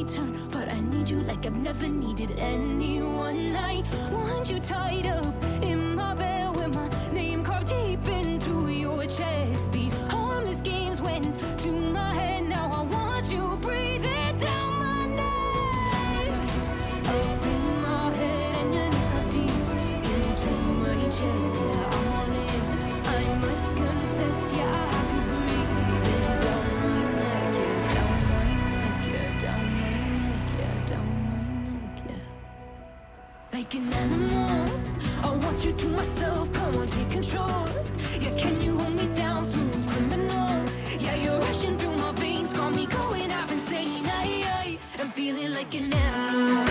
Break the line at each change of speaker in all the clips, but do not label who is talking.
turn, but I need you like I've never needed anyone. I want you tied up in my bed with my name carved deep into your chest. These harmless games went to my head, now I want you breathing down my neck. Up in my head and your name's carved deep into my chest. Yeah, I'm all in, I must confess, yeah, I have you breathing down my neck. Yeah, down my neck, yeah, down my neck, yeah, down my neck, yeah. Like an animal, I want you to myself, come on, take control. Yeah, can you hold me down, smooth criminal? Yeah, you're rushing through my veins, got me going half insane. I'm feeling like an animal.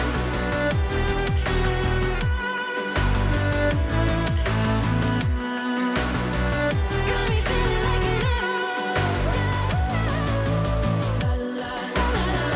Got me feeling like an animal. La la la la la.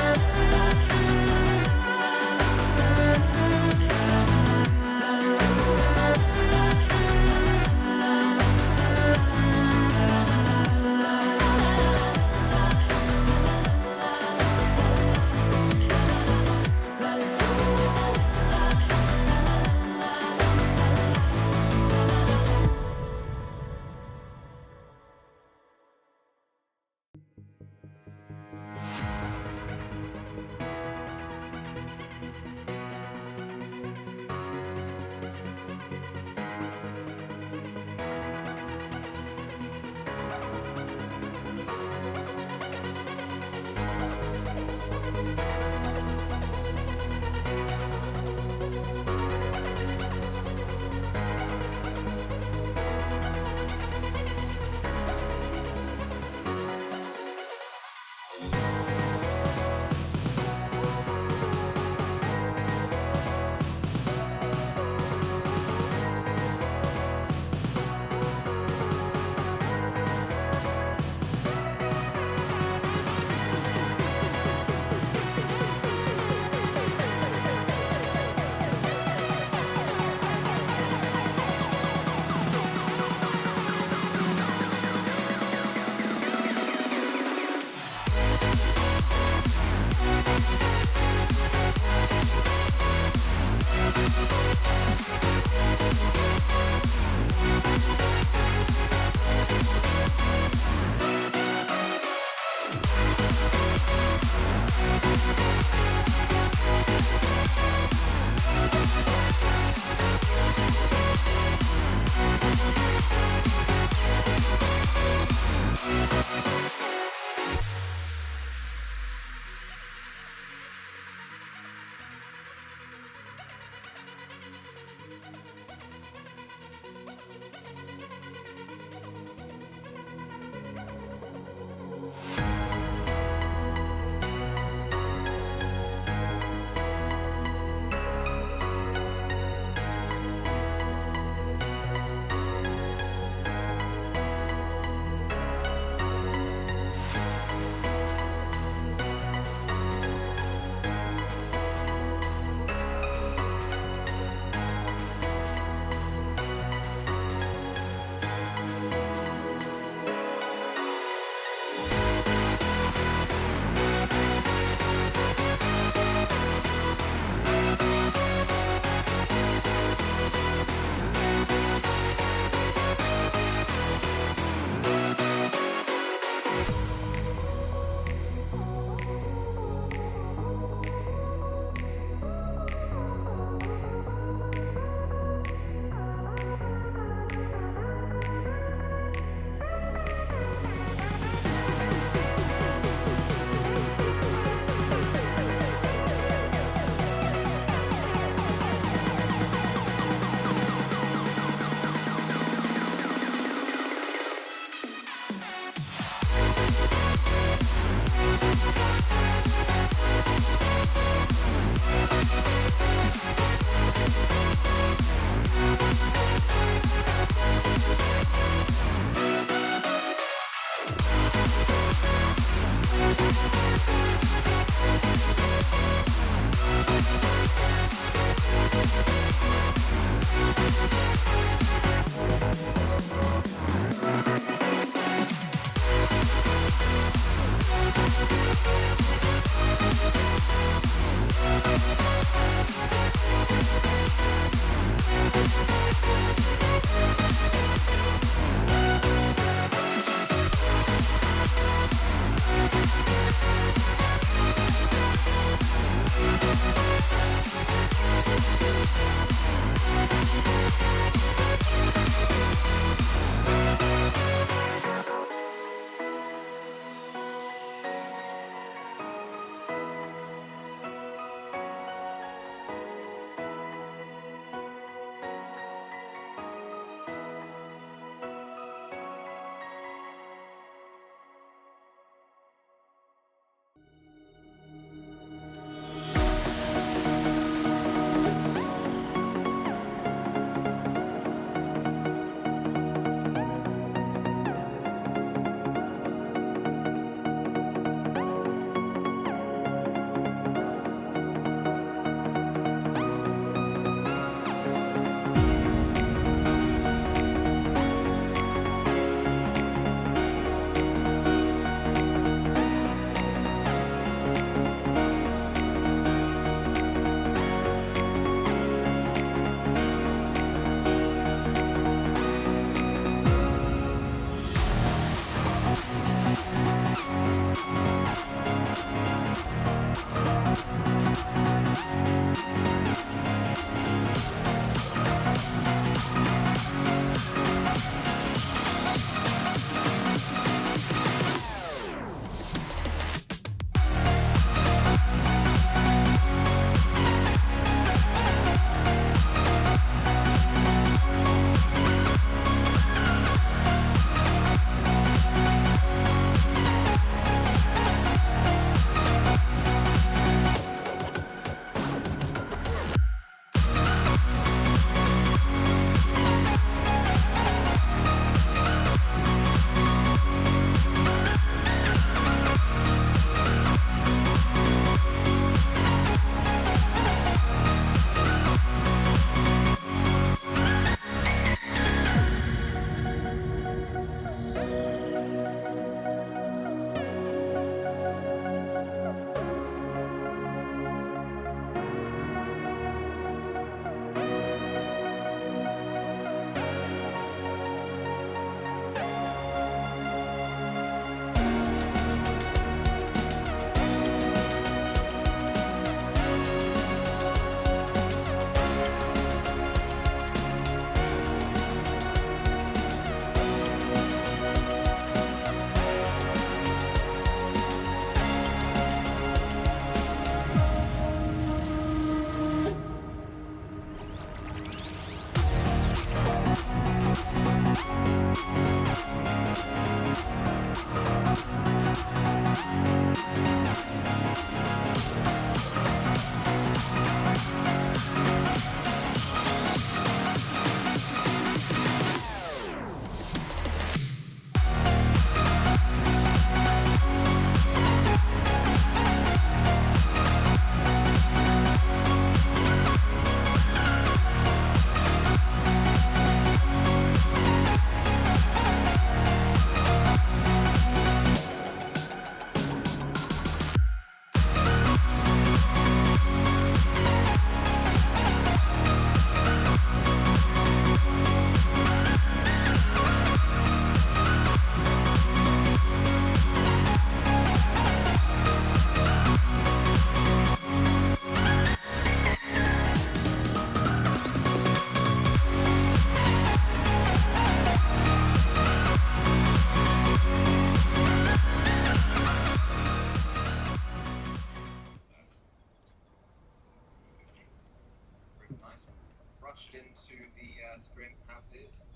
rushed into the SCRIM as is.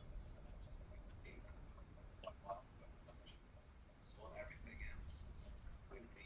Sort everything out with the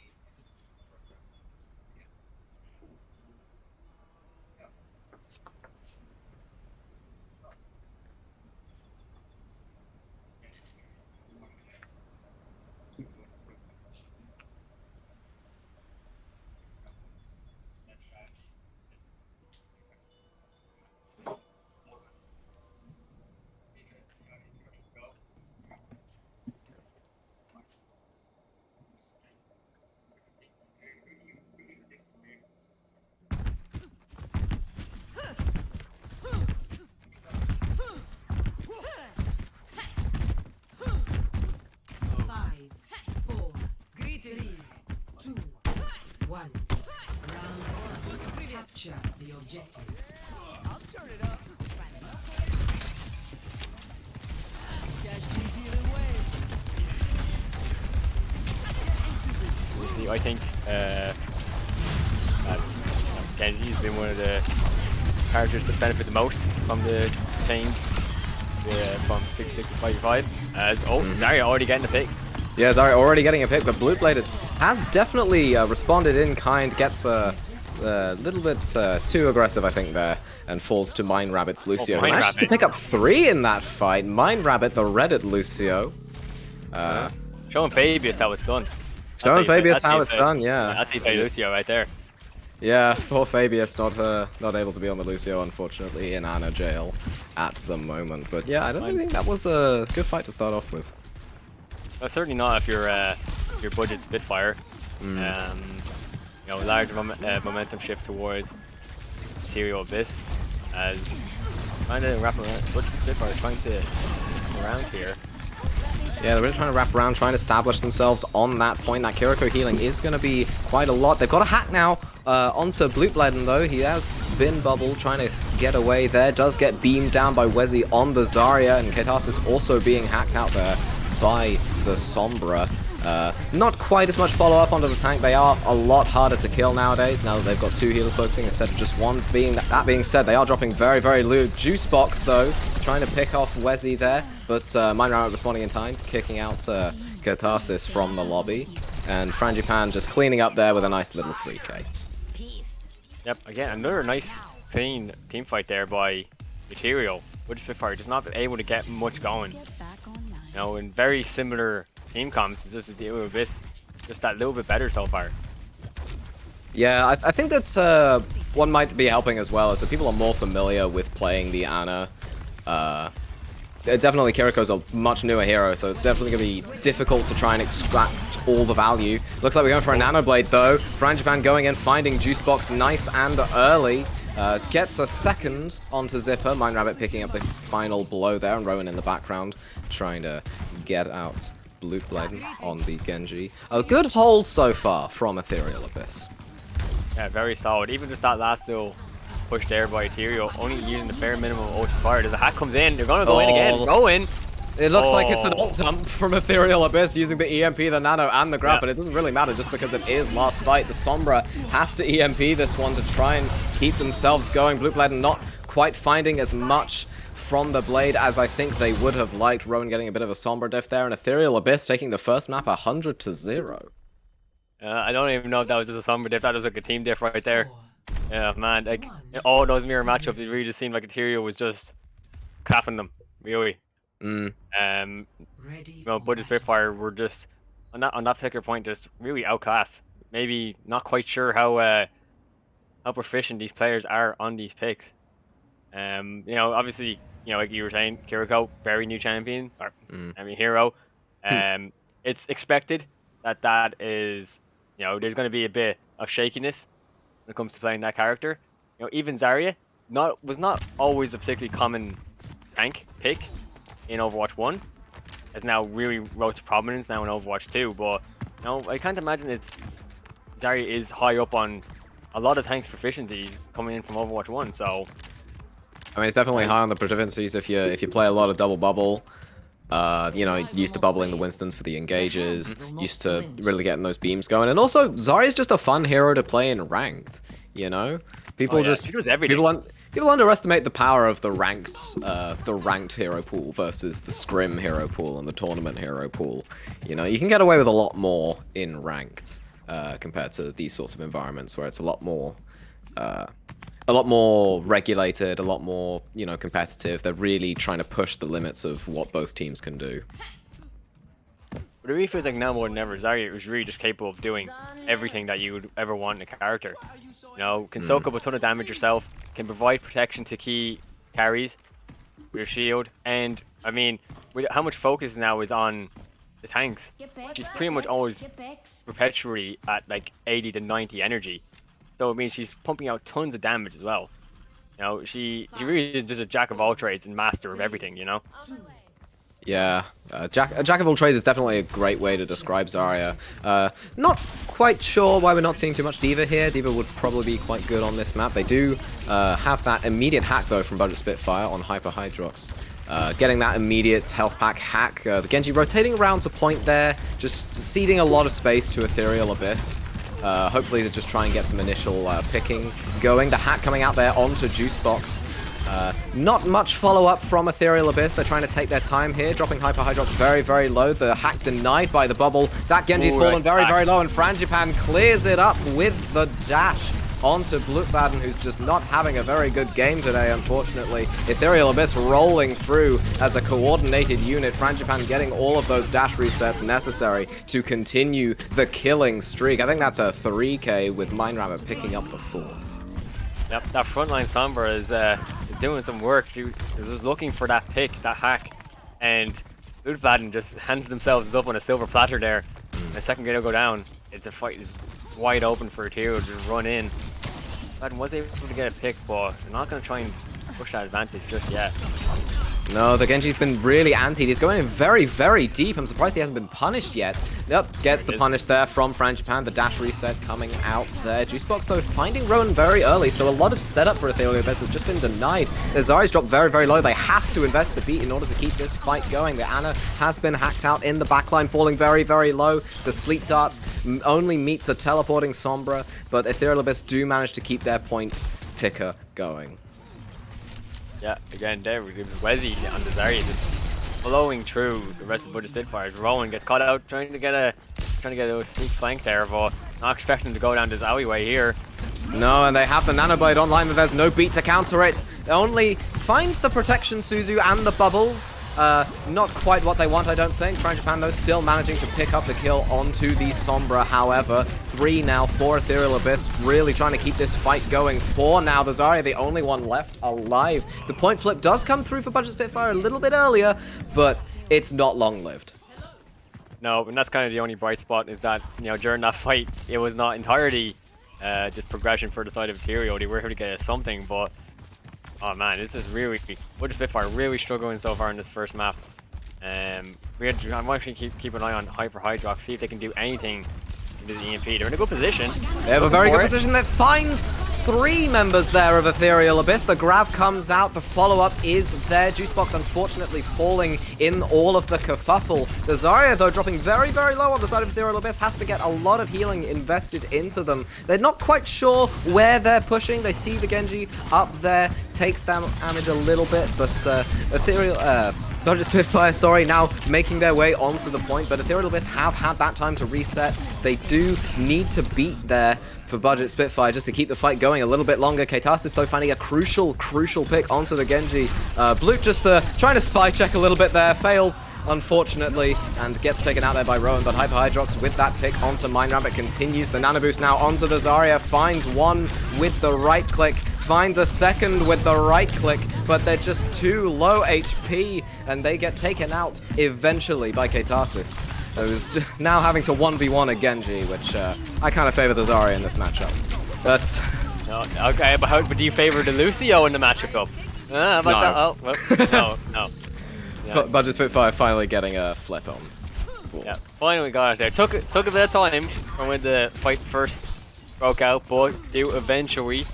Capture the objective.
I'll turn it up. That's easier than wave.
I think Genji's been one of the characters that benefit the most from the change from 6-6 to 5-5. As Zarya already getting the pick.
Yeah, Zarya already getting a pick, but Blue Bladed has definitely responded in kind, gets a little bit too aggressive, I think, there, and falls to Mind Rabbit's Lucio. He manages to pick up 3 in that fight. Mind Rabbit, the Reddit Lucio.
Showing Fabius how it's done.
Showing Fabius how it's done, yeah.
That's Lucio right there.
Yeah, poor Fabius, not able to be on the Lucio, unfortunately, in Ana jail at the moment. But yeah, I don't really think that was a good fight to start off with.
Well, certainly not if you're Buget Spitfire. You know, large momentum shift towards Ethereal Abyss, as trying to wrap around. Buget Spitfire trying to come around here.
Yeah, they're really trying to wrap around, trying to establish themselves on that point. That Kiriko healing is going to be quite a lot. They've got a hack now onto Blue Bladden, though. He has been bubbled, trying to get away there. Does get beamed down by Wezzy on the Zarya, and Katasis also being hacked out there by the Sombra. Not quite as much follow-up onto the tank. They are a lot harder to kill nowadays, now that they've got 2 healers focusing instead of just 1. That being said, they are dropping very, very low. Juice Box, though, trying to pick off Wezzy there, but Mind Rabbit responding in time, kicking out Katasis from the lobby, and Frangipan just cleaning up there with a nice little 3k.
Yep, again, another nice, clean team fight there by Ethereal. Buget Spitfire just not able to get much going. You know, in very similar team comps, it's just Ethereal Abyss, just that little bit better so far.
Yeah, I think that one might be helping as well, is that people are more familiar with playing the Ana. Definitely Kiriko's a much newer hero, so it's definitely going to be difficult to try and extract all the value. Looks like we're going for a Nano Blade, though. Frangipan going in, finding Juice Box nice and early. Gets a second onto Zipper. Mind Rabbit picking up the final blow there, and Rowan in the background trying to get out Blue Blade on the Genji. A good hold so far from Ethereal Abyss.
Yeah, very solid. Even just that last little push there by Ethereal, only using the bare minimum of Ocean Fire. As the hack comes in, they're going to go in again. Rowan!
It looks like it's an ult dump from Ethereal Abyss using the EMP, the Nano, and the Grab, but it doesn't really matter just because it is last fight. The Sombra has to EMP this one to try and keep themselves going. Blue Blade not quite finding as much from the Blade as I think they would have liked. Rowan getting a bit of a Sombra diff there, and Ethereal Abyss taking the first map 100-0.
I don't even know if that was just a Sombra diff. That was like a team diff right there. Yeah, man, like all those mirror matchups, it really just seemed like Ethereal was just clapping them, really. You know, Buget Spitfire were just on that particular point just really outclassed. Maybe not quite sure how proficient these players are on these picks. You know, obviously, you know, like you were saying, Kiriko, very new champion, or I mean hero. It's expected that is, you know, there's going to be a bit of shakiness when it comes to playing that character. You know, even Zarya was not always a particularly common tank pick in Overwatch 1. Has now really rose to prominence now in Overwatch 2, but you know, I can't imagine Zarya is high up on a lot of tanks proficiencies coming in from Overwatch 1, so
I mean, it's definitely high on the proficiencies if you play a lot of double bubble. You know, used to bubbling the Winstons for the engages, used to really getting those beams going, and also Zarya's just a fun hero to play in ranked. You know, people People underestimate the power of the ranked hero pool versus the scrim hero pool and the tournament hero pool. You know, you can get away with a lot more in ranked compared to these sorts of environments where it's a lot more regulated, a lot more, you know, competitive. They're really trying to push the limits of what both teams can do.
But it really feels like now more than ever, Zarya is really just capable of doing everything that you would ever want in a character. You know, can soak up a ton of damage yourself, can provide protection to key carries with your shield, and I mean, with how much focus now is on the tanks, she's pretty much always perpetually at like 80 to 90 energy. So it means she's pumping out tons of damage as well. You know, she really is just a jack of all trades and master of everything, you know?
Yeah, jack of all trades is definitely a great way to describe Zarya. Not quite sure why we're not seeing too much D.Va here. D.Va would probably be quite good on this map. They do have that immediate hack, though, from Buget Spitfire on Hyper Hydrox. Getting that immediate health pack hack. The Genji rotating around to point there, just ceding a lot of space to Ethereal Abyss. Hopefully to just try and get some initial picking going. The hack coming out there onto Juicebox. Not much follow-up from Ethereal Abyss. They're trying to take their time here, dropping Hyper Hydrox very, very low. The hack denied by the bubble. That Genji's fallen very, very low, and Frangipan clears it up with the dash onto Blutbaden, who's just not having a very good game today, unfortunately. Ethereal Abyss rolling through as a coordinated unit. Frangipan getting all of those dash resets necessary to continue the killing streak. I think that's a 3K with Mind Rabbit picking up the 4th.
Yep, that frontline Sombra is doing some work. She was looking for that pick, that hack, and Blutbaden just handed themselves up on a silver platter there. The second gate will go down. It's a fight is wide open for Ethereal to just run in. Blutbaden was able to get a pick, but they're not going to try and push that advantage just yet.
No, the Genji's been really antied. He's going in very, very deep. I'm surprised he hasn't been punished yet. Yep, gets the punish there from Frangipan. The dash reset coming out there. Juicebox, though, finding Rowan very early, so a lot of setup for Ethereal Abyss has just been denied. The Zarya's dropped very, very low. They have to invest the beat in order to keep this fight going. The Ana has been hacked out in the backline, falling very, very low. The Sleep Dart only meets a teleporting Sombra, but Ethereal Abyss do manage to keep their point ticker going.
Yeah, again, there we go. Wezzy on the Zarya just blowing through the rest of Buget Spitfire. Rowan gets caught out trying to get a sneak flank there, but not expecting to go down this alleyway here.
No, and they have the Nanoblade online, but there's no beat to counter it. It only finds the protection Suzu and the bubbles. Not quite what they want, I don't think. Frangipan, though, still managing to pick up the kill onto the Sombra. However, 3 now for Ethereal Abyss, really trying to keep this fight going. 4 now, the Zarya, the only one left alive. The point flip does come through for Buget Spitfire a little bit earlier, but it's not long-lived.
No, and that's kind of the only bright spot, is that, you know, during that fight, it was not entirely just progression for the side of Ethereal. They were able to get something, but oh man, this is really Buget Spitfire really struggling so far in this first map. I'm actually keep an eye on Hyper Hydrox, see if they can do anything into the EMP. They're in a good position.
They have a very good position that finds 3 members there of Ethereal Abyss. The grab comes out, the follow-up is there. Juicebox unfortunately falling in all of the kerfuffle. The Zarya, though, dropping very, very low on the side of Ethereal Abyss, has to get a lot of healing invested into them. They're not quite sure where they're pushing. They see the Genji up there, takes damage a little bit, but Buget Spitfire, sorry, now making their way onto the point, but Ethereal Abyss have had that time to reset. They do need to beat there for Buget Spitfire just to keep the fight going a little bit longer. Katasis, though, finding a crucial pick onto the Genji. Blute just trying to spy check a little bit there, fails, unfortunately, and gets taken out there by Rowan, but Hyper Hydrox with that pick onto Mind Rabbit continues the nano boost now onto the Zarya, finds one with the right click, finds a second with the right click, but they're just too low HP, and they get taken out eventually by Katasis, who's now having to 1v1 a Genji, which I kind of favor the Zarya in this matchup. But
no, okay, but do you favor the Lucio in the matchup? How about
no.
That? Oh, no. Yeah.
Buget Spitfire finally getting a flip on. Cool.
Yeah, finally got it there. Took a bit of time from when the fight first broke out, but do eventually.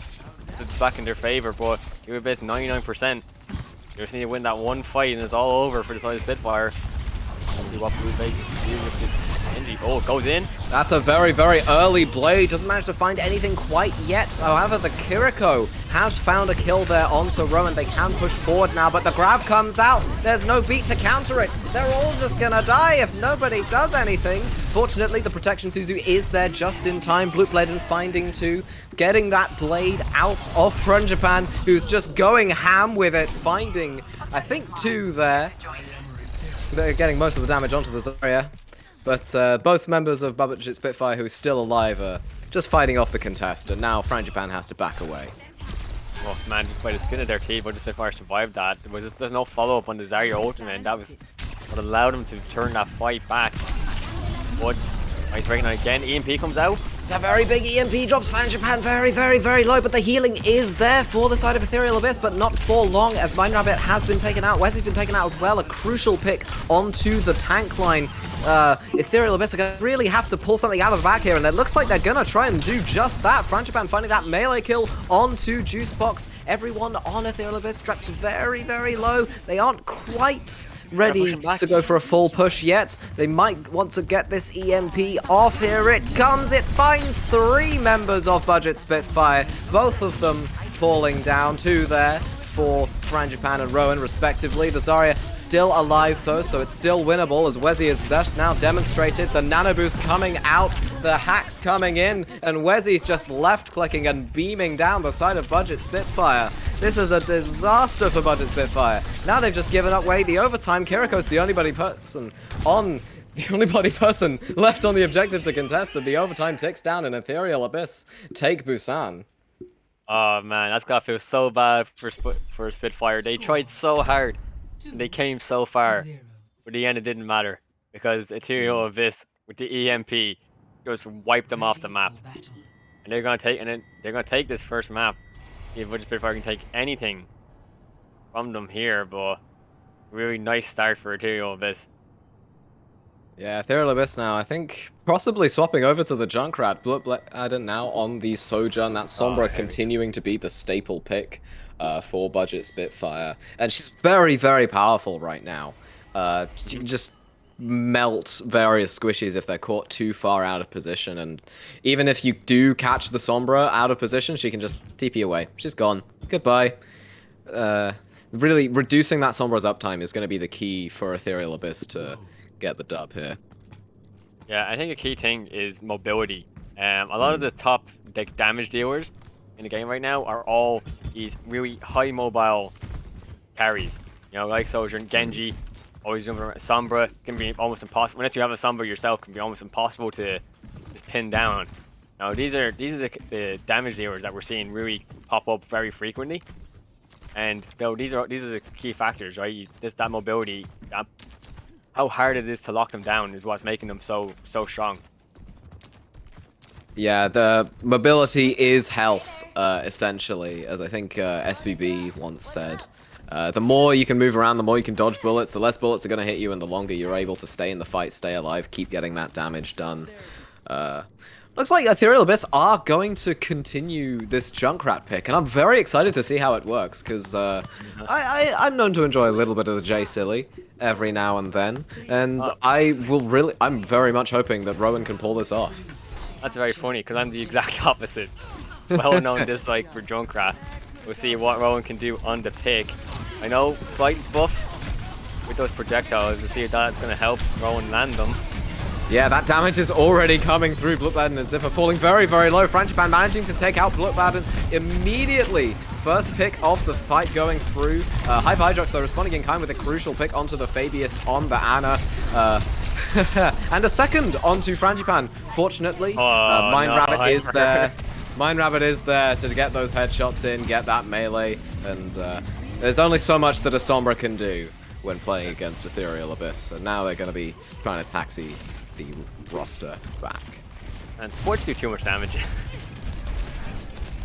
It's back in their favor, but you have bet 99%. You just need to win that one fight and it's all over for the side of Spitfire. See what Blue Bay can do with this Genji, oh, goes in.
That's a very, very early blade. Doesn't manage to find anything quite yet. However, the Kiriko has found a kill there onto Rowan. They can push forward now, but the grab comes out. There's no beat to counter it. They're all just gonna die if nobody does anything. Fortunately, the protection Suzu is there just in time. Blue Bladen finding two, getting that blade out of Frangipane, who's just going ham with it, finding, I think, two there. They're getting most of the damage onto the Zarya. But both members of Buget Spitfire who are still alive are just fighting off the contest, and now Frangipane has to back away.
Oh man, just by the skin of their teeth, Buget Spitfire survived that. There's no follow-up on the Zarya ultimate, and that was what allowed them to turn that fight back. But he's breaking on again. EMP comes out.
It's a very big EMP, drops Frangipane very, very, very low, but the healing is there for the side of Ethereal Abyss, but not for long, as Mind Rabbit has been taken out. Wesley's been taken out as well, a crucial pick onto the tank line. Ethereal Abyss are going to really have to pull something out of the back here, and it looks like they're going to try and do just that. Frangipane finding that melee kill onto Juicebox. Everyone on Ethereal Abyss strapped very, very low. They aren't quite ready to go for a full push yet. They might want to get this EMP off. Here it comes. It finds three members of Buget Spitfire, both of them falling down. Two there for Frangipane and Rowan, respectively. The Zarya still alive, though, so it's still winnable, as Wezzy has just now demonstrated. The nano boost coming out, the hacks coming in, and Wezzy's just left-clicking and beaming down the side of Buget Spitfire. This is a disaster for Buget Spitfire. Now they've just given away the overtime. Kiriko's the only person left on the objective to contest, and the overtime ticks down, and Ethereal Abyss take Busan.
Oh man, that's gotta feel so bad for Spitfire. They tried so hard, and they came so far, but in the end it didn't matter, because Ethereal Abyss with the EMP just wiped them off the map, and they're gonna take this first map. See if Spitfire can take anything from them here, but really nice start for Ethereal Abyss.
Yeah, Ethereal Abyss now, I think, possibly swapping over to the Junkrat. Bloodbladen now on the Sojourn. That Sombra continuing to be the staple pick for Buget Spitfire. And she's very, very powerful right now. She can just melt various squishies if they're caught too far out of position. And even if you do catch the Sombra out of position, she can just TP away. She's gone. Goodbye. Really, reducing that Sombra's uptime is going to be the key for Ethereal Abyss to get the dub here.
Yeah, I think a key thing is mobility. A lot of the top damage dealers in the game right now are all these really high mobile carries. You know, like Sojourn, Genji, always jumping around. Sombra can be almost impossible. Unless you have a Sombra yourself, can be almost impossible to just pin down. Now these are the damage dealers that we're seeing really pop up very frequently. And though these are the key factors, right? That mobility, how hard it is to lock them down is what's making them so strong.
Yeah, the mobility is health, essentially, as I think SVB once said. The more you can move around, the more you can dodge bullets, the less bullets are going to hit you, and the longer you're able to stay in the fight, stay alive, keep getting that damage done. Looks like Ethereal Abyss are going to continue this Junkrat pick, and I'm very excited to see how it works, because I'm known to enjoy a little bit of the J-Silly every now and then, and I'm very much hoping that Rowan can pull this off.
That's very funny, because I'm the exact opposite. Well-known dislike for Junkrat. We'll see what Rowan can do on the pick. I know, slight buff with those projectiles, we'll see if that's going to help Rowan land them.
Yeah, that damage is already coming through. Bloodbaden and Zipper falling very, very low. Frangipane managing to take out Bloodbaden immediately. First pick of the fight going through. Hyper Hydrox, though, responding in kind with a crucial pick onto the Fabius on the Ana. And a second onto Frangipane. Fortunately, Mind Rabbit is there. Mind Rabbit is there to get those headshots in, get that melee. And there's only so much that a Sombra can do when playing against Ethereal Abyss. And now they're going to be trying to taxi the roster back.
And sports do too much damage.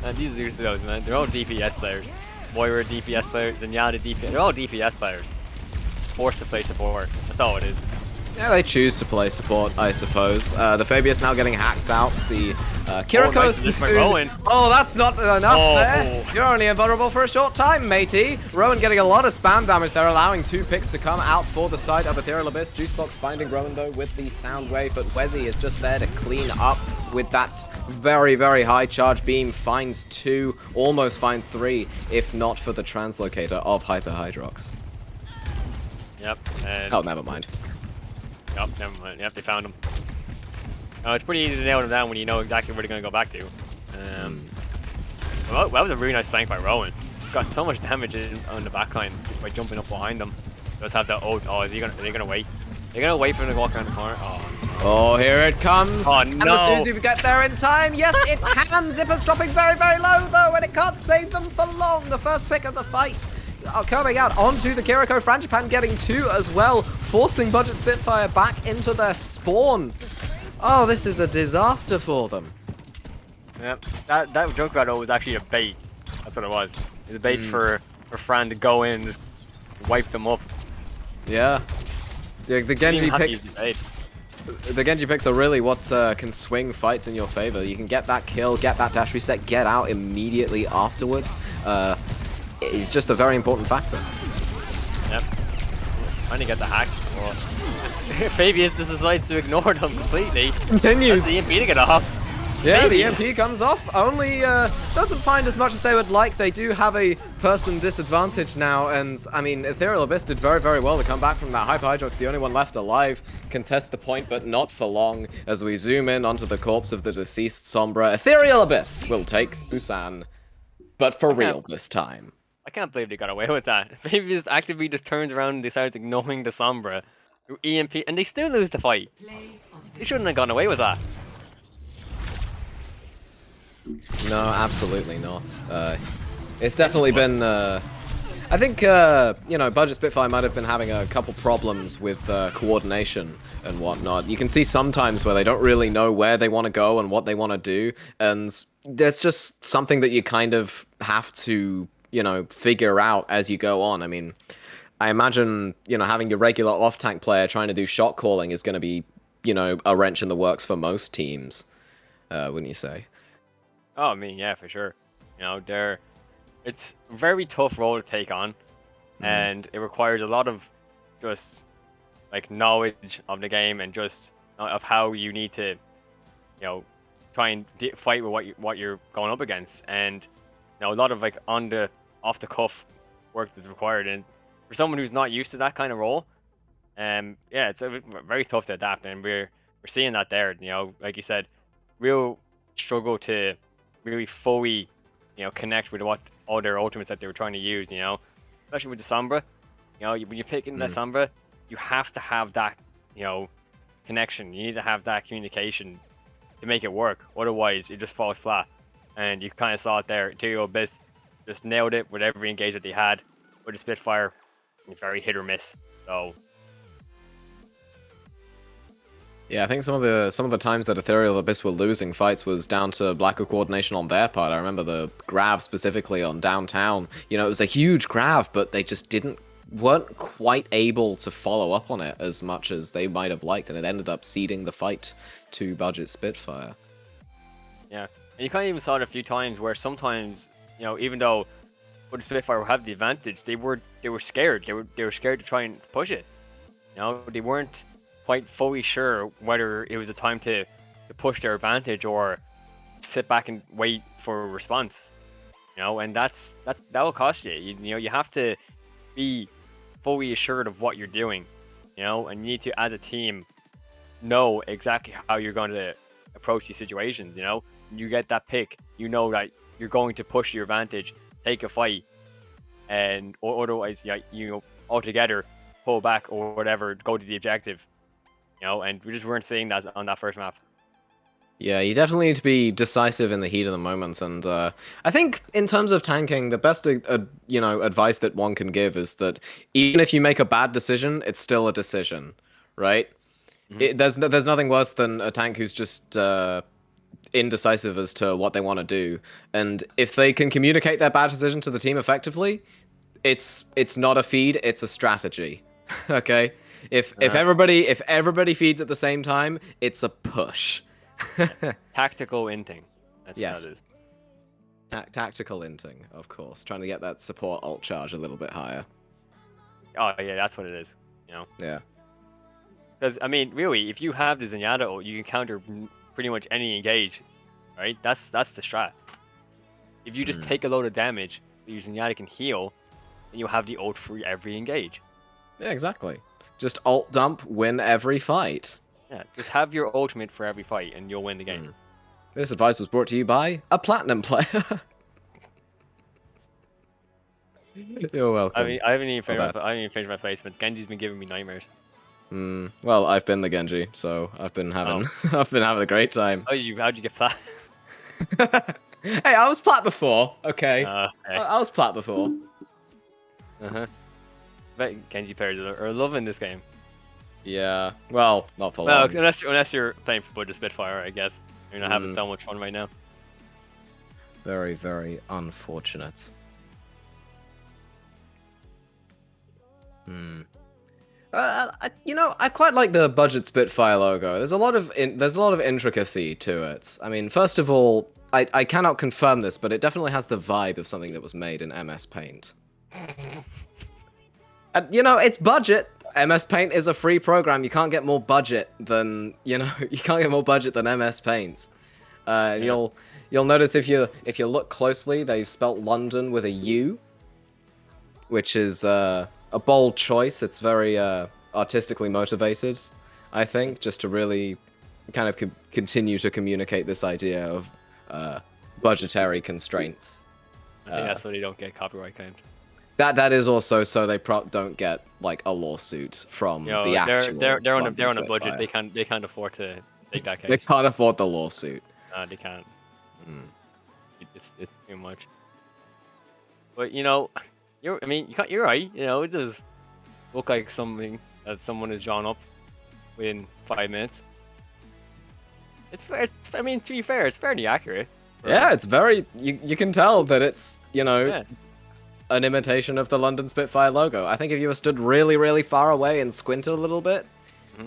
And these are those, man. They're all DPS players. Moira DPS players, Zenyatta DPS. They're all DPS players. Forced to play support. That's all it is.
Yeah, they choose to play support, I suppose. The Fabius now getting hacked out. The Kiriko
nice assist by Rowan.
Oh, that's not enough
Oh.
there. You're only invulnerable for a short time, matey. Rowan getting a lot of spam damage there, allowing 2 picks to come out for the side of Ethereal Abyss. Juicebox finding Rowan, though, with the sound wave, but Wezzy is just there to clean up with that very, very high charge beam. Finds 2, almost finds 3, if not for the translocator of Hyperhydrox.
Yep. And
Oh, never mind.
Yep, never mind. Yep, they found him. It's pretty easy to nail him down when you know exactly where they're going to go back to. Well, that was a really nice flank by Rowan. Got so much damage on the backline just by jumping up behind them. Does have that ult. Oh, are they gonna wait? They're gonna wait for him to walk around the corner.
Oh, here it comes.
Oh,
And
no.
as soon as you get there in time, yes, it can. Zipper's dropping very, very low, though, and it can't save them for long. The first pick of the fight coming out onto the Kiriko. Frangipan getting 2 as well, forcing Buget Spitfire back into their spawn. Oh, this is a disaster for them.
Yep. That Junkrat ult was actually a bait. That's what it was. It was a bait for Fran to go in and just wipe them up.
Yeah. The Genji
Have to
picks.
use the bait.
The Genji picks are really what can swing fights in your favor. You can get that kill, get that dash reset, get out immediately afterwards. It's just a very important factor.
Yep. Trying to get the hack. Well, Fabius just decides to ignore them completely.
Continues.
That's the EMP to get off.
Yeah, the
Fabius.
MP comes off. Only doesn't find as much as they would like. They do have a person disadvantage now, and I mean, Ethereal Abyss did very, very well to come back from that. Hyperhydrox, the only one left alive, contest the point, but not for long. As we zoom in onto the corpse of the deceased Sombra, Ethereal Abyss will take Busan, but for real this time.
I can't believe they got away with that. Fabius actively just turns around and decides ignoring the Sombra through EMP, and they still lose the fight. They shouldn't have gone away with that.
No, absolutely not. It's definitely been. I think you know, Buget Spitfire might have been having a couple problems with coordination and whatnot. You can see sometimes where they don't really know where they want to go and what they want to do, and there's just something that you kind of have to, you know, figure out as you go on. I mean, I imagine, you know, having your regular off-tank player trying to do shot calling is going to be, you know, a wrench in the works for most teams, wouldn't you say?
Oh, I mean, yeah, for sure. You know, it's a very tough role to take on, and it requires a lot of just like knowledge of the game and just of how you need to, you know, try and fight with what you're going up against, and you know, a lot of like off the cuff work that's required. And for someone who's not used to that kind of role, yeah, it's very tough to adapt, and we're seeing that there. You know, like you said, real struggle to really fully, you know, connect with what all their ultimates that they were trying to use, you know, especially with the Sombra. You know, when you're picking that Sombra, you have to have that, you know, connection. You need to have that communication to make it work. Otherwise, it just falls flat. And you kind of saw it there. Ethereal Abyss just nailed it with every engage that they had. With the Spitfire, very hit or miss. So.
Yeah, I think some of the times that Ethereal Abyss were losing fights was down to lack of coordination on their part. I remember the grav specifically on downtown. You know, it was a huge grav, but they just weren't quite able to follow up on it as much as they might have liked, and it ended up ceding the fight to Buget Spitfire.
Yeah, and you kind of even saw it a few times where sometimes, you know, even though Buget Spitfire have the advantage, they were scared. They were scared to try and push it. You know, they weren't quite fully sure whether it was a time to push their advantage or sit back and wait for a response. You know, and that will cost you. You know, you have to be fully assured of what you're doing. You know, and you need to, as a team, know exactly how you're going to approach these situations. You know, when you get that pick, you know that you're going to push your advantage, take a fight, and or otherwise, yeah, you know, altogether pull back or whatever, go to the objective. You know, and we just weren't seeing that on that first map.
Yeah, you definitely need to be decisive in the heat of the moment, and I think in terms of tanking, the best you know, advice that one can give is that even if you make a bad decision, it's still a decision, right? There's nothing worse than a tank who's just indecisive as to what they want to do, and if they can communicate their bad decision to the team effectively, it's not a feed, it's a strategy. Okay. If everybody feeds at the same time, it's a push.
Tactical inting. That's
Yes.
what that is.
Tactical inting, of course. Trying to get that support ult charge a little bit higher.
Oh yeah, that's what it is. You know.
Yeah.
Because I mean, really, if you have the Zenyatta ult, you can counter pretty much any engage, right? That's the strat. If you just take a load of damage, your Zenyatta can heal, and you have the ult free every engage.
Yeah, exactly. Just ult dump, win every fight.
Yeah, just have your ultimate for every fight, and you'll win the game.
This advice was brought to you by a platinum player. You're welcome.
I mean, I haven't even
for
finished my placement. Genji's been giving me nightmares.
Well, I've been the Genji, so I've been having I've been having a great time.
How'd you get plat?
Hey, I was plat before. Okay.
Okay.
I was plat before.
But Genji players are loving this game.
Yeah. Well, not for
Well,
long.
unless you're playing for Buget Spitfire, I guess. You're not having so much fun right now.
Very, very unfortunate. I quite like the Buget Spitfire logo. There's a lot of intricacy to it. I mean, first of all, I cannot confirm this, but it definitely has the vibe of something that was made in MS Paint. And, it's budget. MS Paint is a free program. You can't get more budget than MS Paint. And you'll notice if you look closely, they've spelt London with a U, which is a bold choice. It's very artistically motivated, I think, just to really kind of continue to communicate this idea of budgetary constraints.
I think that's so they don't get copyright claimed.
That is also so they don't get like a lawsuit from the actual.
They're on a budget.
Spitfire.
They can't afford to take that case.
They can't afford the lawsuit.
They can't. It's too much. But you're right. It does look like something that someone has drawn up within 5 minutes. It's fair. To be fair, it's fairly accurate.
Yeah, it's very. You can tell that it's
Yeah.
an imitation of the London Spitfire logo. I think if you were stood really, really far away and squinted a little bit,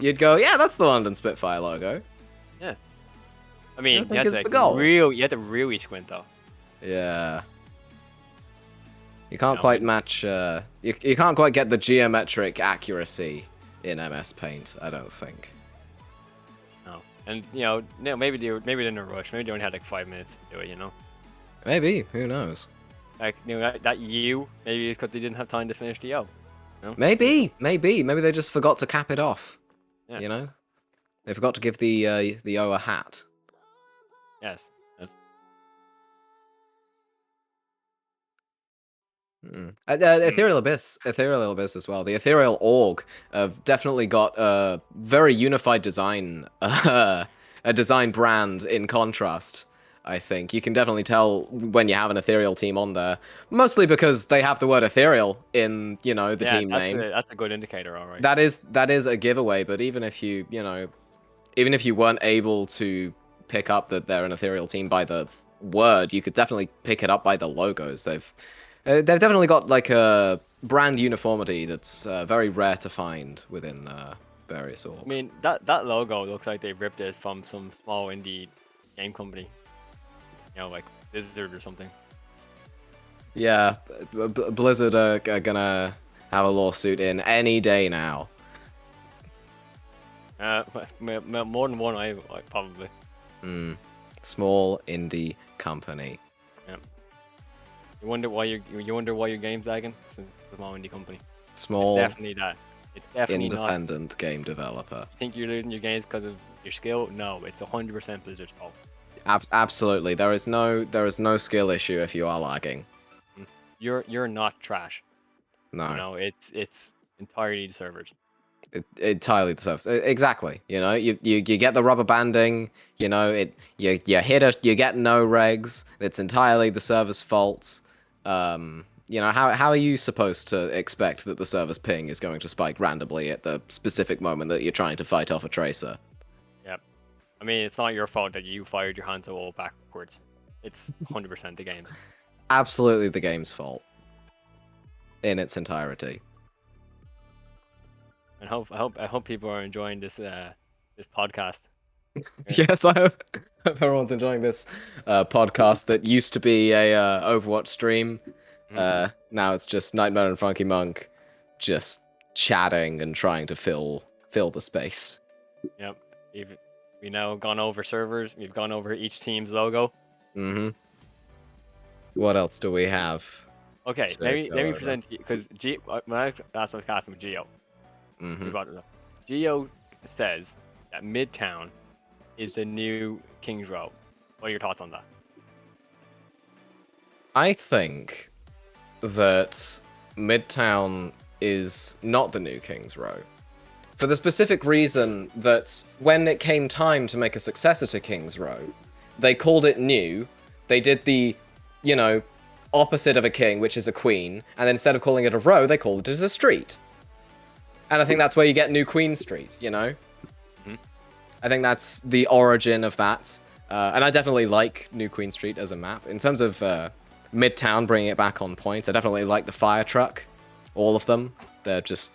you'd go, yeah, that's the London Spitfire logo.
Yeah. I mean,
think it's the goal.
You have to really squint though.
Yeah. You can't quite match. You can't quite get the geometric accuracy in MS Paint. I don't think.
No. And maybe they're in a rush. Maybe they only had like 5 minutes to do it.
Maybe. Who knows?
Like that U. Maybe it's because they didn't have time to finish the O.
Maybe they just forgot to cap it off.
Yeah.
They forgot to give the O a hat.
Yes.
Ethereal Abyss as well. The Ethereal Org have definitely got a very unified design, a design brand in contrast. I think you can definitely tell when you have an Ethereal team on there, mostly because they have the word Ethereal in the team name.
That's a good indicator, all right.
That is a giveaway. But even if you weren't able to pick up that they're an Ethereal team by the word, you could definitely pick it up by the logos. They've definitely got like a brand uniformity that's very rare to find within various orgs.
I mean, that logo looks like they ripped it from some small indie game company. Like Blizzard or something.
Yeah, Blizzard are gonna have a lawsuit in any day now.
More than one, I probably.
Small indie company.
Yeah. You wonder why your game's lagging? Since it's a small indie company.
Small.
It's definitely that. It's definitely
independent game developer.
You think you're losing your games because of your skill? No, it's 100% Blizzard's fault.
Absolutely, there is no skill issue if you are lagging.
You're not trash.
No,
it's entirely the servers.
Entirely the servers. Exactly. You get the rubber banding. You hit it. You get no regs. It's entirely the server's fault. How are you supposed to expect that the server's ping is going to spike randomly at the specific moment that you're trying to fight off a tracer?
Yep. I mean, it's not your fault that you fired your Hanzo all backwards. It's 100% the game's.
Absolutely the game's fault. In its entirety.
And I hope people are enjoying this podcast.
Yes, I hope everyone's enjoying this podcast that used to be a Overwatch stream. Now it's just Nightmare and Funky Monk just chatting and trying to fill the space.
Yep. We've now gone over servers. We've gone over each team's logo.
Mm-hmm. What else do we have?
Okay, let me present because when I last was casting with Geo,
Mm-hmm.
Geo says that Midtown is the new Kings Row. What are your thoughts on that?
I think that Midtown is not the new Kings Row. For the specific reason that when it came time to make a successor to Kings Row, they called it new. They did the, opposite of a king, which is a queen, and then instead of calling it a row, they called it a street. And I think that's where you get New Queen Street,
Mm-hmm.
I think that's the origin of that. And I definitely like New Queen Street as a map. In terms of Midtown, bringing it back on point, I definitely like the fire truck. All of them. They're just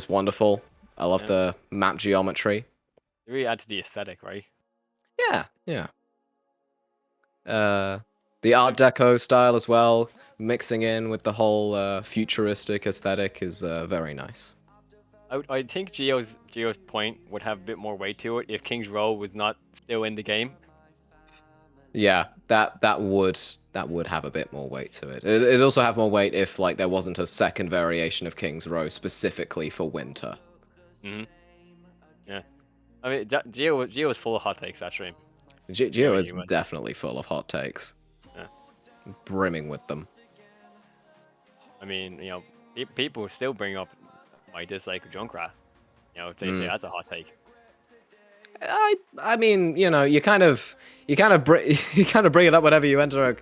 wonderful. I love the map geometry.
They really add to the aesthetic, right?
Yeah. The Art Deco style as well, mixing in with the whole futuristic aesthetic is very nice.
I think Geo's point would have a bit more weight to it if Kings Row was not still in the game.
Yeah, that would have a bit more weight to it. It'd also have more weight if there wasn't a second variation of Kings Row specifically for winter.
Mm-hmm. Yeah. I mean, Geo was full of hot takes that stream.
Geo is definitely full of hot takes.
Yeah.
Brimming with them.
I mean, people still bring up my dislike of Junkrat. They say that's a hot take.
I mean, you kind of bring it up whenever you enter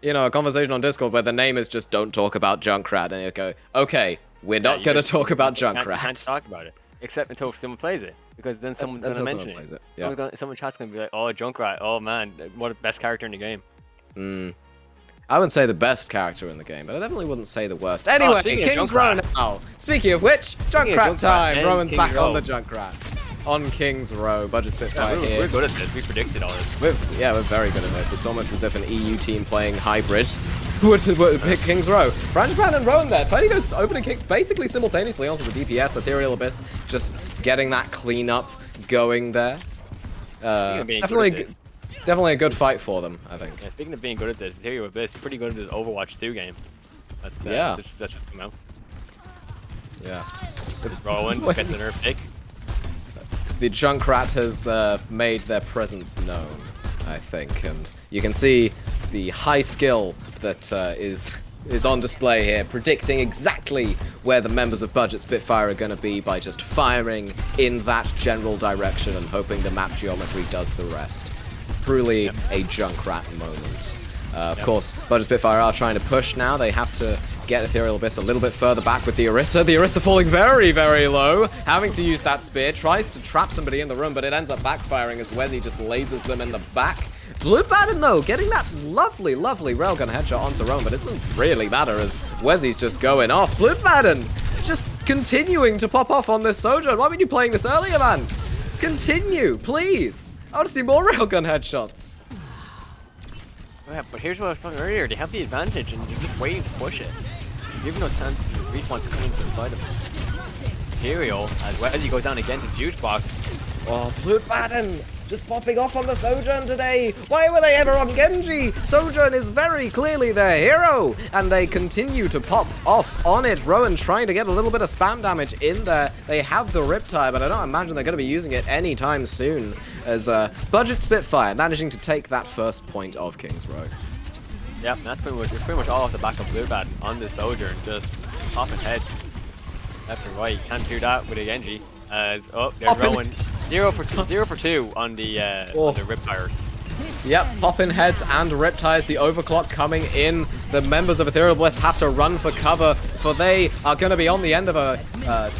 a conversation on Discord where the name is just "Don't talk about Junkrat," and you go, "Okay, we're not gonna talk about Junkrat."
You can't talk about it except until someone plays it, because then someone's gonna mention it. Yeah. Someone chat's gonna be like, "Oh, Junkrat! Oh man, what a best character in the game."
I wouldn't say the best character in the game, but I definitely wouldn't say the worst. Anyway, King's Row now. Speaking of which, Junkrat time. Rowan's back on the Junkrat. On King's Row, Buget Spitfire here.
We're good at this. We predicted all this.
We're very good at this. It's almost as if an EU team playing hybrid would pick King's Row. Branchman and Rowan there, fighting those opening kicks basically simultaneously onto the DPS. Ethereal Abyss just getting that cleanup going there. Definitely a good fight for them, I think.
Yeah, speaking of being good at this, Ethereal Abyss is pretty good at this Overwatch 2 game. That's just come out.
Yeah.
Rowan gets the nerf pick.
The Junkrat has made their presence known, I think, and you can see the high skill that is on display here, predicting exactly where the members of Buget Spitfire are going to be by just firing in that general direction and hoping the map geometry does the rest. Truly a Junkrat moment. Of course, Buget Spitfire are trying to push now. They have to get Ethereal Abyss a little bit further back with the Orisa. The Orisa falling very, very low, having to use that spear. Tries to trap somebody in the room, but it ends up backfiring as Wezzy just lasers them in the back. Blue Batten, though, getting that lovely, lovely railgun headshot onto Rome, but it doesn't really matter as Wezzy's just going off. Blue Batten just continuing to pop off on this Sojourn. Why weren't you playing this earlier, man? Continue, please. I want to see more railgun headshots.
Yeah, but here's what I was talking earlier. They have the advantage, and they're just waiting to push it. Give no chance to Respawn to come into the side of it. Imperial, as Wezzy goes down again to Juicebox.
Oh, Blue Batten just popping off on the Sojourn today. Why were they ever on Genji? Sojourn is very clearly their hero, and they continue to pop off on it. Rowan trying to get a little bit of spam damage in there. They have the Riptide, but I don't imagine they're going to be using it anytime soon, as Buget Spitfire managing to take that first point of King's Row.
Yep, that's pretty much all off the back of Blue Batten on the Sojourn, just popping heads left and right. Can't do that with a Genji. There's Rowan 0 for 2 on the Riptires.
Yep, popping heads and Riptires. The overclock coming in. The members of Ethereal Abyss have to run for cover, for they are going to be on the end of a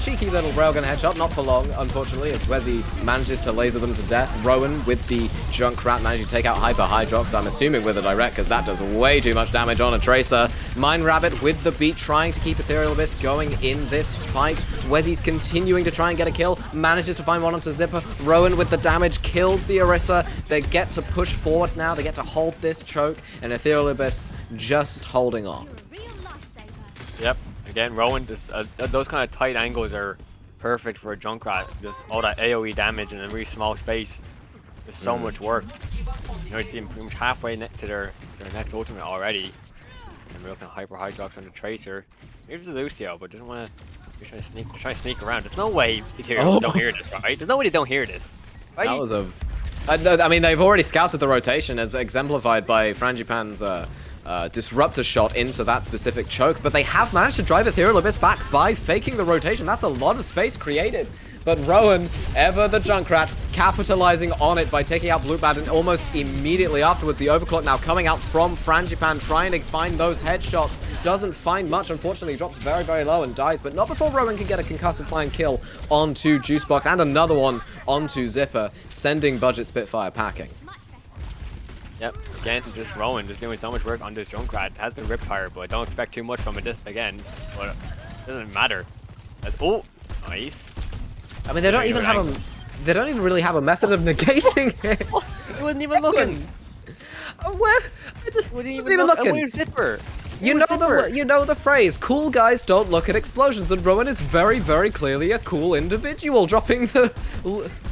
Cheeky little railgun headshot, not for long, unfortunately, as Wezzy manages to laser them to death. Rowan with the Junkrat managing to take out Hyper Hydrox, I'm assuming with a direct, because that does way too much damage on a Tracer. Mind Rabbit with the beat, trying to keep Ethereal Abyss going in this fight. Wezzy's continuing to try and get a kill, manages to find one onto Zipper. Rowan with the damage, kills the Orisa. They get to push forward now, they get to hold this choke, and Ethereal Abyss just holding on.
Yep. Again, Rowan, those kind of tight angles are perfect for a Junkrat. Just all that AoE damage in a really small space. There's so much work. You know, you see him pretty much halfway to their next ultimate already. And we're looking at Hyper Hydrox on the Tracer. Here's the Lucio, but doesn't want to try to sneak around. There's no way Ethereal don't hear this, right? There's no way they don't hear this. Right?
That was a... I mean, they've already scouted the rotation, as exemplified by Frangipan's disruptor shot into that specific choke, but they have managed to drive Ethereal Abyss back by faking the rotation. That's a lot of space created. But Rowan, ever the Junkrat, capitalizing on it by taking out Blue Baden almost immediately afterwards. The overclock now coming out from Frangipan, trying to find those headshots. Doesn't find much, unfortunately. Drops very, very low and dies, but not before Rowan can get a concussive flying kill onto Juicebox and another one onto Zipper, sending Buget Spitfire packing.
Yep, again, just Rowan, just doing so much work on this Junkrat. Has the Riptire, but I don't expect too much from it this again. But it doesn't matter. Oh, nice.
I mean, they don't even have a... They don't even really have a method of negating it.
He wasn't even looking.
Where?
Wasn't
even looking.
Where's Zipper?
You know the phrase, cool guys don't look at explosions, and Rowan is very, very clearly a cool individual, dropping the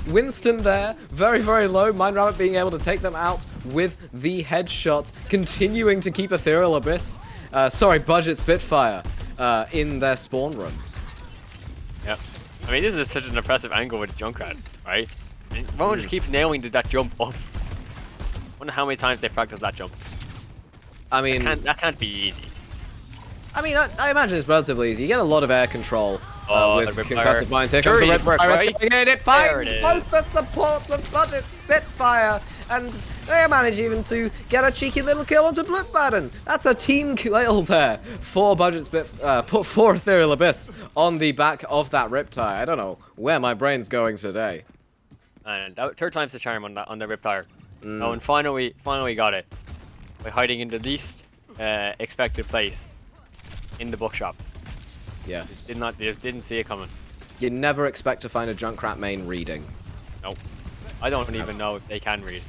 Winston there, very, very low. Mind Rabbit being able to take them out with the headshots, continuing to keep Ethereal Abyss, Buget Spitfire, in their spawn rooms.
Yep. I mean, this is such an impressive angle with Junkrat, right? Rowan just keeps nailing that jump up. Wonder how many times they practice that jump.
I mean,
that can't be easy.
I mean, I imagine it's relatively easy. You get a lot of air control with
the
concussive mines. Here
Sure,
comes the Riptire.
right?
It finds both the supports of Buget Spitfire, and they manage even to get a cheeky little kill onto Blue Baden. That's a team kill there for Buget for Ethereal Abyss on the back of that Riptire. I don't know where my brain's going today.
And third time's the charm on the Riptire. Oh, and finally got it by hiding in the least expected place in the bookshop.
Yes.
Didn't see it coming.
You never expect to find a Junkrat main reading.
Nope. I don't even know if they can read.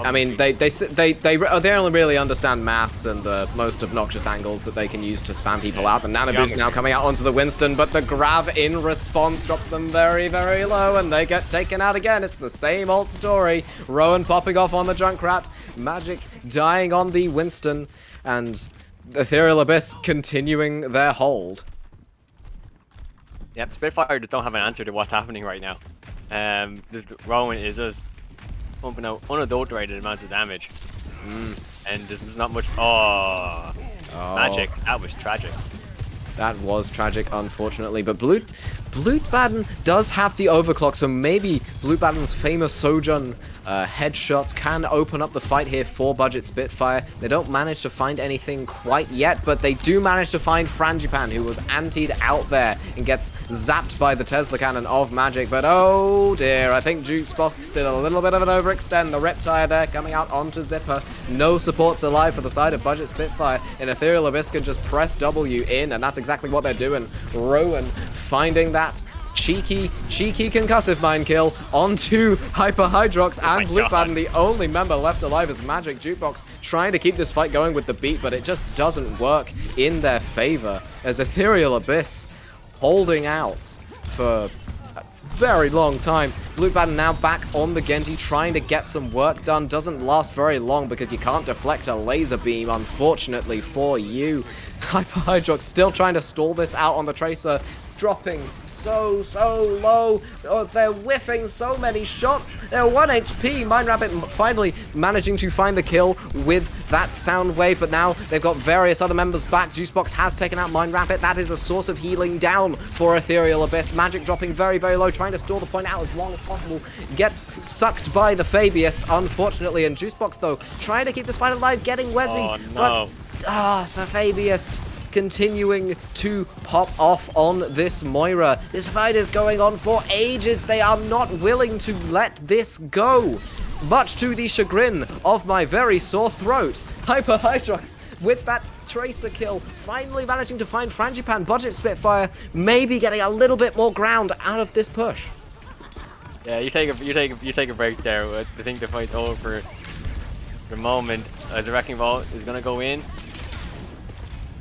I mean, they only really understand maths and the most obnoxious angles that they can use to spam people out. And Nano Boost now coming out onto the Winston, but the grab in response drops them very, very low, and they get taken out again. It's the same old story. Rowan popping off on the Junkrat, Magic dying on the Winston, and Ethereal Abyss continuing their hold.
Yep, Spitfire just don't have an answer to what's happening right now. This Rowan is just pumping out unadulterated amounts of damage. And there's not much... Oh, Magic. That was tragic.
That was tragic, unfortunately. But Blue Baden does have the overclock, so maybe Blue Baden's famous Sojourn headshots can open up the fight here for Buget Spitfire. They don't manage to find anything quite yet, but they do manage to find Frangipan, who was antied out there and gets zapped by the Tesla cannon of Magic. But oh dear, I think Juicebox did a little bit of an overextend. The Riptire there coming out onto Zipper. No supports alive for the side of Buget Spitfire, and Ethereal Abyss can just press W in, and that's exactly what they're doing. Rowan finding that cheeky concussive mine kill onto Hyper Hydrox, and Blue Baden, the only member left alive, is Magic. Jukebox trying to keep this fight going with the beat, but it just doesn't work in their favor, as Ethereal Abyss holding out for a very long time. Blue Baden now back on the Genji, trying to get some work done. Doesn't last very long because you can't deflect a laser beam, unfortunately for you. Hyper Hydrox still trying to stall this out on the Tracer, dropping so low. Oh, they're whiffing so many shots. They're 1 HP. Mind Rabbit finally managing to find the kill with that sound wave, but now they've got various other members back. Juicebox has taken out Mind Rabbit. That is a source of healing down for Ethereal Abyss. Magic dropping very, very low, trying to stall the point out as long as possible. Gets sucked by the Fabius, unfortunately, and Juicebox, though, trying to keep this fight alive, getting Wezzy.
Oh, no.
But, Sir Fabius continuing to pop off on this Moira. This fight is going on for ages. They are not willing to let this go. Much to the chagrin of my very sore throat. Hyper Hydrox with that Tracer kill, finally managing to find Frangipan. Buget Spitfire maybe getting a little bit more ground out of this push.
Yeah, you take a break there. I think the fight's over for the moment. The Wrecking Ball is gonna go in.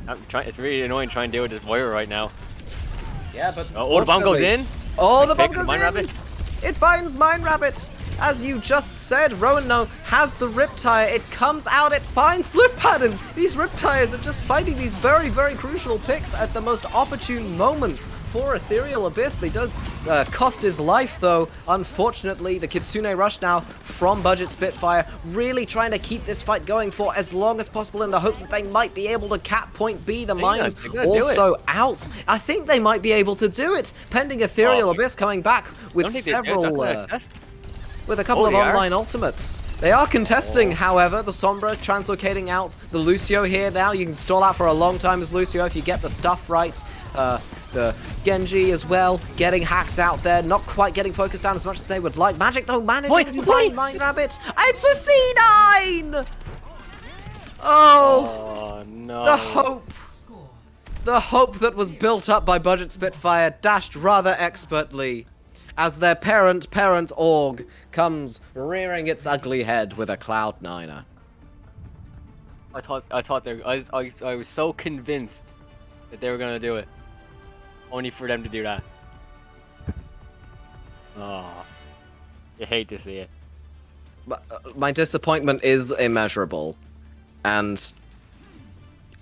It's really annoying trying to deal with this Moira right now.
Yeah, but
oh, the bomb goes in.
Oh, the bomb goes
Mine
in.
Rabbit.
It finds Mine Rabbit. As you just said, Rowan has the Riptire. It comes out, it finds Blue Pattern. These Riptires are just finding these very, very crucial picks at the most opportune moments for Ethereal Abyss. They does cost his life, though. Unfortunately, the Kitsune Rush now from Buget Spitfire, really trying to keep this fight going for as long as possible in the hopes that they might be able to cap point B. The mine's also out. I think they might be able to do it, pending Ethereal Abyss coming back with several... with a couple of online ultimates. They are contesting, however, the Sombra translocating out the Lucio here now. You can stall out for a long time as Lucio if you get the stuff right. The Genji as well, getting hacked out there, not quite getting focused down as much as they would like. Magic though, managing to find Mine Rabbit. It's a C9! Oh,
no.
The hope that was built up by Buget Spitfire dashed rather expertly as their parent org comes rearing its ugly head with a Cloud9er.
I was so convinced that they were gonna do it, only for them to do that. Oh, you hate to see it.
My disappointment is immeasurable, and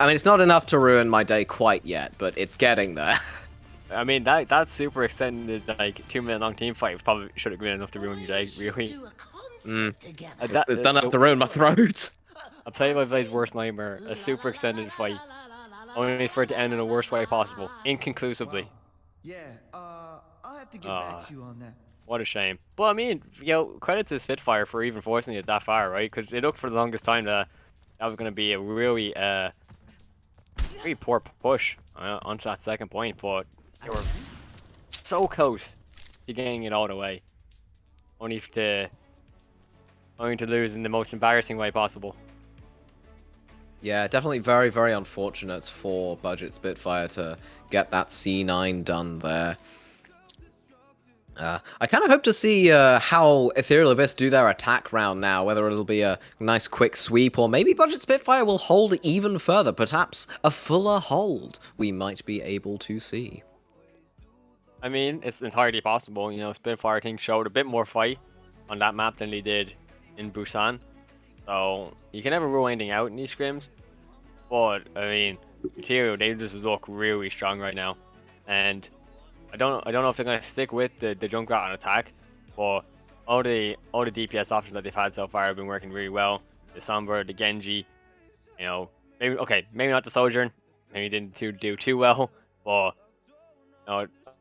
I mean it's not enough to ruin my day quite yet, but it's getting there.
I mean, that super extended, like, 2-minute long team fight probably should have been enough to ruin your day, really.
It's done enough to ruin my throat.
A play-by-play's worst nightmare, a super extended fight, only for it to end in the worst way possible, inconclusively.
Yeah, I'll have to get back to you on that.
What a shame. But I mean, credit to Spitfire for even forcing it that far, right? Because it looked for the longest time that was going to be a really, really poor push onto that second point, but they were so close to getting it all the way, only to lose in the most embarrassing way possible.
Yeah, definitely very, very unfortunate for Buget Spitfire to get that C9 done there. I kind of hope to see how Ethereal Abyss do their attack round now, whether it'll be a nice quick sweep, or maybe Buget Spitfire will hold even further, perhaps a fuller hold we might be able to see.
I mean, it's entirely possible. Spitfire, I think, showed a bit more fight on that map than they did in Busan. So, you can never rule anything out in these scrims. But, I mean, Ethereal, they just look really strong right now. And I don't know if they're going to stick with the Junkrat on attack. But all the DPS options that they've had so far have been working really well. The Sombra, the Genji, maybe not the Sojourn. Maybe didn't do too well. But,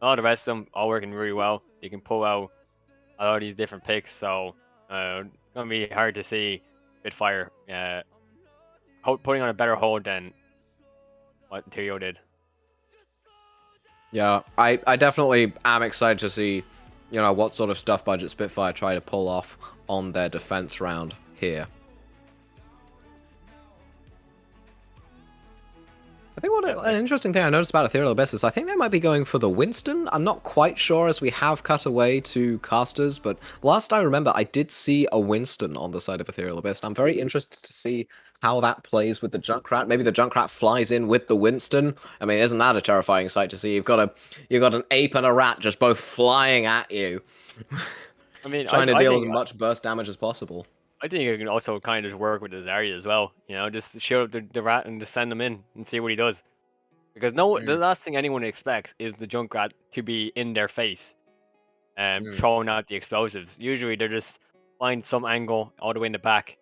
all the rest of them all working really well. You can pull out all these different picks, so it's gonna be hard to see Spitfire putting on a better hold than what Ethereal did.
Yeah, I definitely am excited to see, what sort of stuff Buget Spitfire try to pull off on their defense round here. I think an interesting thing I noticed about Ethereal Abyss is I think they might be going for the Winston. I'm not quite sure as we have cut away to casters, but last I remember I did see a Winston on the side of Ethereal Abyss. And I'm very interested to see how that plays with the Junkrat. Maybe the Junkrat flies in with the Winston. I mean, isn't that a terrifying sight to see? You've got an ape and a rat just both flying at you.
I mean,
trying to deal as much burst damage as possible.
I think it can also kind of work with the Zarya as well. Just show up the rat and just send him in and see what he does. Because the last thing anyone expects is the Junkrat to be in their face and throwing out the explosives. Usually they're just find some angle all the way in the back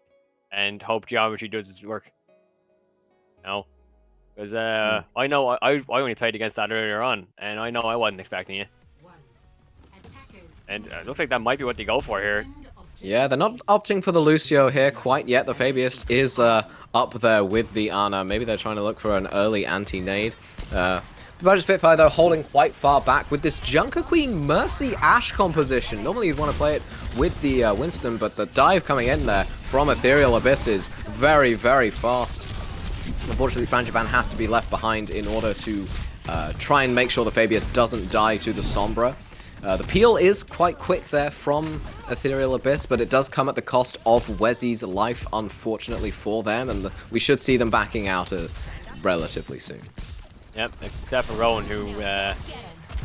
and hope geometry does its work. Because I know I only played against that earlier on, and I know I wasn't expecting it. And it looks like that might be what they go for here.
Yeah, they're not opting for the Lucio here quite yet. The Fabiist is up there with the Ana. Maybe they're trying to look for an early anti-nade. The Buget Spitfire, though, holding quite far back with this Junker Queen Mercy Ashe composition. Normally you'd want to play it with the Winston, but the dive coming in there from Ethereal Abyss is very, very fast. Unfortunately, Frangipan has to be left behind in order to try and make sure the Fabius doesn't die to the Sombra. The peel is quite quick there from Ethereal Abyss, but it does come at the cost of Wezzy's life, unfortunately for them, and we should see them backing out relatively soon.
Yep, except for Rowan, who...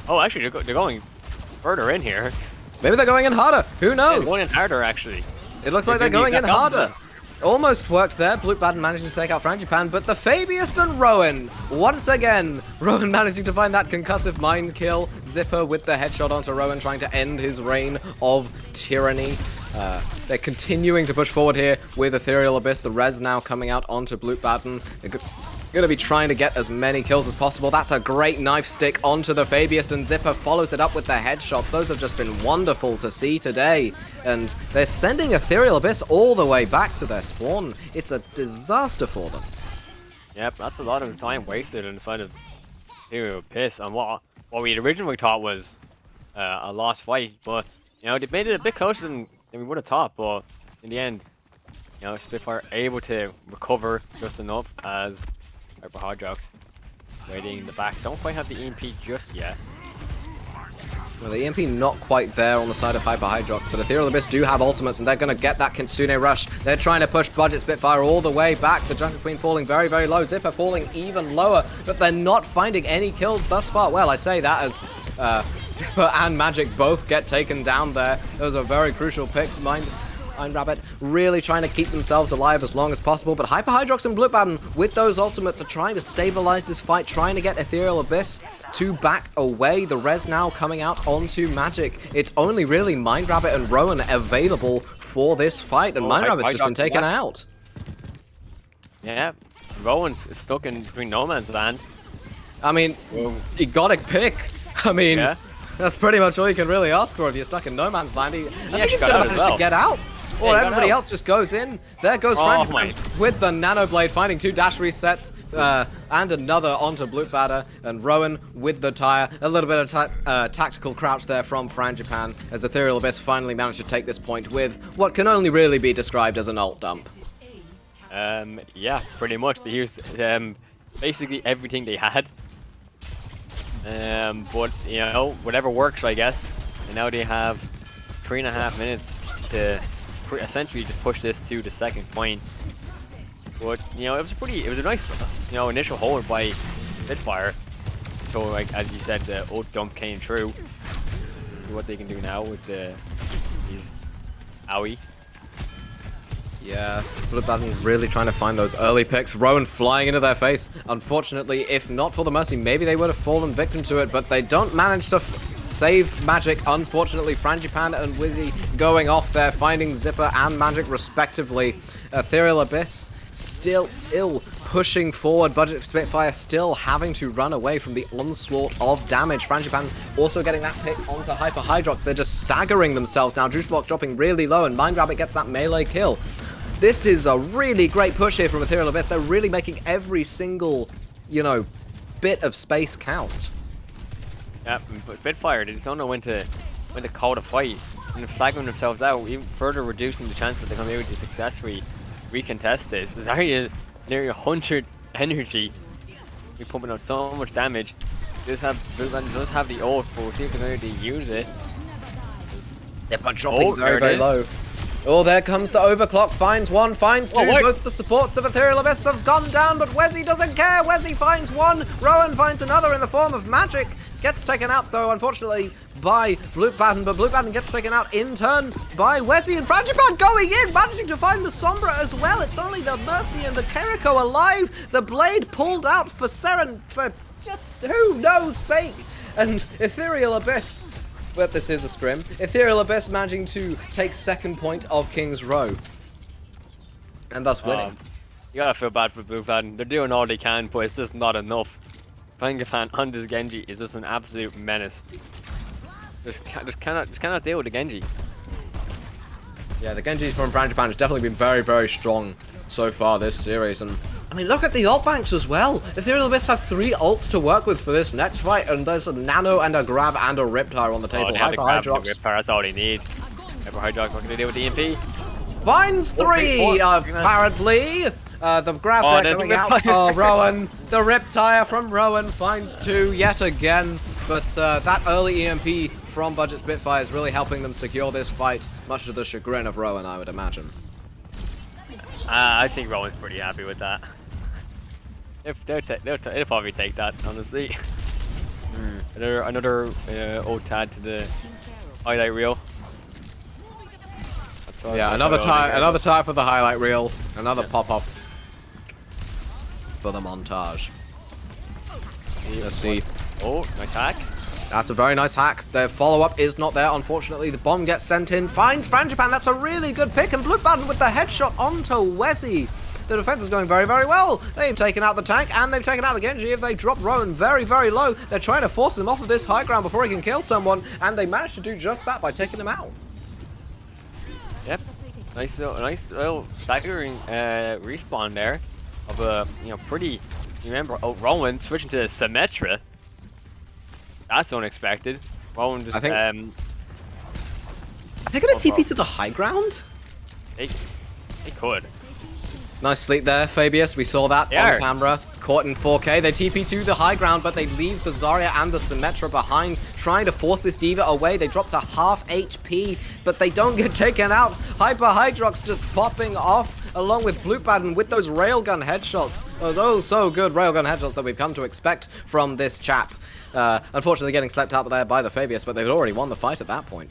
Oh, actually, they're going further in here.
Maybe they're going in harder. Who knows?
They're going in harder, actually.
It looks like they're going in harder. Almost worked there. Bloopbaden managing to take out Frangipan, but the Fabiist and Rowan, once again, Rowan managing to find that concussive mind kill. Zipper with the headshot onto Rowan, trying to end his reign of tyranny. They're continuing to push forward here with Ethereal Abyss. The res now coming out onto Bloopbaden. They're going to be trying to get as many kills as possible. That's a great knife stick onto the Fabiist, and Zipper follows it up with the headshots. Those have just been wonderful to see today. And they're sending Ethereal Abyss all the way back to their spawn. It's a disaster for them.
Yep, that's a lot of time wasted inside of Ethereal Abyss. And what we originally thought was a lost fight, but you know, they made it a bit closer than we would have thought. But in the end, you know, Spitfire able to recover just enough as Hydrox waiting in the back. Don't quite have the EMP just yet.
Well, the EMP not quite there on the side of Hydrox, but Ethereal Abyss do have ultimates, and they're going to get that Kitsune rush. They're trying to push Buget Spitfire all the way back. The Junker Queen falling very, very low. Zipper falling even lower, but they're not finding any kills thus far. Well, I say that as Zipper and Magic both get taken down there. Those are very crucial picks. Mind Rabbit really trying to keep themselves alive as long as possible, but Hydrox and Bloopbaden with those ultimates are trying to stabilize this fight, trying to get Ethereal Abyss to back away. The res now coming out onto Magic. It's only really Mind Rabbit and Rowan available for this fight, and Mind Rabbit's just been taken out.
Yeah, Rowan's stuck in between no man's land.
I mean, egotic pick. I mean,
yeah.
That's pretty much all you can really ask for if you're stuck in no man's land. I think he's
got
going
out
to
as
manage
well.
to get out. Or everybody else just goes in. There goes Frangipan with the Nano Blade, finding 2 dash resets, and another onto Bloopbaden, and Rowan with the tire. A little bit of tactical crouch there from Frangipan, as Ethereal Abyss finally managed to take this point with what can only really be described as an ult dump.
Yeah, pretty much. They used basically everything they had. But you know, whatever works, I guess. And now they have 3.5 minutes to essentially just push this to the second point. But you know, it was a nice, you know, initial hold by Spitfire. So like as you said, the ult dump came true. See what they can do now with these owie.
Yeah, Bloopbaden's really trying to find those early picks. Rowan flying into their face. Unfortunately, if not for the Mercy, maybe they would have fallen victim to it, but they don't manage to save Magic. Unfortunately, Frangipan and Wizzy going off there, finding Zipper and Magic respectively. Ethereal Abyss still pushing forward. Buget Spitfire still having to run away from the onslaught of damage. Frangipan also getting that pick onto Hydrox. They're just staggering themselves now. Juicebox dropping really low, and Mind Rabbit gets that melee kill. This is a really great push here from Ethereal Abyss. They're really making every single, you know, bit of space count.
Yeah, but Spitfire, they just don't know when to call the fight, and flagging themselves out, even further reducing the chance that they're going to be able to successfully recontest this. There's already nearly 100 energy. We're pumping out so much damage. Does have the ult, but we'll see if they're going to use it.
They're dropping very, very low. Oh, there comes the overclock. Finds one, finds two. Both the supports of Ethereal Abyss have gone down, but Wezzy doesn't care. Wezzy finds one. Rowan finds another in the form of Magic. Gets taken out, though, unfortunately, by Bloopbaden, but Bloopbaden gets taken out in turn by Wezzy, and Frangipan going in, managing to find the Sombra as well. It's only the Mercy and the Keriko alive. The Blade pulled out for Seren for just who knows sake. And Ethereal Abyss, but this is a scrim, Ethereal Abyss managing to take second point of King's Row. And thus winning.
You gotta feel bad for Bloopbaden. They're doing all they can, but it's just not enough. Frangipan on this Genji is just an absolute menace. Just cannot deal with the Genji.
Yeah, the Genji from Japan has definitely been very, very strong so far this series. And I mean, look at the ult banks as well. Ethereal Abyss have 3 ults to work with for this next fight, and there's a Nano and a Grab and a Riptire on the table.
Oh, they have to grab the
Hydrox
Riptire, that's all they need. Hyper Hydrox, what can they do with the EMP?
finds 3, apparently. The grab
Oh,
there
there's
going
the
out.
Riptire.
Oh, Rowan. The Riptire from Rowan finds 2 yet again. But that early EMP from Buget Spitfire is really helping them secure this fight, much to the chagrin of Rowan, I would imagine.
I think Rowan's pretty happy with that. They'll probably take that, honestly. Another old tad to the highlight reel.
Yeah, another tie for the highlight reel. Another pop-up for the montage. Let's see.
Oh, nice hack.
That's a very nice hack. The follow-up is not there, unfortunately. The bomb gets sent in. Finds Frangipan. That's a really good pick. And Blue Button with the headshot onto Wezzy. The defense is going very, very well. They've taken out the tank and they've taken out the Genji. If they drop Rowan very, very low, they're trying to force him off of this high ground before he can kill someone. And they managed to do just that by taking him out.
Yep. Nice little staggering respawn there of a pretty. You remember Rowan switching to Symmetra. That's unexpected. Rowan just
I think they're gonna TP to the high ground.
They could.
Nice sleep there, Fabius. We saw that
Yeah.
on camera. Caught in 4K. They TP to the high ground, but they leave the Zarya and the Symmetra behind, trying to force this Diva away. They drop to half HP, but they don't get taken out. Hyper Hydrox just popping off, along with Blutbaden with those railgun headshots. Those oh so good railgun headshots that we've come to expect from this chap. Unfortunately getting slept out there by the Fabius, but they've already won the fight at that point.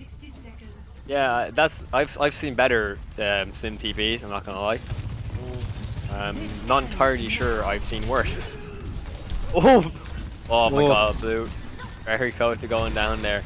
Yeah, I've seen better sim TPs. I'm not gonna lie. Not entirely sure I've seen worse. Oh my god, Blue. Very close to going down there.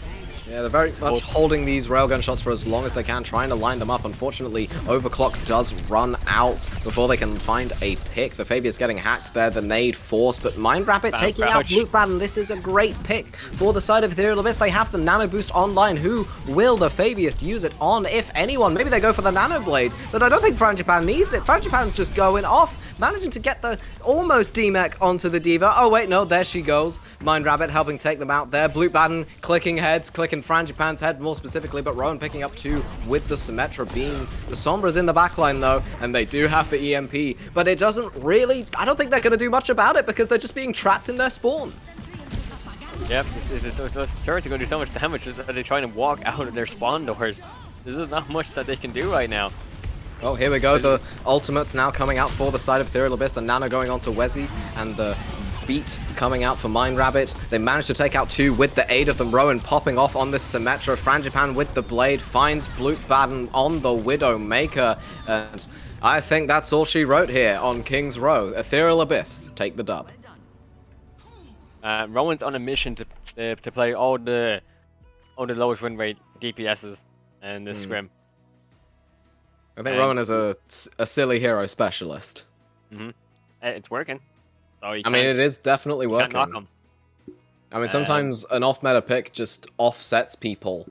Yeah, they're very much holding these railgun shots for as long as they can, trying to line them up. Unfortunately, Overclock does run out before they can find a pick. The Fabius getting hacked there, the nade forced, but Mind Rabbit taking out Blue Baden. This is a great pick for the side of Ethereal Abyss. They have the Nano Boost online. Who will the Fabius use it on, if anyone? Maybe they go for the Nano Blade, but I don't think Frangipan needs it. Frangipan's just going off, managing to get the almost D-Mech onto the Diva. Oh wait, no, there she goes. Mind Rabbit helping take them out there. Blue Baden clicking heads, clicking Frangipan's head more specifically, but Rowan picking up 2 with the Symmetra being the Sombra's in the backline though, and they do have the EMP, but it doesn't really, I don't think they're going to do much about it because they're just being trapped in their spawn.
Yep, those turrets are going to do so much damage just that they're trying to walk out of their spawn doors. There's not much that they can do right now.
Oh, here we go. The ultimates now coming out for the side of Ethereal Abyss. The Nano going on to Wezzy, and the beat coming out for Mind Rabbit. They managed to take out 2 with the aid of them. Rowan popping off on this Symmetra. Frangipan with the blade finds Blutbaden on the Widowmaker. And I think that's all she wrote here on King's Row. Ethereal Abyss, take the dub.
Rowan's on a mission to play all the lowest win rate DPSs and the scrim.
I think Rowan is a silly hero specialist.
It's working. So
I mean, it is definitely working.
Can't knock 'em.
I mean, sometimes an off-meta pick just offsets people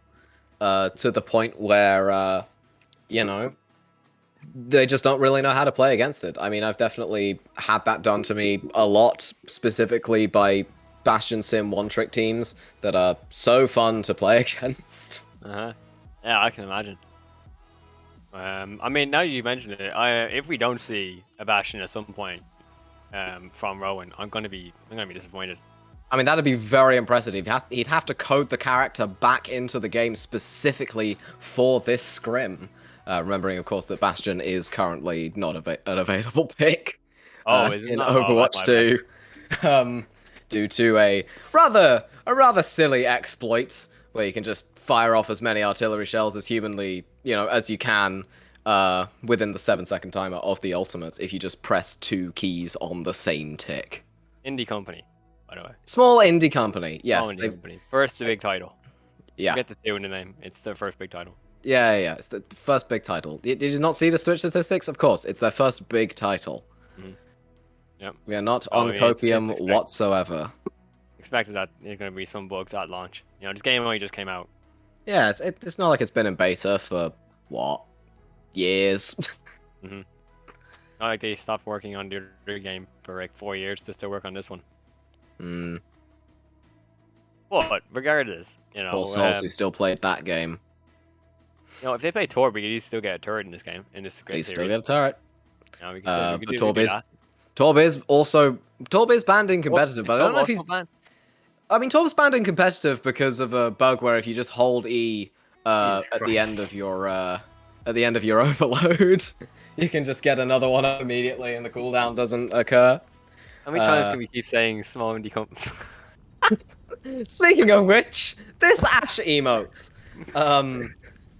to the point where, you know, they just don't really know how to play against it. I mean, I've definitely had that done to me a lot, specifically by Bastion Sim one-trick teams that are so fun to play against.
Yeah, I can imagine. I mean, now you mention it, if we don't see a Bastion at some point from Rowan, I'm gonna be disappointed.
I mean, that'd be very impressive. He'd have to code the character back into the game specifically for this scrim. Remembering, of course, that Bastion is currently not an available pick in Overwatch 2, due to a rather silly exploit where you can just fire off as many artillery shells as humanly, as you can within the 7-second timer of the ultimates if you just press 2 keys on the same tick.
Indie company, by the way.
Small indie company, yes.
Small indie company. First big title.
Yeah.
Get the 2 in the name. It's their first big title.
Yeah, it's the first big title. Did you not see the Twitch statistics? Of course, it's their first big title.
Yep.
We are not on copium whatsoever.
Expected that there's going to be some bugs at launch. This game only just came out.
Yeah, it's not like it's been in beta for, what, years.
Not like they stopped working on the other game for like 4 years to still work on this one. But regardless,
Poor souls who still played that game.
if they play Torby, you still get a turret in this game. In this great
They
series.
still get a turret.
We can
But
do
Torby's
that.
banned in competitive, but I don't know if he's. I mean, Torby's banned in competitive because of a bug where if you just hold E at the end of your overload, you can just get another one up immediately, and the cooldown doesn't occur.
How many times can we keep saying small indie comp?
Speaking of which, this Ash emote.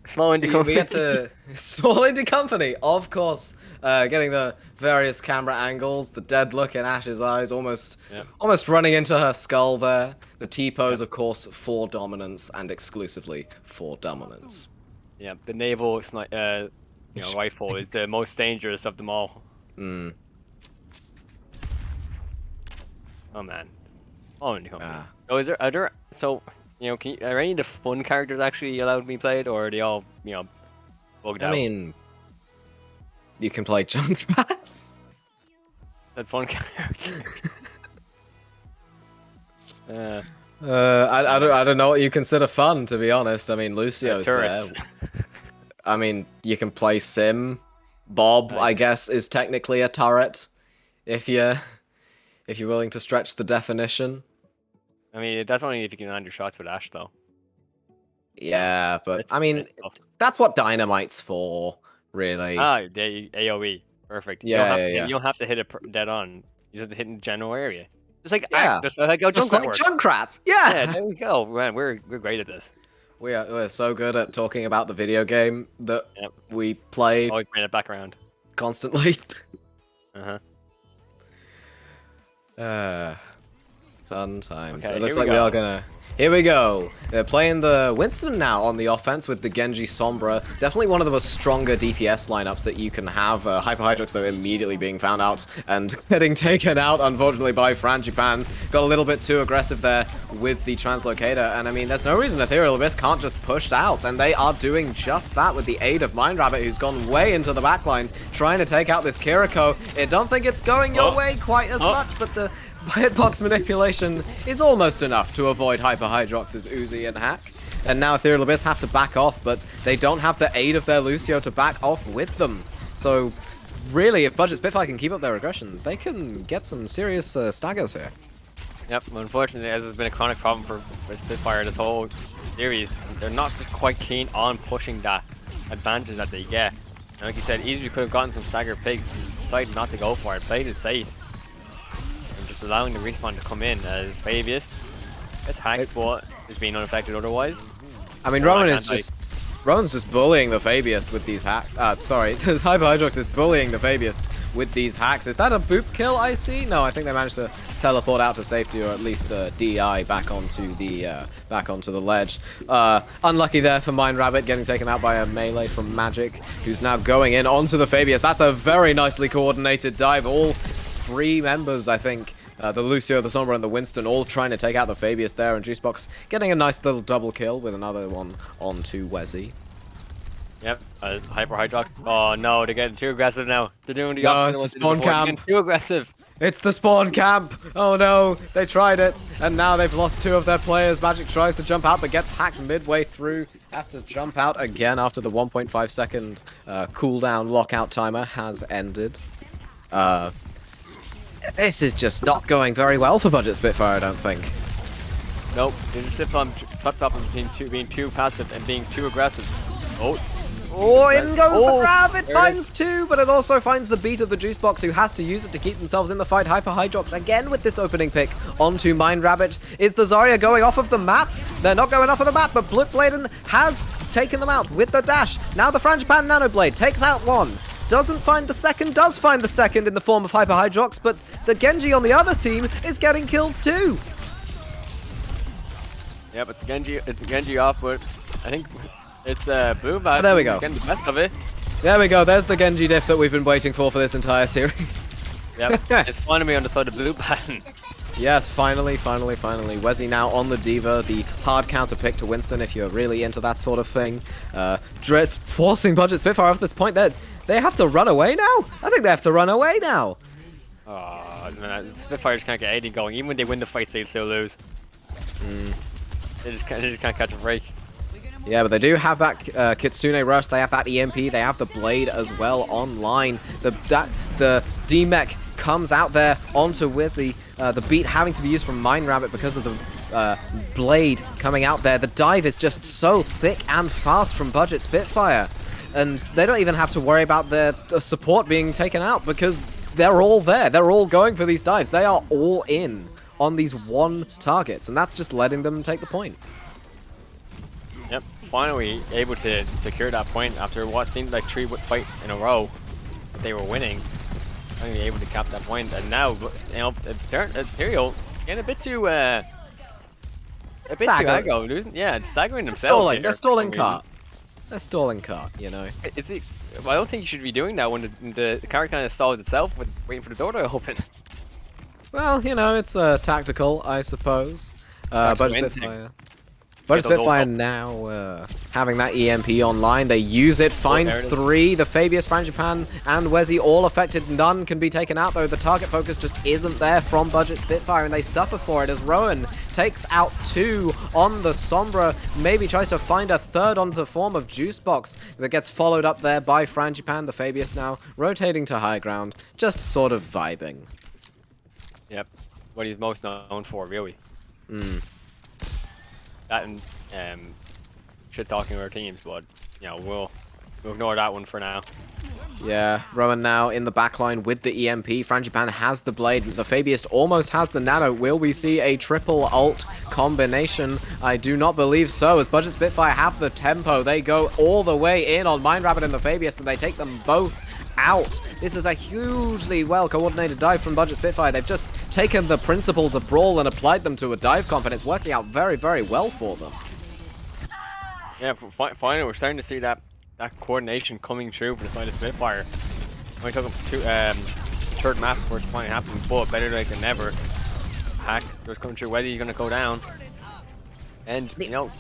Small indie company.
We get to small indie company, of course. Getting the various camera angles, the dead look in Ash's eyes, almost running into her skull there. The T-pose, of course, for dominance and exclusively for dominance.
Yeah, the naval rifle is the most dangerous of them all. Oh man. Oh, indie company. So are any of the fun characters actually allowed to be played, or are they all, bugged out?
I mean, you can play Junkrats.
That fun character.
I don't know what you consider fun, to be honest. I mean, Lucio's there. I mean, you can play Sim. Bob, I guess, is technically a turret, if you're willing to stretch the definition.
I mean, that's only if you can land your shots with Ash, though.
Yeah, but I mean, that's what Dynamite's for, really.
AoE, perfect.
Yeah,
you don't have to hit it dead on. You just have to hit in the general area. Just like
Junkrat.
Yeah, there we go. Man, we're great at this.
We're so good at talking about the video game that we play.
Always bring it back around.
Constantly. Fun times.
Okay,
It looks like we are gonna. Here we go. They're playing the Winston now on the offense with the Genji Sombra. Definitely one of the most stronger DPS lineups that you can have. Hyper Hydrox, though, immediately being found out and getting taken out, unfortunately, by Frangipan. Got a little bit too aggressive there with the Translocator. And I mean, there's no reason Ethereal Abyss can't just push out. And they are doing just that with the aid of Mind Rabbit, who's gone way into the backline, trying to take out this Kiriko. I don't think it's going your way quite as much, but the hitbox manipulation is almost enough to avoid Hyper Hydrox's Uzi and hack. And now Ethereal Abyss have to back off, but they don't have the aid of their Lucio to back off with them. So really, if Buget Spitfire can keep up their aggression, they can get some serious staggers here.
Yep, unfortunately, as has been a chronic problem for Spitfire this whole series, they're not just quite keen on pushing that advantage that they get. And like you said, easily could have gotten some stagger pigs, decided not to go for it, played it safe. Just allowing the respawn to come in as Fabius gets hacked, but is being unaffected otherwise.
I mean, Rowan's just bullying the Fabius with these hacks. Sorry, Hyper Hydrox is bullying the Fabius with these hacks. Is that a boop kill I see? No, I think they managed to teleport out to safety, or at least DI back onto the ledge. Unlucky there for Mind Rabbit, getting taken out by a melee from Magic, who's now going in onto the Fabius. That's a very nicely coordinated dive. All three members, I think, the Lucio, the Sombra, and the Winston, all trying to take out the Fabius there, and Juicebox getting a nice little double kill with another one onto Wezzy.
Yep, Hyper Hydrox. Oh no, they're getting too aggressive now. They're doing the opposite.
It's a spawn camp.
Too aggressive.
It's the spawn camp. Oh no, they tried it, and now they've lost two of their players. Magic tries to jump out, but gets hacked midway through. Have to jump out again after the 1.5 second cooldown lockout timer has ended. This is just not going very well for Buget Spitfire, I don't think.
Nope, they just flipped up between being too passive and being too aggressive.
Oh, in goes the grab! It finds two, but it also finds the beat of the Juicebox, who has to use it to keep themselves in the fight. Hyper Hydrox again with this opening pick onto Mind Rabbit. Is the Zarya going off of the map? They're not going off of the map, but Bloodbladen has taken them out with the dash. Now the Frangipan Nanoblade takes out one. Doesn't find the second, does find the second in the form of Hyper Hydrox, but the Genji on the other team is getting kills too.
Yeah, but it's the Genji off, but I think it's Blue Bat.
There we go.
Getting the best of it.
There we go. There's the Genji diff that we've been waiting for this entire series.
Yep, it's finding me on the side of Blue Bat.
Yes, finally. Wezzy now on the Diva, the hard counter pick to Winston if you're really into that sort of thing. Dress forcing Buget Spitfire off this point. They have to run away now? I think they have to run away now.
Oh, man, Spitfire just can't get anything going. Even when they win the fight, they still lose. They just can't catch a break.
Yeah, but they do have that Kitsune Rush, they have that EMP, they have the Blade as well online. The D-Mech comes out there onto Wizzy. The beat having to be used from Mind Rabbit because of the Blade coming out there. The dive is just so thick and fast from Buget Spitfire. And they don't even have to worry about their support being taken out because they're all there. They're all going for these dives. They are all in on these one targets, and that's just letting them take the point.
Yep, finally able to secure that point after what seemed like 3 fights in a row. They were winning. Finally able to cap that point, and now, you know, Ethereal getting a bit too aggro, losing. Yeah, staggering themselves.
They're stalling cart. They're stalling cart, you know.
Well, I don't think you should be doing that when the cart kind of stalls itself with waiting for the door to open.
Well, you know, it's tactical, I suppose. Buget Spitfire now having that EMP online. They use it, finds 3. The Fabius, Frangipan, and Wezzy all affected. None can be taken out, though. The target focus just isn't there from Buget Spitfire, and they suffer for it as Rowan takes out 2 on the Sombra. Maybe tries to find a 3rd on the form of Juicebox that gets followed up there by Frangipan. The Fabius now rotating to high ground, just sort of vibing.
Yep, what he's most known for, really. That and shit talking our teams, but you know we'll ignore that one for now.
Yeah, Rowan now in the backline with the EMP. Frangipan has the Blade. The Fabius almost has the Nano. Will we see a triple ult combination? I do not believe so, as Buget Spitfire have the tempo. They go all the way in on Mind Rabbit and the Fabius, and they take them both out. This is a hugely well-coordinated dive from Buget Spitfire. They've just taken the principles of Brawl and applied them to a dive comp, and it's working out very, very well for them.
Yeah, finally we're starting to see that coordination coming through for the side of Spitfire. We took them to third map before it finally happened, but better late than never. Hack just coming through. Whether you're going to go down, and you know,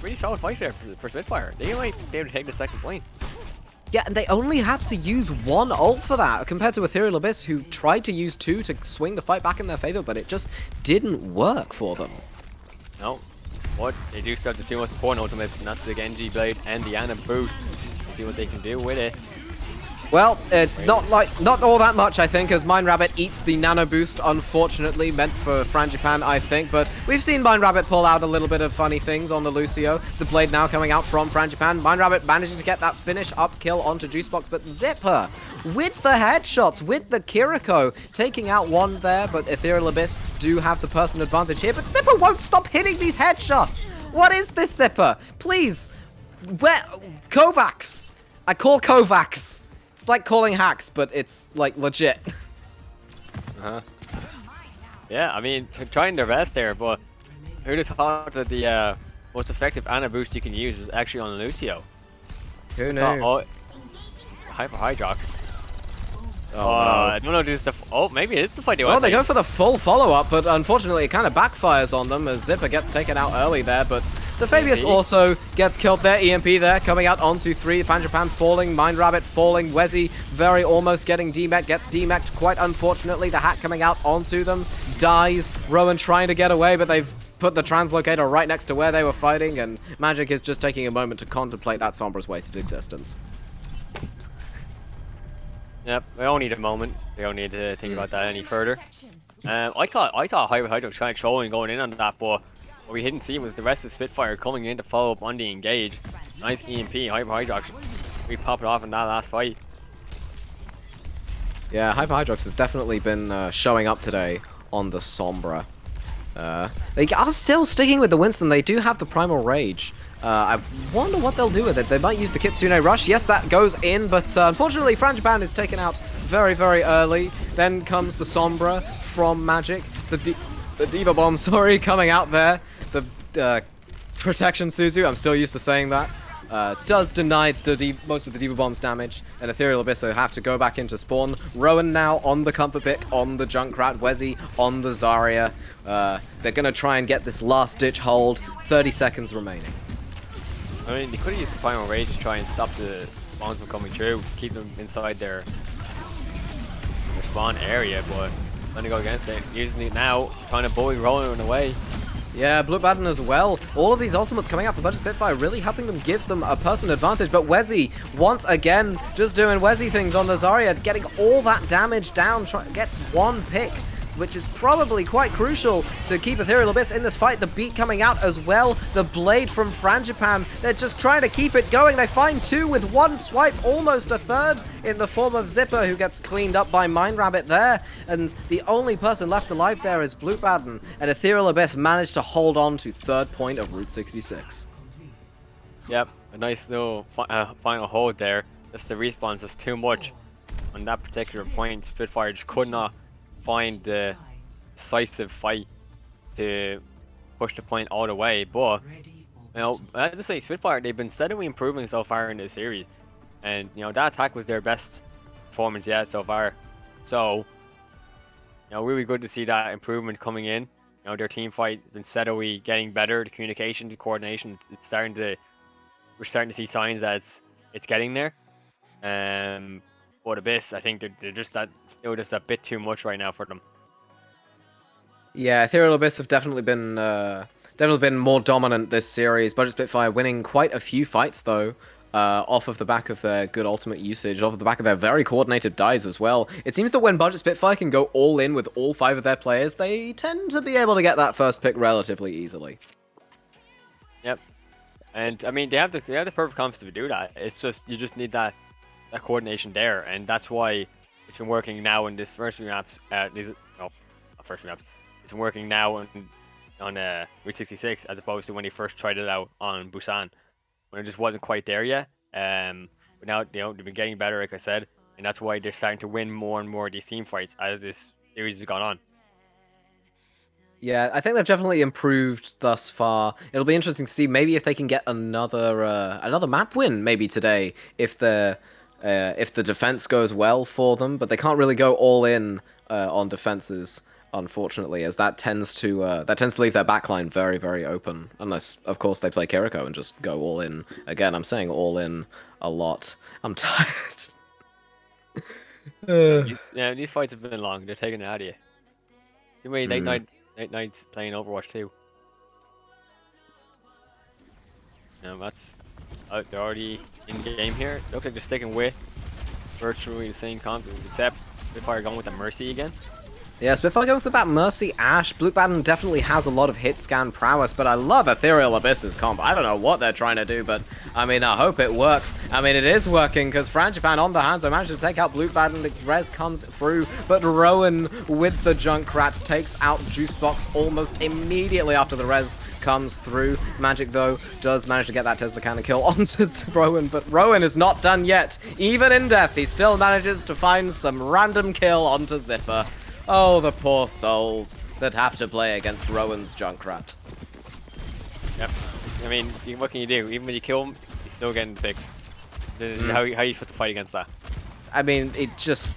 really solid fight there for Spitfire. They might be able to take the second point.
Yeah, and they only had to use 1 ult for that, compared to Ethereal Abyss, who tried to use 2 to swing the fight back in their favor, but it just didn't work for them.
No, but they do still have the 2 most important ultimates, and that's the Genji Blade and the Ana boost. See what they can do with it.
Well, not all that much, I think, as Mind Rabbit eats the Nano Boost, unfortunately, meant for Frangipan, I think, but we've seen Mind Rabbit pull out a little bit of funny things on the Lucio. The Blade now coming out from Frangipan. Mind Rabbit managing to get that finish up kill onto Juicebox, but Zipper, with the headshots, with the Kiriko, taking out 1 there, but Ethereal Abyss do have the person advantage here, but Zipper won't stop hitting these headshots! What is this, Zipper? Please! Where? Kovacs! I call Kovacs! It's like calling hacks, but it's like legit.
Yeah, I mean, trying their best there, but who'd have thought that the most effective Ana boost you can use was actually on Lucio?
Who knew?
Hyper Hydrox.
Oh, no.
I don't know, maybe it is the fight they want.
Well, they go for the full follow-up, but unfortunately it kind of backfires on them as Zipper gets taken out early there, but the Fabius also gets killed there. EMP there, coming out onto 3. Frangipan falling, Mind Rabbit falling, Wezzy very almost getting D-Mech, gets D-Mech'd quite unfortunately. The hack coming out onto them, dies. Rowan trying to get away, but they've put the translocator right next to where they were fighting, and Magic is just taking a moment to contemplate that Sombra's wasted existence.
Yep, they all need a moment. They don't need to think about that any further. I thought Hyper Hydro was kind of trolling going in on that, but what we didn't see was the rest of Spitfire coming in to follow up on the engage. Nice EMP, Hyper Hydro we popped it off in that last fight.
Yeah, Hyper Hydrox has definitely been showing up today on the Sombra. They are still sticking with the Winston. They do have the Primal Rage. I wonder what they'll do with it. They might use the Kitsune Rush. Yes, that goes in, but unfortunately Frangipan is taken out very, very early. Then comes the Sombra from Magic. The Diva Bomb, sorry, coming out there. The Protection Suzu, I'm still used to saying that. does deny most of the Diva Bomb's damage, and Ethereal Abyss have to go back into spawn. Rowan now on the Comfort Pick, on the Junkrat, Wezzy on the Zarya. They're going to try and get this last-ditch hold. 30 seconds remaining.
I mean, they could have used the Final Rage to try and stop the spawns from coming through, keep them inside their spawn area, but going to go against it. Using it now, trying to bully Rowan away.
Yeah, Blue Baden as well. All of these ultimates coming out for Buget Spitfire really helping them give them a person advantage. But Wezzy, once again, just doing Wezzy things on the Zarya, getting all that damage down, gets one pick, which is probably quite crucial to keep Ethereal Abyss in this fight. The beat coming out as well. The blade from Frangipan. They're just trying to keep it going. They find two with one swipe, almost a third in the form of Zipper, who gets cleaned up by Mind Rabbit there. And the only person left alive there is Blue Baden. And Ethereal Abyss managed to hold on to third point of Route 66.
Yep, a nice little final hold there. Just the respawns is too much on that particular point. Spitfire just could not find the decisive fight to push the point all the way, but you know, I have to say, Spitfire, they've been steadily improving so far in this series, and you know, that attack was their best performance yet so far. So you know, really good to see that improvement coming in. You know, their team fight has been steadily getting better. The communication, the coordination, we're starting to see signs that it's getting there. But Abyss, I think they're just still just a bit too much right now for them.
Yeah, Ethereal Abyss have definitely been more dominant this series. Buget Spitfire winning quite a few fights though, off of the back of their good ultimate usage, off of the back of their very coordinated dives as well. It seems that when Buget Spitfire can go all in with all 5 of their players, they tend to be able to get that first pick relatively easily.
Yep, and I mean they have the perfect comps to do that. It's just you just need that coordination there, and that's why it's been working now in this first few maps. It's been working now on Route 66 as opposed to when he first tried it out on Busan, when it just wasn't quite there yet. But now they've been getting better, like I said, and that's why they're starting to win more and more of these team fights as this series has gone on.
Yeah, I think they've definitely improved thus far. It'll be interesting to see maybe if they can get another map win maybe today if the defense goes well for them, but they can't really go all in on defenses, unfortunately, as that tends to leave their backline very, very open, unless of course they play Kiriko and just go all in. Again, I'm saying all in a lot. I'm tired.
Yeah, these fights have been long. They're taking it out of you. You mean late nights playing Overwatch too? No, that's. They're already in game here. Looks like they're sticking with virtually the same comp, except Spitfire going with a Mercy again.
Yeah, Spitfire going for that Mercy Ash. Blue Baden definitely has a lot of hit scan prowess, but I love Ethereal Abyss's comp. I don't know what they're trying to do, but I mean, I hope it works. I mean, it is working, because Frangipan on the hands, I managed to take out Blue Baden. The res comes through, but Rowan with the Junkrat takes out Juicebox almost immediately after the res comes through. Magic, though, does manage to get that Tesla cannon kill onto Rowan, but Rowan is not done yet. Even in death, he still manages to find some random kill onto Zipper. Oh, the poor souls that have to play against Rowan's Junkrat.
Yep. I mean, what can you do? Even when you kill him, he's still getting picked. How are you supposed to fight against that?
I mean, it's just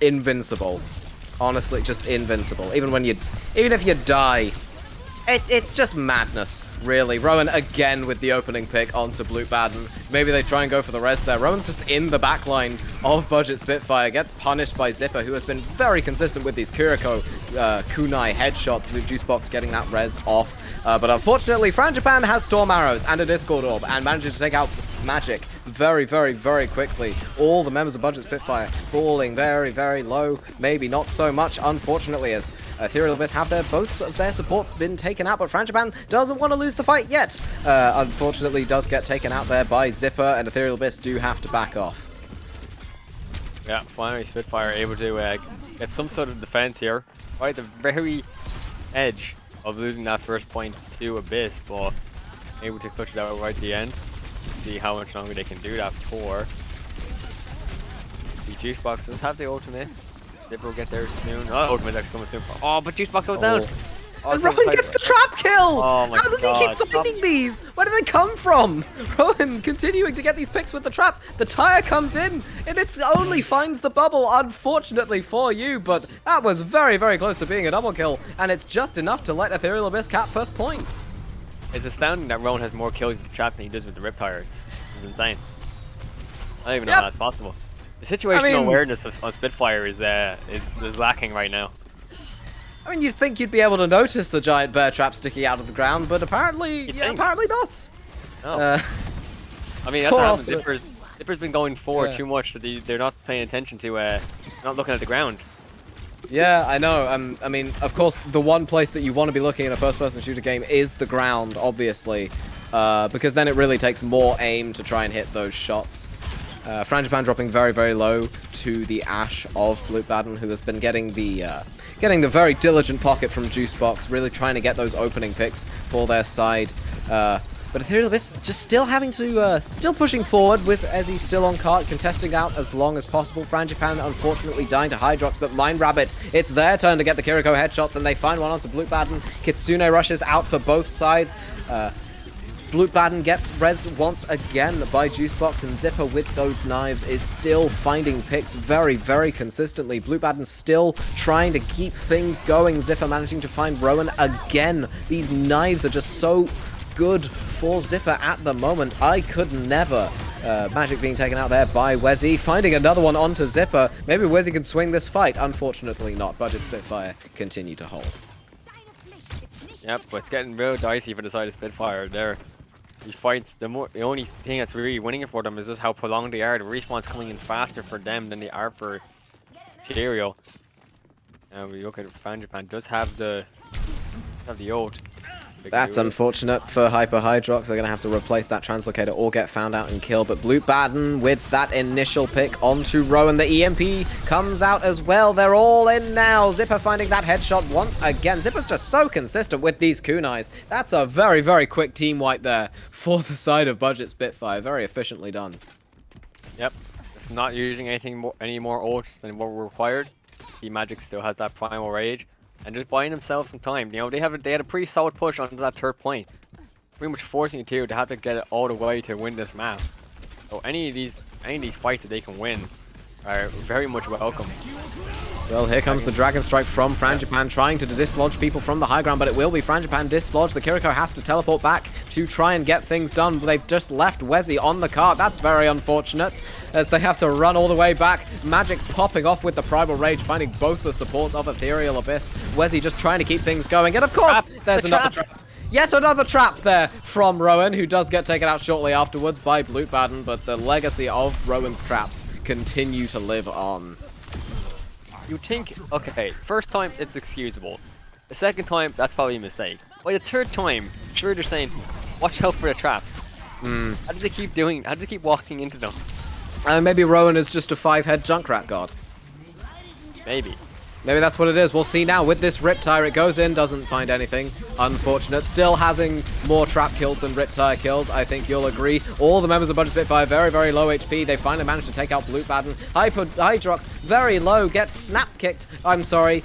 invincible. Honestly, just invincible. Even if you die, it's just madness, really. Rowan again with the opening pick onto Blue Baden. Maybe they try and go for the rest there. Rowan's just in the backline of Buget Spitfire, gets punished by Zipper, who has been very consistent with these Kiriko kunai headshots. Juicebox getting that res off. But unfortunately, Frangipan has Storm Arrows and a Discord Orb and manages to take out Magic very, very, very quickly. All the members of Buget Spitfire falling very, very low. Maybe not so much, unfortunately, as Ethereal Abyss have both of their supports been taken out, but Frangipan doesn't want to lose the fight yet. Unfortunately, does get taken out there by Zipper, and Ethereal Abyss do have to back off.
Yeah, finally Spitfire able to get some sort of defense here. Right at the very edge of losing that first point to Abyss, but able to clutch it out right at the end. See how much longer they can do that for. The Juicebox does have the ultimate. Zipper will get there soon. Oh, ultimate actually coming soon. Oh, but Juicebox goes down. Oh,
And
so
Rowan
excited.
gets the trap kill!
Oh my
How does he
God.
keep finding these? Where do they come from? Rowan continuing to get these picks with the trap. The tire comes in, and it only finds the bubble, unfortunately for you, but that was very, very close to being a double kill, and it's just enough to let Ethereal Abyss cap first point.
It's astounding that Rowan has more kills with the trap than he does with the Riptire. It's insane. I don't even know how that's possible. The situational awareness on Spitfire is lacking right now.
I mean, you'd think you'd be able to notice a giant bear trap sticking out of the ground, but apparently, apparently not.
No. I mean, that's what happens. Zipper's been going forward
Yeah.
too much that they're not paying attention to, not looking at the ground.
Yeah, I know. I mean, of course, the one place that you want to be looking in a first-person shooter game is the ground, obviously, because then it really takes more aim to try and hit those shots. Frangipane dropping very, very low to the Ash of Blutbaden, who has been getting the very diligent pocket from Juicebox, really trying to get those opening picks for their side. But Ethereal Abyss just still having to, still pushing forward with Ezzy still on cart, contesting out as long as possible. Frangipane unfortunately dying to Hydrox, but Mind Rabbit, it's their turn to get the Kiriko headshots, and they find one onto Blutbaden. Kitsune rushes out for both sides. Blutbaden gets rezzed once again by Juicebox, and Zipper with those knives is still finding picks very, very consistently. Blutbaden still trying to keep things going. Zipper managing to find Rowan again. These knives are just so good for Zipper at the moment. I could never. Magic being taken out there by Wezzy, finding another one onto Zipper. Maybe Wezzy can swing this fight. Unfortunately not. Buget Spitfire continue to hold.
Yep, but it's getting real dicey for the side of Spitfire there. These fights, the only thing that's really winning it for them is just how prolonged they are. The respawn's coming in faster for them than they are for Ethereal. And we look at Frangipane does have the ult.
That's unfortunate for Hyper Hydrox. They're going to have to replace that Translocator or get found out and killed. But Blutbaden with that initial pick onto Rowan. The EMP comes out as well. They're all in now. Zipper finding that headshot once again. Zipper's just so consistent with these kunais. That's a very, very quick team wipe there for the side of Buget Spitfire. Very efficiently done.
Yep. It's not using any more ult than what required. The Magic still has that primal rage. And just buying themselves some time. You know, they had a pretty solid push onto that third point. Pretty much forcing you to have to get it all the way to win this map. So any of these fights that they can win are very much welcome.
Well, here comes the Dragon Strike from Frangipane, trying to dislodge people from the high ground, but it will be Frangipane dislodged. The Kiriko has to teleport back to try and get things done. They've just left Wezzy on the cart. That's very unfortunate, as they have to run all the way back. Magic popping off with the Primal Rage, finding both the supports of Ethereal Abyss. Wezzy just trying to keep things going, and of course, there's another trap. Yet another trap there from Rowan, who does get taken out shortly afterwards by Blutbaden, but the legacy of Rowan's traps continue to live on.
You think, okay, first time it's excusable. The second time, that's probably a mistake. By the third time, sure they're saying, watch out for the traps. How do they keep walking into them?
Maybe Rowan is just a 5-head Junkrat god.
Maybe.
Maybe that's what it is. We'll see now with this Riptire. It goes in, doesn't find anything. Unfortunate. Still having more trap kills than Riptire kills. I think you'll agree. All the members of Buget Spitfire very, very low HP. They finally managed to take out Blutbaden. Hydrox very low. Gets snap kicked. I'm sorry.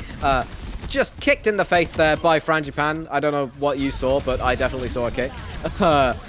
Just kicked in the face there by Frangipane. I don't know what you saw, but I definitely saw a kick.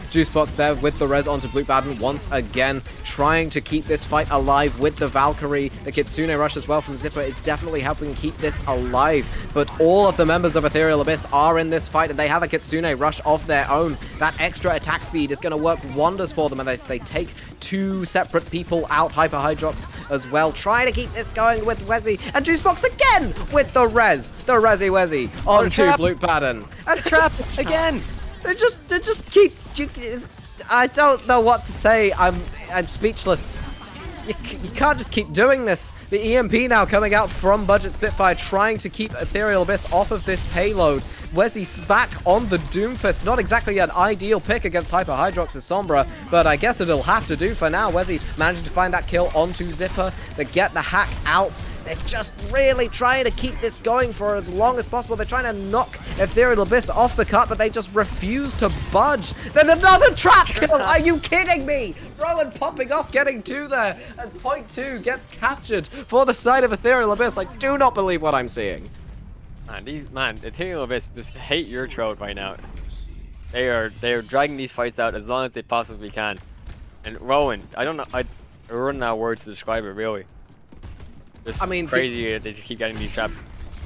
Juicebox there with the res onto Blutbaden once again, trying to keep this fight alive with the Valkyrie. The Kitsune rush as well from Zipper is definitely helping keep this alive, but all of the members of Ethereal Abyss are in this fight, and they have a Kitsune rush of their own. That extra attack speed is going to work wonders for them, and they take two separate people out. Hyper Hydrox as well, trying to keep this going with Wezzy, and Juicebox again with the res. The Rezzy Wezzy onto Blutbaden. And trap again. They just keep. I don't know what to say. I'm speechless. You can't just keep doing this. The EMP now coming out from Buget Spitfire, trying to keep Ethereal Abyss off of this payload. Wezzy's back on the Doomfist. Not exactly an ideal pick against Hyper Hydrox's Sombra, but I guess it'll have to do for now. Wezzy managing to find that kill onto Zipper. They get the hack out. They're just really trying to keep this going for as long as possible. They're trying to knock Ethereal Abyss off the cut, but they just refuse to budge. Then another trap kill! Are you kidding me? Rowan popping off, getting two there, as point two gets captured for the side of Ethereal Abyss. I do not believe what I'm seeing.
Man, Ethereal Abyss just hate your throat right now. They are dragging these fights out as long as they possibly can. And Rowan, I don't know, I run out of words to describe it really. Just crazy that they just keep getting these traps.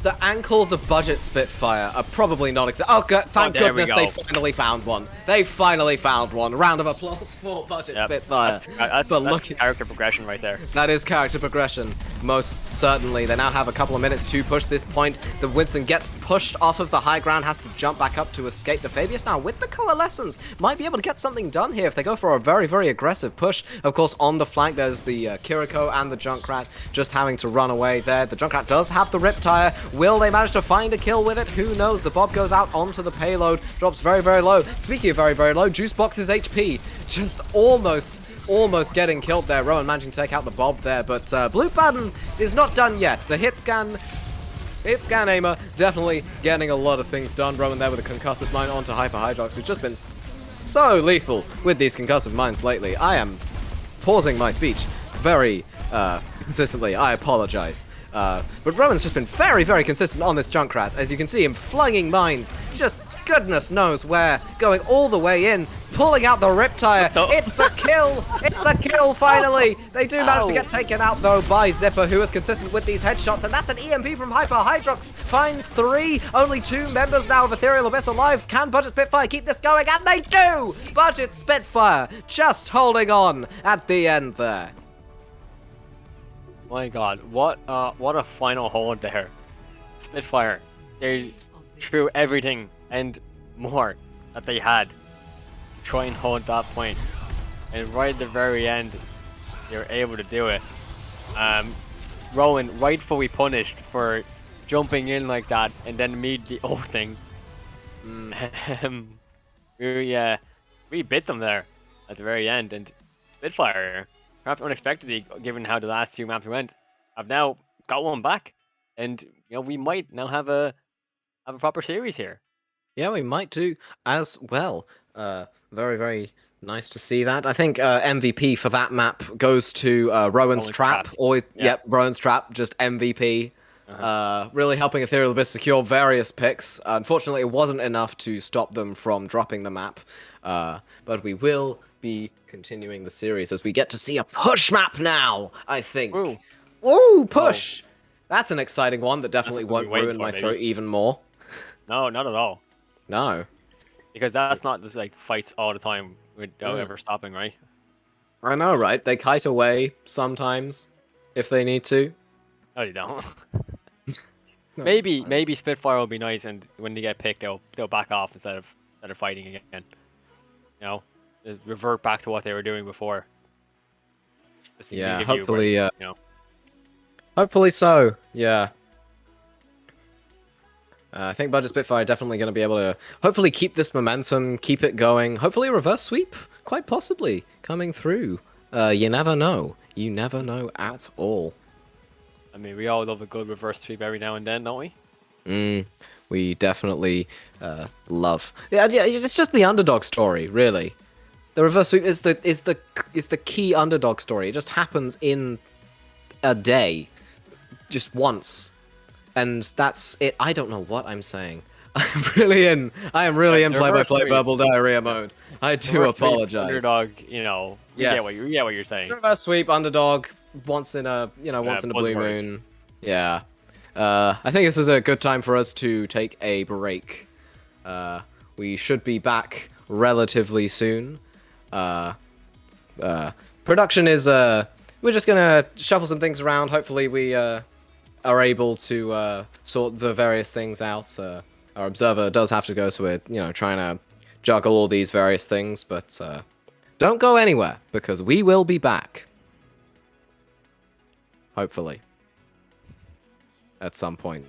The ankles of Buget Spitfire are probably not exact. Oh, thank goodness they finally found one. They finally found one. Round of applause for Buget Spitfire.
That's character progression right there.
That is character progression, most certainly. They now have a couple of minutes to push this point. The Winston gets pushed off of the high ground, has to jump back up to escape. The Fabius now with the Coalescence might be able to get something done here if they go for a very, very aggressive push. Of course, on the flank, there's the Kiriko and the Junkrat just having to run away there. The Junkrat does have the Riptire. Will they manage to find a kill with it? Who knows? The Bob goes out onto the payload, drops very, very low. Speaking of very, very low, Juicebox's HP just almost getting killed there. Rowan managing to take out the Bob there, but Blue Baden is not done yet. The hit scan aimer definitely getting a lot of things done. Rowan there with a concussive mine onto Hyper Hydrox, who's just been so lethal with these concussive mines lately. I am pausing my speech very consistently. I apologize. But Rowan's just been very, very consistent on this Junkrat. As you can see him flinging mines, just goodness knows where, going all the way in, pulling out the Riptire. It's a kill! It's a kill, finally! They do manage to get taken out, though, by Zipper, who is consistent with these headshots, and that's an EMP from Hyper Hydrox. Finds 3, only 2 members now of Ethereal Abyss alive. Can Buget Spitfire keep this going? And they do! Buget Spitfire just holding on at the end there.
My God, what a final hold there. Spitfire, they threw everything and more that they had to try and hold that point. And right at the very end, they were able to do it. Rowan rightfully punished for jumping in like that and then immediately ulting. We bit them there at the very end, and Spitfire, perhaps unexpectedly, given how the last 2 maps went, I've now got one back, and we might now have a proper series here.
Yeah, we might do as well. Very, very nice to see that. I think MVP for that map goes to Rowan's Trap. Always, yep, Rowan's Trap, just MVP. Really helping Ethereal Abyss secure various picks. Unfortunately, it wasn't enough to stop them from dropping the map, but we will be continuing the series as we get to see a push map now, I think. Ooh, push! That's an exciting one that definitely won't ruin my throat even more.
No, not at all.
No.
Because that's not just like fights all the time without ever stopping, right?
I know, right? They kite away sometimes if they need to.
No, they don't.
No.
Maybe Spitfire will be nice, and when they get picked, they'll back off instead of fighting again. Revert back to what they were doing before.
Yeah, hopefully. Hopefully so. Yeah. I think Buget Spitfire are definitely going to be able to hopefully keep this momentum, keep it going. Hopefully a reverse sweep, quite possibly, coming through. You never know. You never know at all.
I mean, we all love a good reverse sweep every now and then, don't we?
We definitely love. Yeah, it's just the underdog story, really. The reverse sweep is the key underdog story. It just happens in a day, just once. And that's it. I don't know what I'm saying. I am really in play-by-play verbal diarrhea mode. I do apologize.
Underdog, you get what you're saying.
Reverse sweep, underdog, once in a blue moon. Yeah. I think this is a good time for us to take a break. We should be back relatively soon. Production is we're just gonna shuffle some things around. Hopefully we are able to sort the various things out. Our observer does have to go, so we're trying to juggle all these various things, but don't go anywhere, because we will be back. Hopefully. At some point.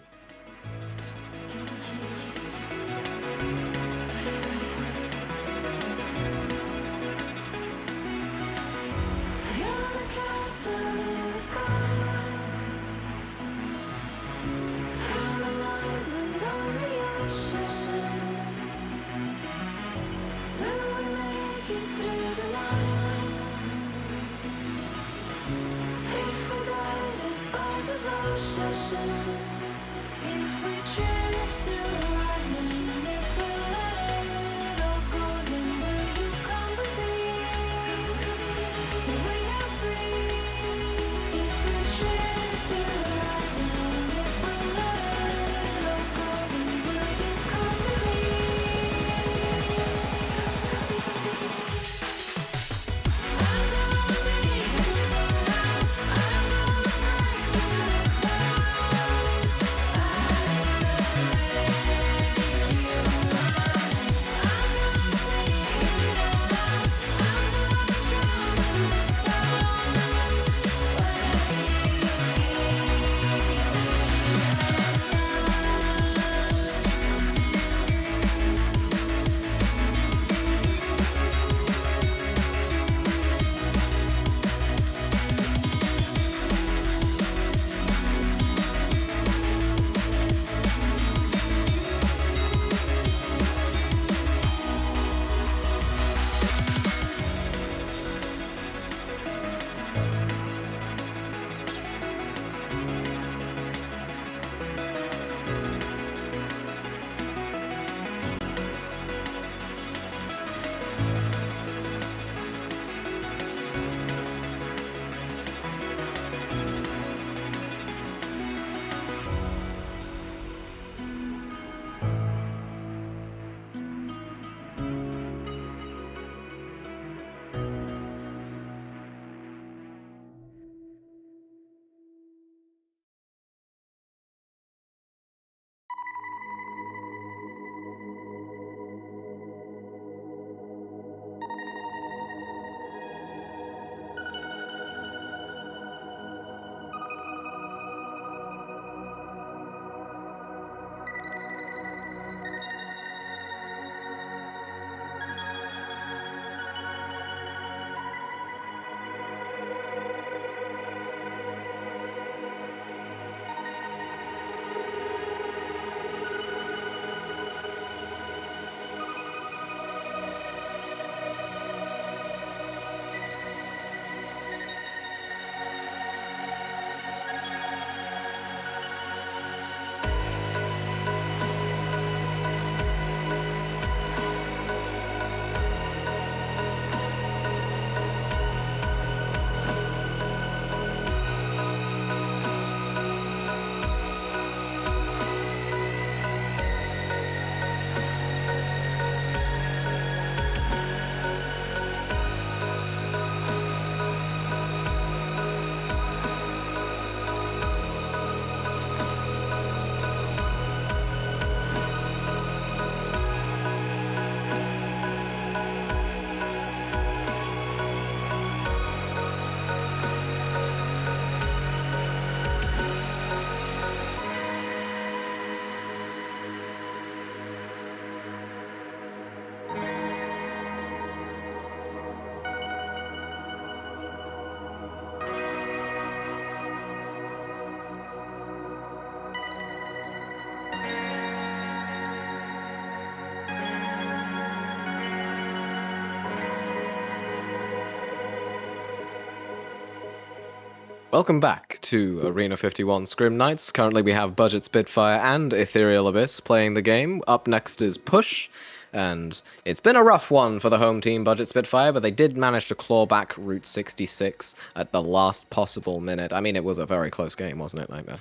Welcome back to Arena 51 Scrim Nights. Currently we have Buget Spitfire and Ethereal Abyss playing the game. Up next is Push, and it's been a rough one for the home team, Buget Spitfire, but they did manage to claw back Route 66 at the last possible minute. I mean, it was a very close game, wasn't it, Nightmare?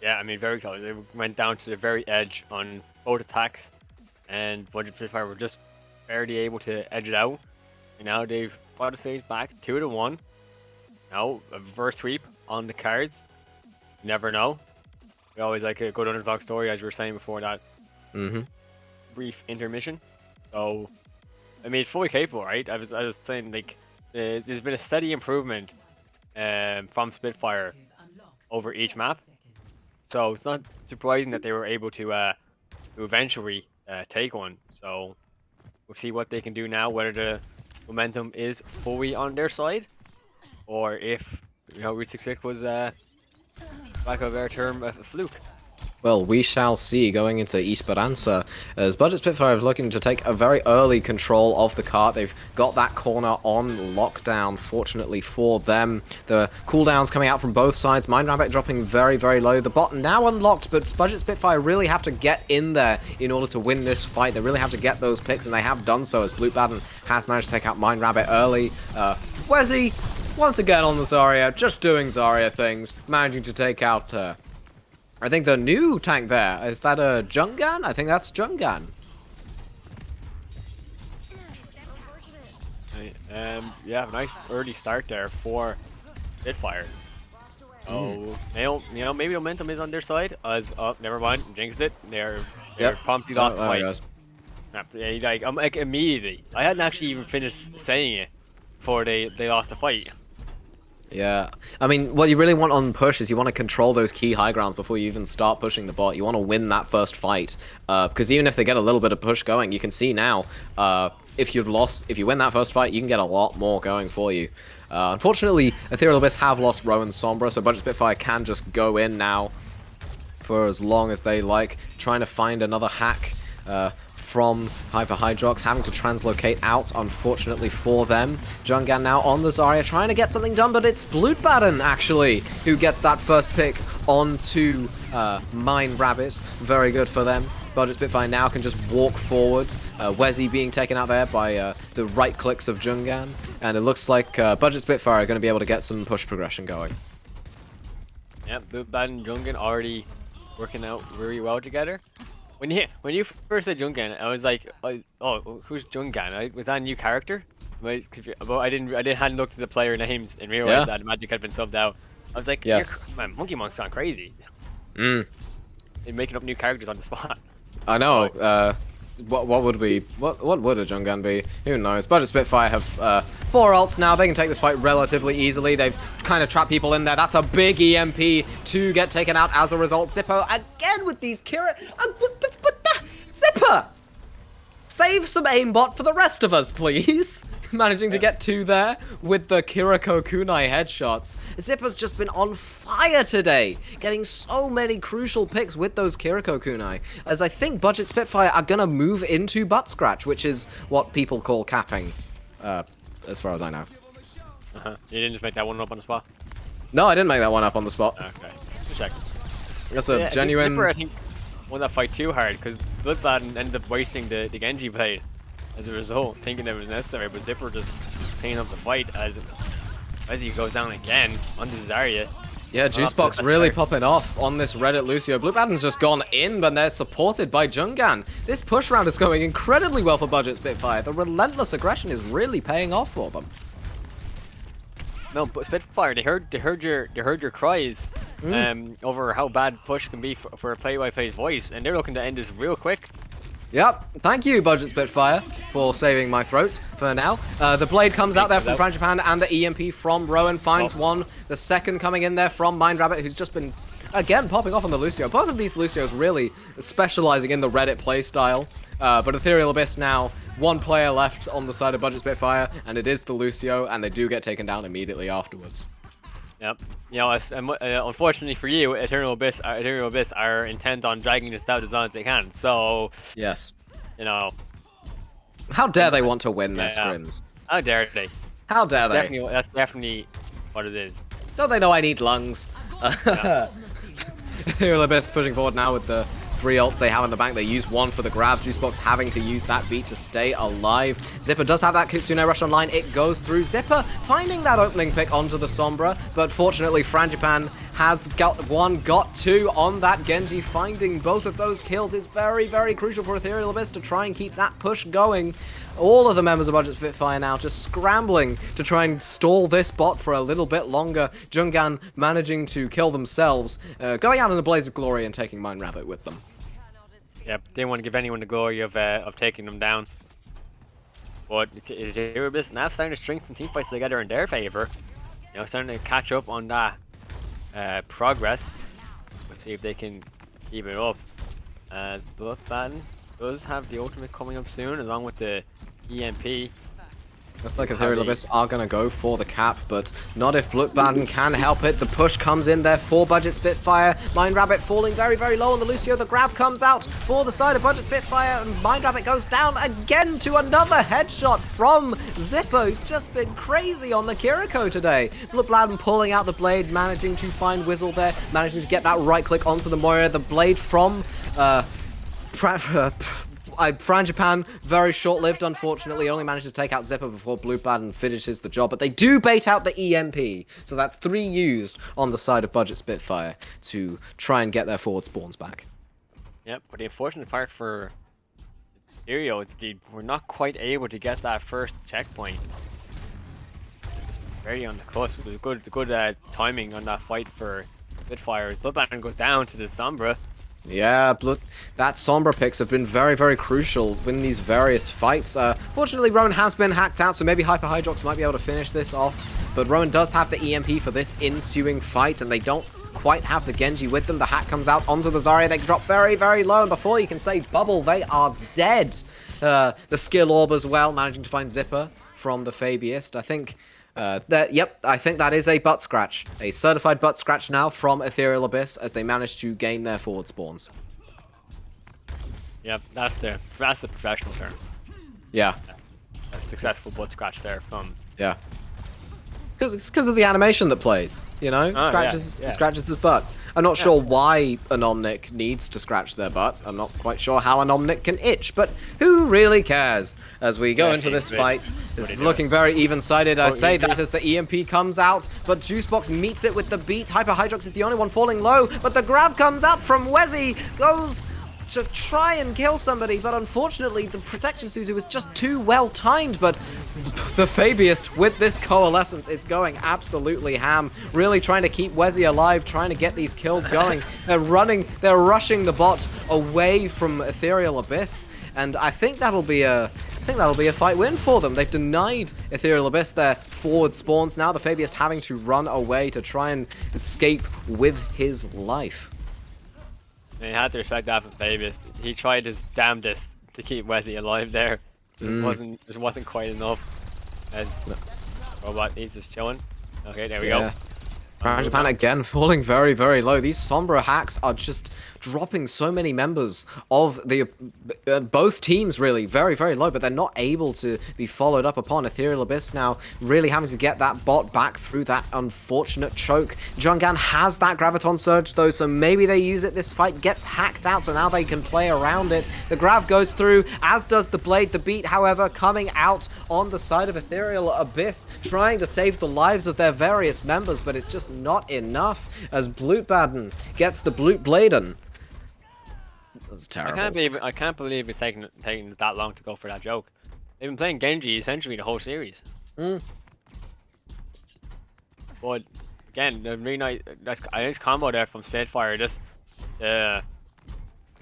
Yeah, I mean, very close. They went down to the very edge on both attacks, and Buget Spitfire were just barely able to edge it out. And now they've brought the stage back 2-1. Now, a reverse sweep on the cards. You never know. We always like a good underdog story, as you were saying before that brief intermission. So, I mean, it's fully capable, right? I was saying, like, there's been a steady improvement from Spitfire over each map. So it's not surprising that they were able to eventually take one. So we'll see what they can do now, whether the momentum is fully on their side, or if, you know, Route 66 was, lack of a better term, a fluke.
Well, we shall see going into Esperanza, as Buget Spitfire is looking to take a very early control of the cart. They've got that corner on lockdown, fortunately for them. The cooldowns coming out from both sides. Mind Rabbit dropping very, very low. The bot now unlocked, but Buget Spitfire really have to get in there in order to win this fight. They really have to get those picks, and they have done so, as Blue Baden has managed to take out Mind Rabbit early. Wezzy, once again on the Zarya, just doing Zarya things, managing to take out... I think the new tank there, is that a Jungan? I think that's Jungan.
Yeah, nice early start there for Spitfire. Oh, maybe momentum is on their side. Oh, never mind, jinxed it. They're promptly lost the fight. Yeah, I'm like immediately. I hadn't actually even finished saying it before they lost the fight.
Yeah, I mean, what you really want on push is you want to control those key high grounds before you even start pushing the bot. You want to win that first fight, because even if they get a little bit of push going, you can see now, if you win that first fight, you can get a lot more going for you. Unfortunately, Ethereal Abyss have lost Rowan Sombra, so Buget Spitfire can just go in now for as long as they like, trying to find another hack from Hyper Hydrox, having to translocate out, unfortunately for them. Jungan now on the Zarya, trying to get something done, but it's Blutbaden, actually, who gets that first pick onto Mind Rabbit. Very good for them. Buget Spitfire now can just walk forward. Wezzy being taken out there by the right clicks of Jungan, and it looks like Buget Spitfire are going to be able to get some push progression going.
Yep, Blutbaden and Jungan already working out very well together. When you first said Jungan, I was like, oh, who's Jungan? Was that a new character? I hadn't looked at the player names and realized that Magic had been subbed out. I was like, yes, man, Monkey Monk's gone crazy. They're making up new characters on the spot.
I know. What would a Jungan be? Who knows? Buget Spitfire have 4 ults now. They can take this fight relatively easily. They've kind of trapped people in there. That's a big EMP to get taken out as a result. Zippo again with these Kira. Zipper! Save some aimbot for the rest of us, please. Managing to get 2 there with the Kiriko Kunai headshots. Zipper's just been on fire today, getting so many crucial picks with those Kiriko Kunai, as I think Buget Spitfire are going to move into butt scratch, which is what people call capping, as far as I know.
You didn't just make that one up on the spot?
No, I didn't make that one up on the spot.
Okay, just check.
That's a genuine...
Zipper, I think, won that fight too hard, because Bloodbaden ended up wasting the Genji play as a result, thinking it was necessary, but Zipper just picking up the fight as he goes down again onto Zarya.
Yeah, Juicebox really popping off on this Reddit Lucio. Blutbaden's just gone in, but they're supported by Jungan. This push round is going incredibly well for Buget Spitfire. The relentless aggression is really paying off for them.
No, but Spitfire, they heard your cries over how bad push can be for a play-by-play's voice, and they're looking to end this real quick.
Yep, thank you, Buget Spitfire, for saving my throat for now. The blade comes out there from Frangipan, and the EMP from Rowan finds one. The second coming in there from Mind Rabbit, who's just been, again, popping off on the Lucio. Both of these Lucios really specializing in the Reddit playstyle. But Ethereal Abyss now, 1 player left on the side of Buget Spitfire, and it is the Lucio, and they do get taken down immediately afterwards.
Yep. You know, unfortunately for you, Ethereal Abyss are intent on dragging this out as long as they can. So,
yes,
you know,
how dare they want to win their scrims?
How dare they?
How dare they?
That's definitely what it is.
Don't they know I need lungs? Ethereal Abyss pushing forward now with the 3 ults they have in the bank. They use one for the grab. Juicebox having to use that beat to stay alive. Zipper does have that Kitsune rush online. It goes through. Zipper finding that opening pick onto the Sombra, but fortunately Frangipan has got 1, got 2 on that Genji. Finding both of those kills is very, very crucial for Ethereal Abyss to try and keep that push going. All of the members of Buget Spitfire now just scrambling to try and stall this bot for a little bit longer. Jungan managing to kill themselves, going out in a blaze of glory and taking Mind Rabbit with them.
Yep, didn't want to give anyone the glory of taking them down. But Ethereal Abyss now starting to string some team fights together in their favor. You know, starting to catch up on that progress. Let's see if they can keep it up. Bloodbath does have the ultimate coming up soon, along with the EMP.
Looks like Ethereal Abyss are going to go for the cap, but not if Bloodbath can help it. The push comes in there for Buget Spitfire. Mind Rabbit falling very, very low on the Lucio. The grab comes out for the side of Buget Spitfire, and Mind Rabbit goes down again to another headshot from Zippo, who's just been crazy on the Kiriko today. Bloodbath pulling out the blade, managing to find Whizzle there, managing to get that right click onto the Moira. The blade from Frangipan, very short-lived, unfortunately. Only managed to take out Zipper before Bloodbath finishes the job, but they do bait out the EMP. So that's 3 used on the side of Buget Spitfire to try and get their forward spawns back.
Yep, but the unfortunate part for Ethereal, they were not quite able to get that first checkpoint. Very on the cusp. It was good timing on that fight for Spitfire. Bloodbath goes down to the Sombra.
Yeah, that Sombra picks have been very, very crucial in these various fights. Fortunately, Rowan has been hacked out, so maybe Hyper Hydrox might be able to finish this off. But Rowan does have the EMP for this ensuing fight, and they don't quite have the Genji with them. The hack comes out onto the Zarya. They drop very, very low, and before you can say bubble, they are dead. The skill orb as well, managing to find Zipper from the Fabiist. I think... I think that is a butt scratch. A certified butt scratch now from Ethereal Abyss as they manage to gain their forward spawns.
Yep, that's the professional term.
Yeah.
A successful butt scratch there from...
Yeah. Because of the animation that plays, you know? Scratches his butt. I'm not sure why an Omnic needs to scratch their butt. I'm not quite sure how an Omnic can itch, but who really cares? As we go into this fight, it's looking very even-sided. I say that as the EMP comes out, but Juicebox meets it with the beat. Hyper Hydrox is the only one falling low, but the grab comes out from Wezzy, goes to try and kill somebody, but unfortunately the protection Suzu was just too well timed. But the Fabiist with this coalescence is going absolutely ham, really trying to keep Wezzy alive, trying to get these kills going. They're rushing the bot away from Ethereal Abyss, and I think that'll be a fight win for them. They've denied Ethereal Abyss their forward spawns. Now the Fabiist having to run away to try and escape with his life.
And you had to respect that from Fabius. He tried his damnedest to keep Wesley alive there. It wasn't quite enough. As Robot, he's just chilling. Okay, there we go.
Japan again falling very, very low. These Sombra hacks are just dropping so many members of the both teams really very, very low, but they're not able to be followed up upon. Ethereal Abyss now really having to get that bot back through that unfortunate choke. Jungan has that Graviton Surge though, so maybe they use it this fight. Gets hacked out, so now they can play around it. The grab goes through, as does the blade. The beat, however, coming out on the side of Ethereal Abyss, trying to save the lives of their various members, but it's just not enough as Bloodbath gets the Bloodbladen. That's terrible.
I can't believe it's taking that long to go for that joke. They've been playing Genji essentially the whole series. But again, the really nice combo there from Spitfire. Just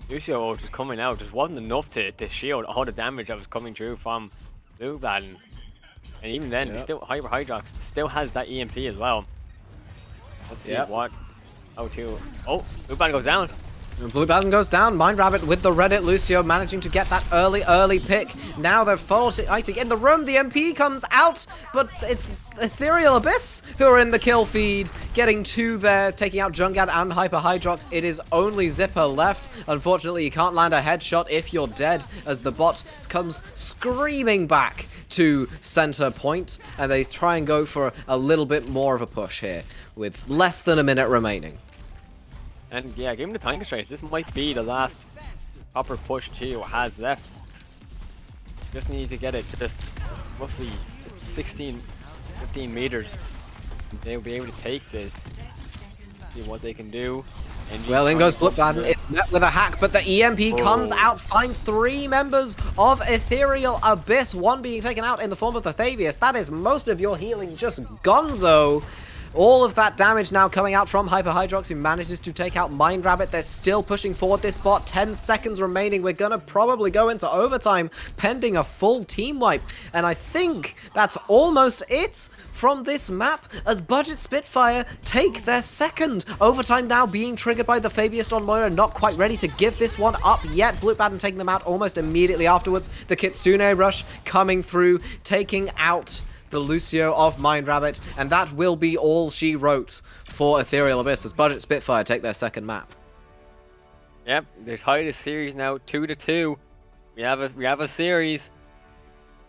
Lucio just coming out just wasn't enough to shield all the damage that was coming through from Bloodbath. And even then, still Hyper Hydrox still has that EMP as well. Let's see what. Oh, Bloodbath goes down.
Blue Baton goes down. Mind Rabbit with the Reddit. Lucio managing to get that early pick. Now they're fighting in the room. The MP comes out, but it's Ethereal Abyss who are in the kill feed, getting two there, taking out Jungad and Hyper Hydrox. It is only Zipper left. Unfortunately, you can't land a headshot if you're dead, as the bot comes screaming back to center point, and they try and go for a little bit more of a push here, with less than a minute remaining.
And yeah, give him the time constraints. This might be the last proper push Tio has left. Just need to get it to just roughly 15 meters. They'll be able to take this. See what they can do. And
well, in goes Bloodbaden. It's met with a hack, but the EMP comes out, finds 3 members of Ethereal Abyss. 1 being taken out in the form of the Thavius. That is most of your healing just gonzo. All of that damage now coming out from Hyper Hydrox, who manages to take out Mind Rabbit. They're still pushing forward this bot. 10 seconds remaining. We're going to probably go into overtime, pending a full team wipe. And I think that's almost it from this map, as Buget Spitfire take their second. Overtime now being triggered by the Fabius on Moira. Not quite ready to give this one up yet. Bloodbaden taking them out almost immediately afterwards. The Kitsune Rush coming through, taking out the Lucio of Mind Rabbit, and that will be all she wrote for Ethereal Abyss as Buget Spitfire take their second map.
Yep, they're tied the series now 2-2. We have a series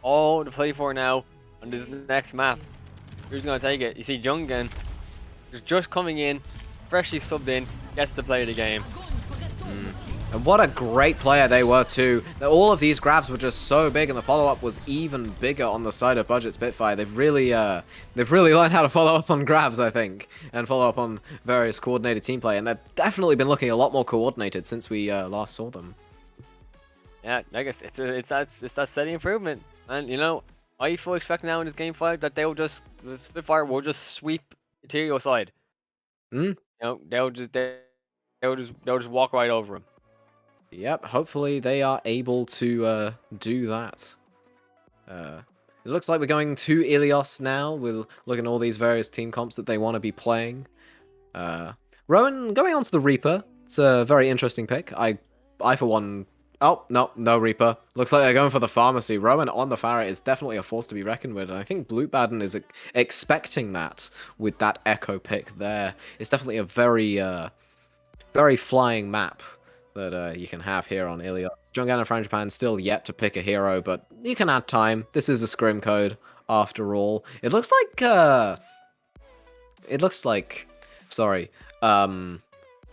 all to play for now on this next map. Who's gonna take it? You see Jungen is just coming in, freshly subbed in, gets to play the game.
And what a great player they were too. All of these grabs were just so big, and the follow-up was even bigger on the side of Buget Spitfire. They've really learned how to follow up on grabs, I think, and follow up on various coordinated team play. And they've definitely been looking a lot more coordinated since we last saw them.
Yeah, I guess it's that steady improvement. And you know, I fully expect now in this game 5 that the Spitfire will just sweep Ethereal side. You know, they'll just walk right over him.
Yep, hopefully they are able to do that. It looks like we're going to Ilios now. We're looking at all these various team comps that they want to be playing. Rowan going on to the Reaper. It's a very interesting pick. I for one... Oh, no Reaper. Looks like they're going for the Pharmacy. Rowan on the Farah is definitely a force to be reckoned with, and I think Bloodbaden is expecting that with that Echo pick there. It's definitely a very flying map that you can have here on Ilios. Jungana and Frangipan still yet to pick a hero, but you can add time. This is a scrim code, after all. It looks like... Sorry.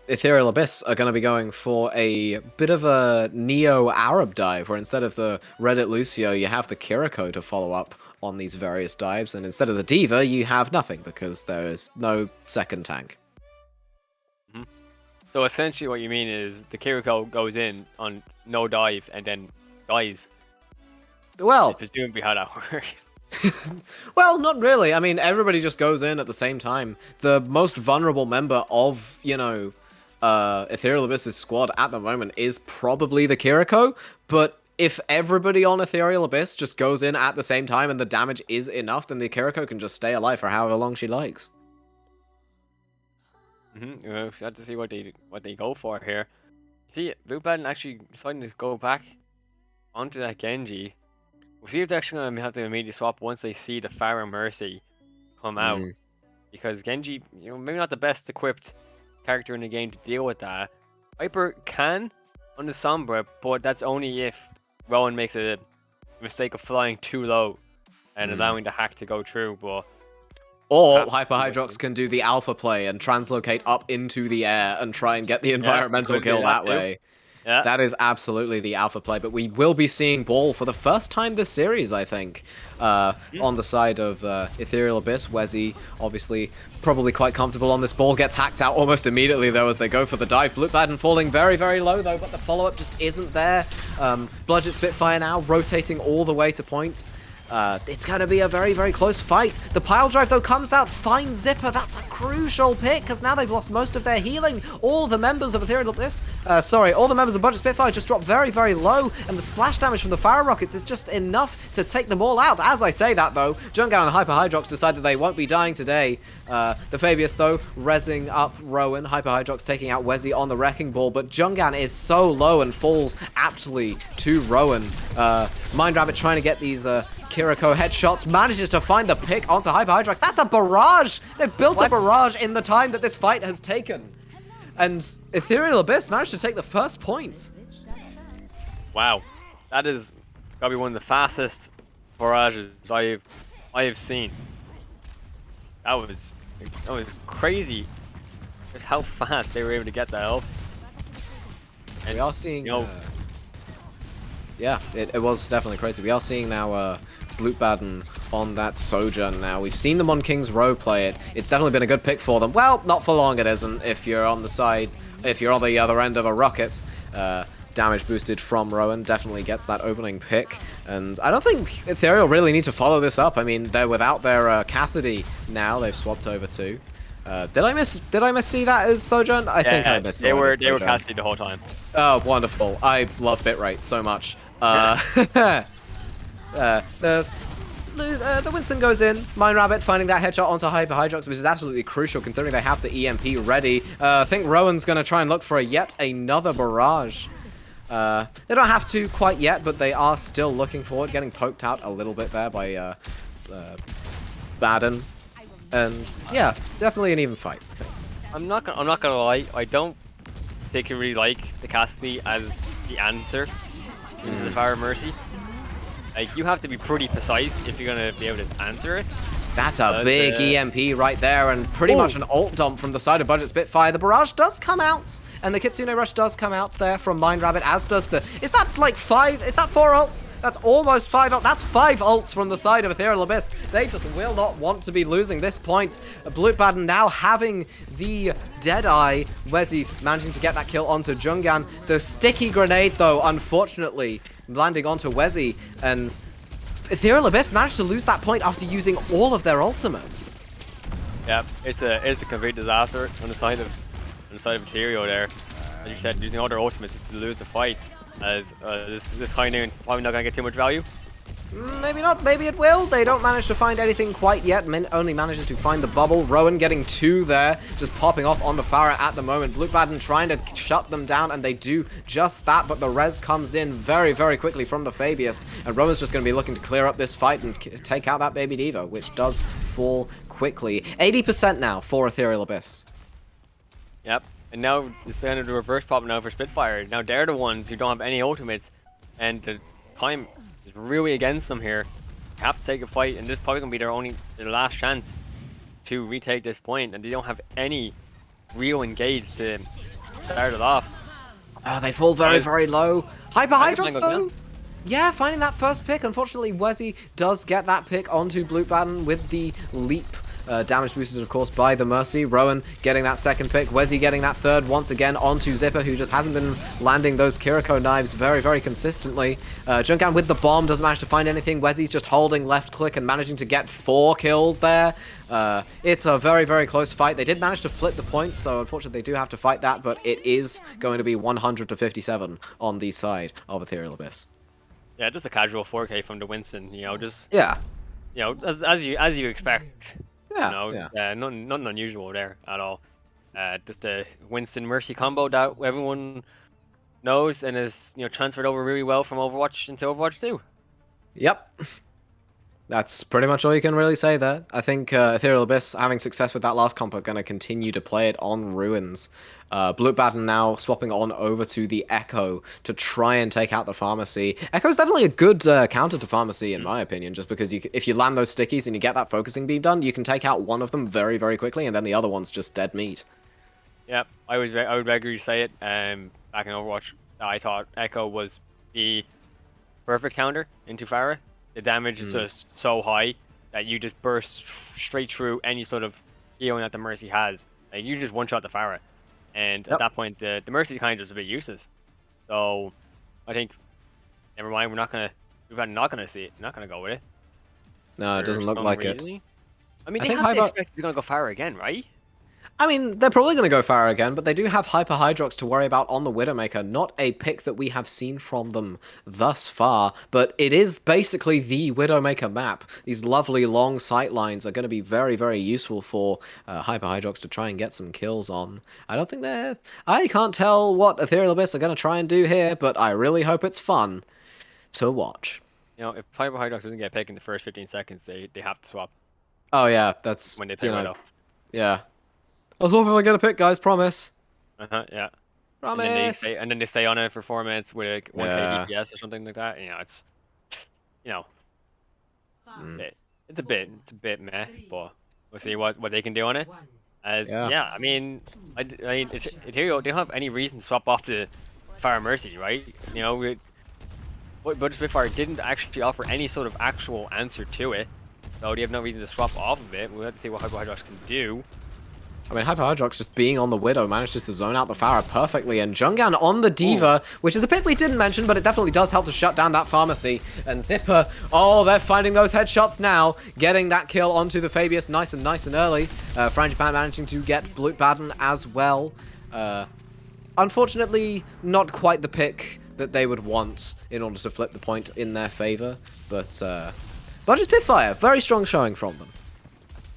Ethereal Abyss are going to be going for a bit of a neo-Arab dive, where instead of the Reddit Lucio, you have the Kiriko to follow up on these various dives, and instead of the Diva, you have nothing, because there is no second tank.
So essentially what you mean is the Kiriko goes in on no dive and then dies.
Well,
presumably how that works.
Well, not really. I mean, everybody just goes in at the same time. The most vulnerable member of, you know, Ethereal Abyss's squad at the moment is probably the Kiriko, but if everybody on Ethereal Abyss just goes in at the same time and the damage is enough, then the Kiriko can just stay alive for however long she likes.
We'll have to see what they go for here. See, Bloodbaden actually deciding to go back onto that Genji. We'll see if they're actually going to have to immediately swap once they see the Pharah Mercy come out. Because Genji, you know, maybe not the best equipped character in the game to deal with that. Viper can on the Sombra, but that's only if Rowan makes a mistake of flying too low and allowing the hack to go through, but...
Or Hyper Hydrox can do the alpha play and translocate up into the air and try and get the environmental kill that way.
Yeah.
That is absolutely the alpha play, but we will be seeing Ball for the first time this series, I think, on the side of Ethereal Abyss. Wezzy, obviously, probably quite comfortable on this. Ball gets hacked out almost immediately, though, as they go for the dive. Bloodbaden falling very, very low, though, but the follow-up just isn't there. Buget Spitfire now rotating all the way to point. It's going to be a very, very close fight. The pile drive, though, comes out, finds Zipper. That's a crucial pick, because now they've lost most of their healing. All the members of Ethereal Abyss, all the members of Buget Spitfire just drop very, very low, and the splash damage from the fire rockets is just enough to take them all out. As I say that, though, Jungan and Hyper Hydrox decide that they won't be dying today. The Fabius, though, rezzing up Rowan. Hyper Hydrox taking out Wezzy on the Wrecking Ball, but Jungan is so low and falls aptly to Rowan. Mind Rabbit trying to get these Kiriko headshots, manages to find the pick onto Hyper Hydrox. That's a barrage! They've built a barrage in the time that this fight has taken. And Ethereal Abyss managed to take the first point.
Wow, that is probably one of the fastest barrages I've seen. That was crazy. Just how fast they were able to get that up. And
We are seeing,
you know,
yeah, it was definitely crazy. We are seeing now Blutbaden on that Sojourn now. We've seen them on King's Row play it. It's definitely been a good pick for them. Well, not for long it isn't if you're on the side, if you're on the other end of a rocket. Damage boosted from Rowan definitely gets that opening pick. And I don't think Ethereal really need to follow this up. I mean, they're without their Cassidy now. They've swapped over to. Did I miss see that as Sojourn? I think I missed.
They were Cassidy the whole time.
Oh, wonderful. I love bitrate so much. The Winston goes in. Mind Rabbit finding that headshot onto Hyper Hydrox, which is absolutely crucial considering they have the EMP ready. I think Rowan's going to try and look for yet another barrage. They don't have to quite yet, but they are still looking for it, getting poked out a little bit there by Baden. And yeah, definitely an even fight, I think.
I'm not gonna lie. I don't particularly like the Cassidy as the answer to the Fire Mercy. Like, you have to be pretty precise if you're gonna be able to answer it.
That's a big EMP right there, and pretty much an ult dump from the side of Buget Spitfire. The barrage does come out, and the Kitsune Rush does come out there from Mind Rabbit, as does the... Is that like 5? Is that 4 ults? That's almost 5 ults. That's 5 ults from the side of Ethereal Abyss. They just will not want to be losing this point. Blutbaden now having the Deadeye. Wezzy managing to get that kill onto Jungan. The sticky grenade, though, unfortunately, landing onto Wezzy, and Ethereal Abyss managed to lose that point after using all of their ultimates.
Yeah, it's a complete disaster on the side of Ethereal there. As you said, using all their ultimates just to lose the fight. As this high noon probably not gonna get too much value.
Maybe not, maybe it will. They don't manage to find anything quite yet. Min only manages to find the bubble. Rowan getting 2 there, just popping off on the Pharah at the moment. Blutbaden trying to shut them down, and they do just that, but the res comes in very, very quickly from the Fabius, and Rowan's just going to be looking to clear up this fight and take out that baby diva, which does fall quickly. 80% now for Ethereal Abyss.
Yep, and now it's kind of the reverse problem now for Spitfire. Now they're the ones who don't have any ultimates, and the time is really against them here. They have to take a fight, and this is probably going to be their last chance to retake this point, and they don't have any real engage to start it off.
They fall very, very low. Hyper Hydrox, though? Yeah, finding that first pick. Unfortunately, Wezzy does get that pick onto Blutbaden with the leap. Damage boosted, of course, by the Mercy. Rowan getting that second pick. Wezzy getting that third once again onto Zipper, who just hasn't been landing those Kiriko knives very, very consistently. Junkan with the bomb doesn't manage to find anything. Wezzy's just holding left click and managing to get 4 kills there. It's a very, very close fight. They did manage to flip the points, so unfortunately they do have to fight that, but it is going to be 100 to 57 on the side of Ethereal Abyss.
Yeah, just a casual 4K from the Winston, you know, just...
Yeah.
You know, as you expect.
Yeah,
you know, nothing unusual there at all. Just a Winston Mercy combo that everyone knows and is, you know, transferred over really well from Overwatch into Overwatch 2. Yep.
That's pretty much all you can really say there. I think Ethereal Abyss, having success with that last comp, are going to continue to play it on Ruins. Blutbaden now swapping on over to the Echo to try and take out the Pharmacy. Echo's definitely a good counter to Pharmacy, in my opinion, just because if you land those stickies and you get that focusing beam done, you can take out one of them very, very quickly, and then the other one's just dead meat.
Yep, I would regularly say it. Back in Overwatch, I thought Echo was the perfect counter into Pharah. The damage is just so high that you just burst straight through any sort of healing that the Mercy has. Like, you just one-shot the Pharah. And at that point, the Mercy is kind of just a bit useless. So, I think, never mind, we're not gonna see it. Not gonna go with it.
No, it doesn't look like it.
I mean, they have to expect they're gonna go Pharah again, right?
I mean, they're probably going to go Pharah again, but they do have Hyper Hydrox to worry about on the Widowmaker. Not a pick that we have seen from them thus far, but it is basically the Widowmaker map. These lovely long sight lines are going to be very, very useful for Hyper Hydrox to try and get some kills on. I don't think they're... I can't tell what Ethereal Abyss are going to try and do here, but I really hope it's fun to watch.
You know, if Hyper Hydrox doesn't get picked in the first 15 seconds, they have to swap
Oh yeah, that's...
when they take Widow.
Yeah. I was hoping I get a pick, guys, promise.
Yeah.
Promise!
And then they stay on it for 4 minutes with like 1k
Yeah.
DPS or something like that. You know, it's... You know,
Five,
it's a bit meh, but we'll see what they can do on it.
one.
As
Yeah.
yeah, I mean, Ethereal, they don't have any reason to swap off the Fire Mercy, right? You know, Buget Spitfire didn't actually offer any sort of actual answer to it, so they have no reason to swap off of it. We'll have to see what Hyper Hydrox can do.
I mean, Hyper Hydrox just being on the Widow manages to zone out the Pharah perfectly, and Jungan on the Diva, which is a pick we didn't mention, but it definitely does help to shut down that pharmacy. And Zipper, oh, they're finding those headshots now, getting that kill onto the Fabius nice and early. Frangipan managing to get Blue Baden as well. Unfortunately, not quite the pick that they would want in order to flip the point in their favor, but Buget Spitfire, very strong showing from them.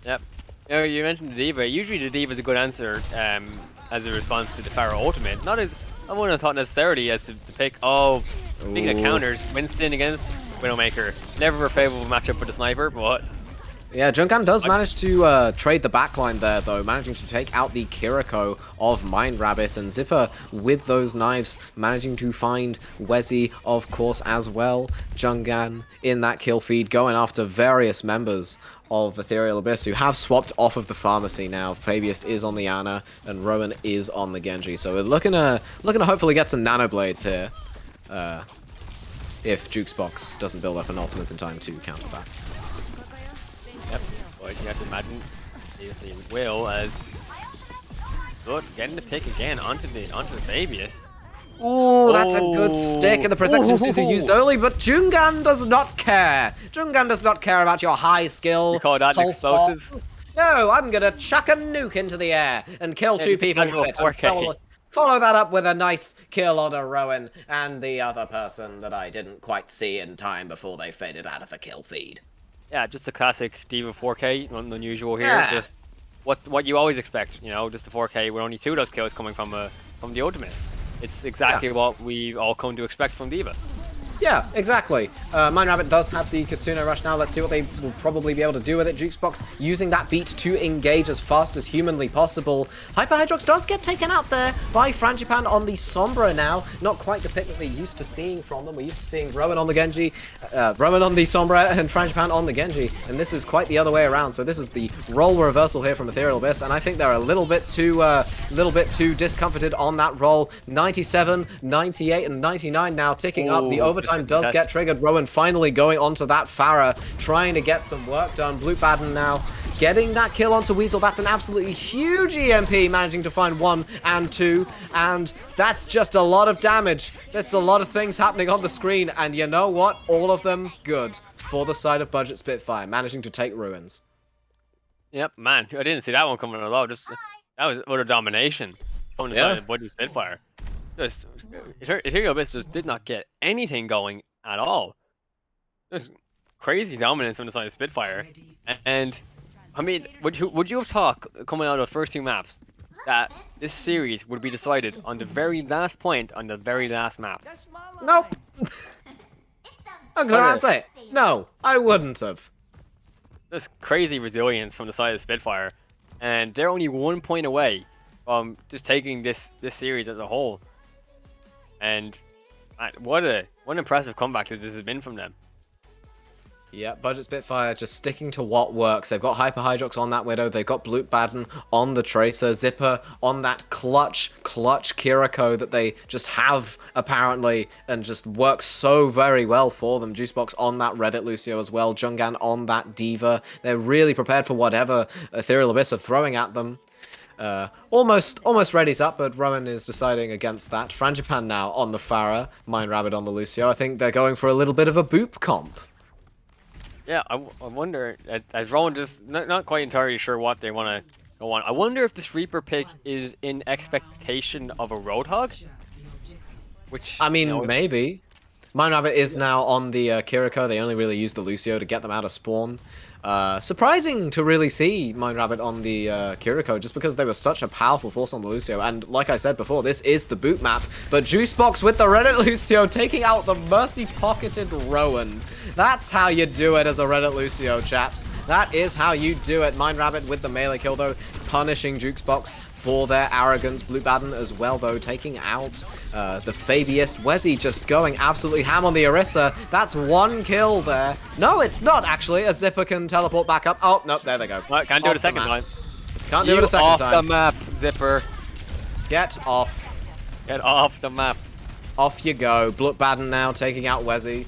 Yep. You know, you mentioned the Diva. Usually the Diva is a good answer as a response to the Pharah ultimate. Not as I wouldn't have thought necessarily as to pick. Oh, speaking of counters, Winston against Widowmaker. Never a favorable matchup for the sniper, but
yeah, Junkan does manage to trade the backline there, though, managing to take out the Kiriko of Mind Rabbit, and Zipper with those knives managing to find Wezzy, of course, as well. Jungan in that kill feed going after various members of Ethereal Abyss who have swapped off of the pharmacy now. Fabius is on the Ana and Rowan is on the Genji, so we're looking to hopefully get some nano blades here. If Jukesbox doesn't build up an ultimate in time to counter that.
yep. But you have to imagine he will as good getting the pick again onto the Fabius.
Ooh, that's a good stick, and the protection Suzu used early, but Jungan does not care. Jungan does not care about your high skill.
You call that an
pulse ball.
explosive?
No, I'm gonna chuck a nuke into the air and kill two people with it. And
4K.
follow that up with a nice kill on a Rowan and the other person that I didn't quite see in time before they faded out of the kill feed.
Yeah, just a classic Diva 4K, nothing unusual here.
Yeah.
Just what you always expect, you know, just a 4K with only 2 of those kills coming from the ultimate. It's exactly what we've all come to expect from Diva.
Yeah, exactly. Mind Rabbit does have the Kitsune Rush now. Let's see what they will probably be able to do with it. Jukesbox using that beat to engage as fast as humanly possible. Hyper Hydrox does get taken out there by Frangipan on the Sombra now. Not quite the pick that we're used to seeing from them. We're used to seeing Rowan on the Genji, Rowan on the Sombra, and Frangipan on the Genji. And this is quite the other way around. So this is the role reversal here from Ethereal Abyss, and I think they're a little bit too discomforted on that roll. 97, 98, and 99 now ticking up. The overtime does get triggered. Rowan finally going onto that Pharah, trying to get some work done. Blue Baden now getting that kill onto Weasel. That's an absolutely huge EMP, managing to find 1 and 2, and that's just a lot of damage. That's a lot of things happening on the screen, and you know what? All of them good for the side of Buget Spitfire, managing to take ruins.
Yep, man, I didn't see that one coming at all. Just that was utter domination from the side of Buget Spitfire. Just Ethereal Abyss just did not get anything going at all. Just crazy dominance from the side of Spitfire. And I mean, would you have thought coming out of the first 2 maps that this series would be decided on the very last point on the very last map?
Nope. I'm gonna say it. No, I wouldn't have.
Just crazy resilience from the side of Spitfire, and they're only 1 point away from just taking this series as a whole. And what an impressive comeback that this has been from them.
Yeah, Buget Spitfire just sticking to what works. They've got Hyper Hydrox on that Widow. They've got Blue Baden on the Tracer. Zipper on that clutch Kiriko that they just have, apparently, and just works so very well for them. Juicebox on that Reddit Lucio as well. Jungan on that Diva. They're really prepared for whatever Ethereal Abyss are throwing at them. Almost ready's up, but Rowan is deciding against that. Frangipan now on the Pharah, Mind Rabbit on the Lucio. I think they're going for a little bit of a boop comp. Yeah,
I wonder, as Rowan just not quite entirely sure what they want to go on. I wonder if this Reaper pick is in expectation of a Roadhog. Which,
I mean,
you know,
maybe. Minerabbit is now on the Kiriko. They only really use the Lucio to get them out of spawn. Surprising to really see Minerabbit on the Kiriko, just because they were such a powerful force on the Lucio. And like I said before, this is the boot map. But Juicebox with the Reddit Lucio taking out the Mercy-pocketed Rowan. That's how you do it as a Reddit Lucio, chaps. That is how you do it. Minerabbit with the melee kill, though, punishing Jukebox for their arrogance. Blue Baden as well, though, taking out the Fabiist. Wezzy just going absolutely ham on the Orisa. That's one kill there. No, it's not, actually. A Zipper can teleport back up. Oh, no, there they go.
Right, can't do it a second time.
Can't do it a second
off
time.
the map, Zipper.
Get off.
Get off the map.
Off you go. Blue Baden now taking out Wezzy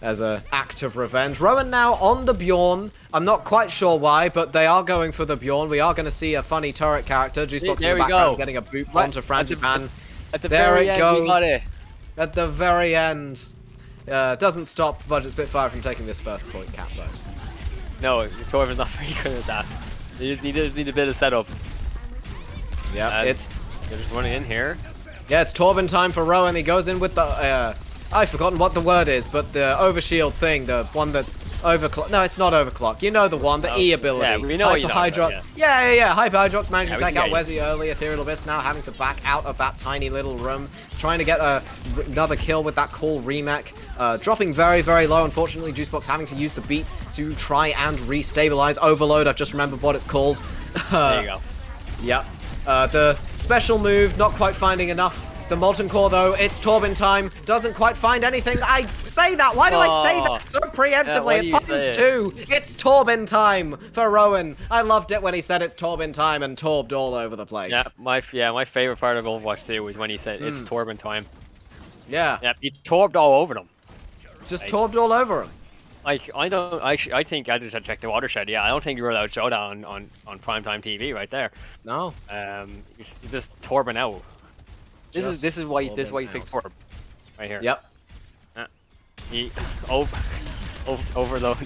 as an act of revenge. Rowan now on the Bjorn. I'm not quite sure why, but they are going for the Bjorn. We are going to see a funny turret character. Juicebox in the background getting a boot onto Frangipan.
At the
There
very
it
end,
goes.
we got it.
At the very end. Doesn't stop Buget Spitfire from taking this first point cap, though.
No, Torvin's not very good at that. He just need a bit of setup.
Yeah,
They're just running in here.
Yeah, it's Torvin time for Rowan. He goes in with the, I've forgotten what the word is, but the overshield thing, the one that overclock. No, it's not overclock. You know the one, the E ability.
Yeah, we know what you're talking about,
Hydrox. Yeah. Hyper Hydrox managing to
we
take
can
out
get
Wezzy early. Ethereal Abyss now having to back out of that tiny little room, trying to get another kill with that cool remake. Dropping very, very low. Unfortunately, Juicebox having to use the beat to try and restabilize. Overload, I've just remembered what it's called.
There you go.
Yep. The special move, not quite finding enough. The Molten Core, though, it's Torvin time. Doesn't quite find anything. I say that. Why do I say that so preemptively? It finds two. It's Torvin time for Rowan. I loved it when he said it's Torvin time and Torbed all over the place.
Yeah, my favorite part of Overwatch 2 was when he said it's Torvin time.
Yeah.
Yeah, he Torbed all over them.
Just Torbed all over him.
Like, I think I just had to check the watershed. Yeah, I don't think you were allowed Showdown on primetime TV right there.
No.
You're just Torbin out. This is why you picked Torb right here.
Yep.
He overloads.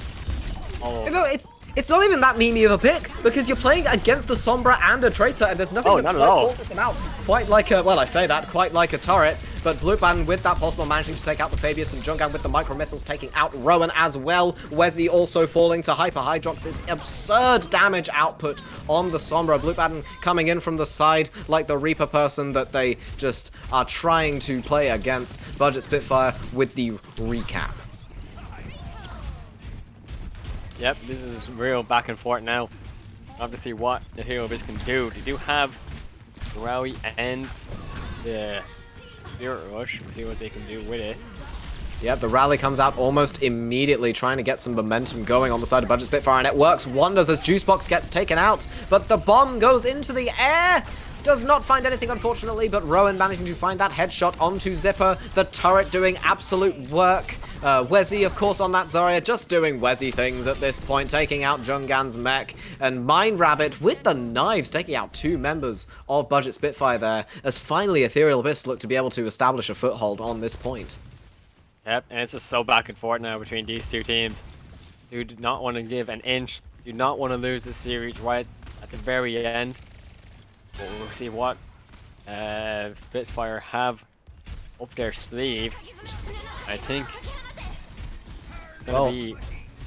You know, it's not even that memey of a pick, because you're playing against the Sombra and a Tracer, and there's nothing that quite forces them out. Quite like a, well, I say that, quite like a turret, but Blue Band with that possible managing to take out the Fabius, and Jungan with the micro missiles taking out Rowan as well. Wezzy also falling to Hyper Hydrox's absurd damage output on the Sombra. Blue Band coming in from the side like the Reaper person that they just are trying to play against. Buget Spitfire with the recap.
Yep, this is real back and forth now. Obviously, what the Ethereal Abyss can do. They do have Rowie and the Spirit Rush. We'll see what they can do with it.
Yep, the rally comes out almost immediately, trying to get some momentum going on the side of Buget Spitfire, and it works wonders as Juicebox gets taken out, but the bomb goes into the air! Does not find anything, unfortunately, but Rowan managing to find that headshot onto Zipper. The turret doing absolute work. Wezzy, of course, on that Zarya, just doing Wezzy things at this point, taking out Jungan's mech. And Minerabbit with the knives, taking out two members of Buget Spitfire there, as finally Ethereal Abyss look to be able to establish a foothold on this point.
Yep, and it's just so back and forth now between these two teams. Who do not want to give an inch, do not want to lose the series right at the very end. But we'll see what Spitfire have up their sleeve. I think
Well,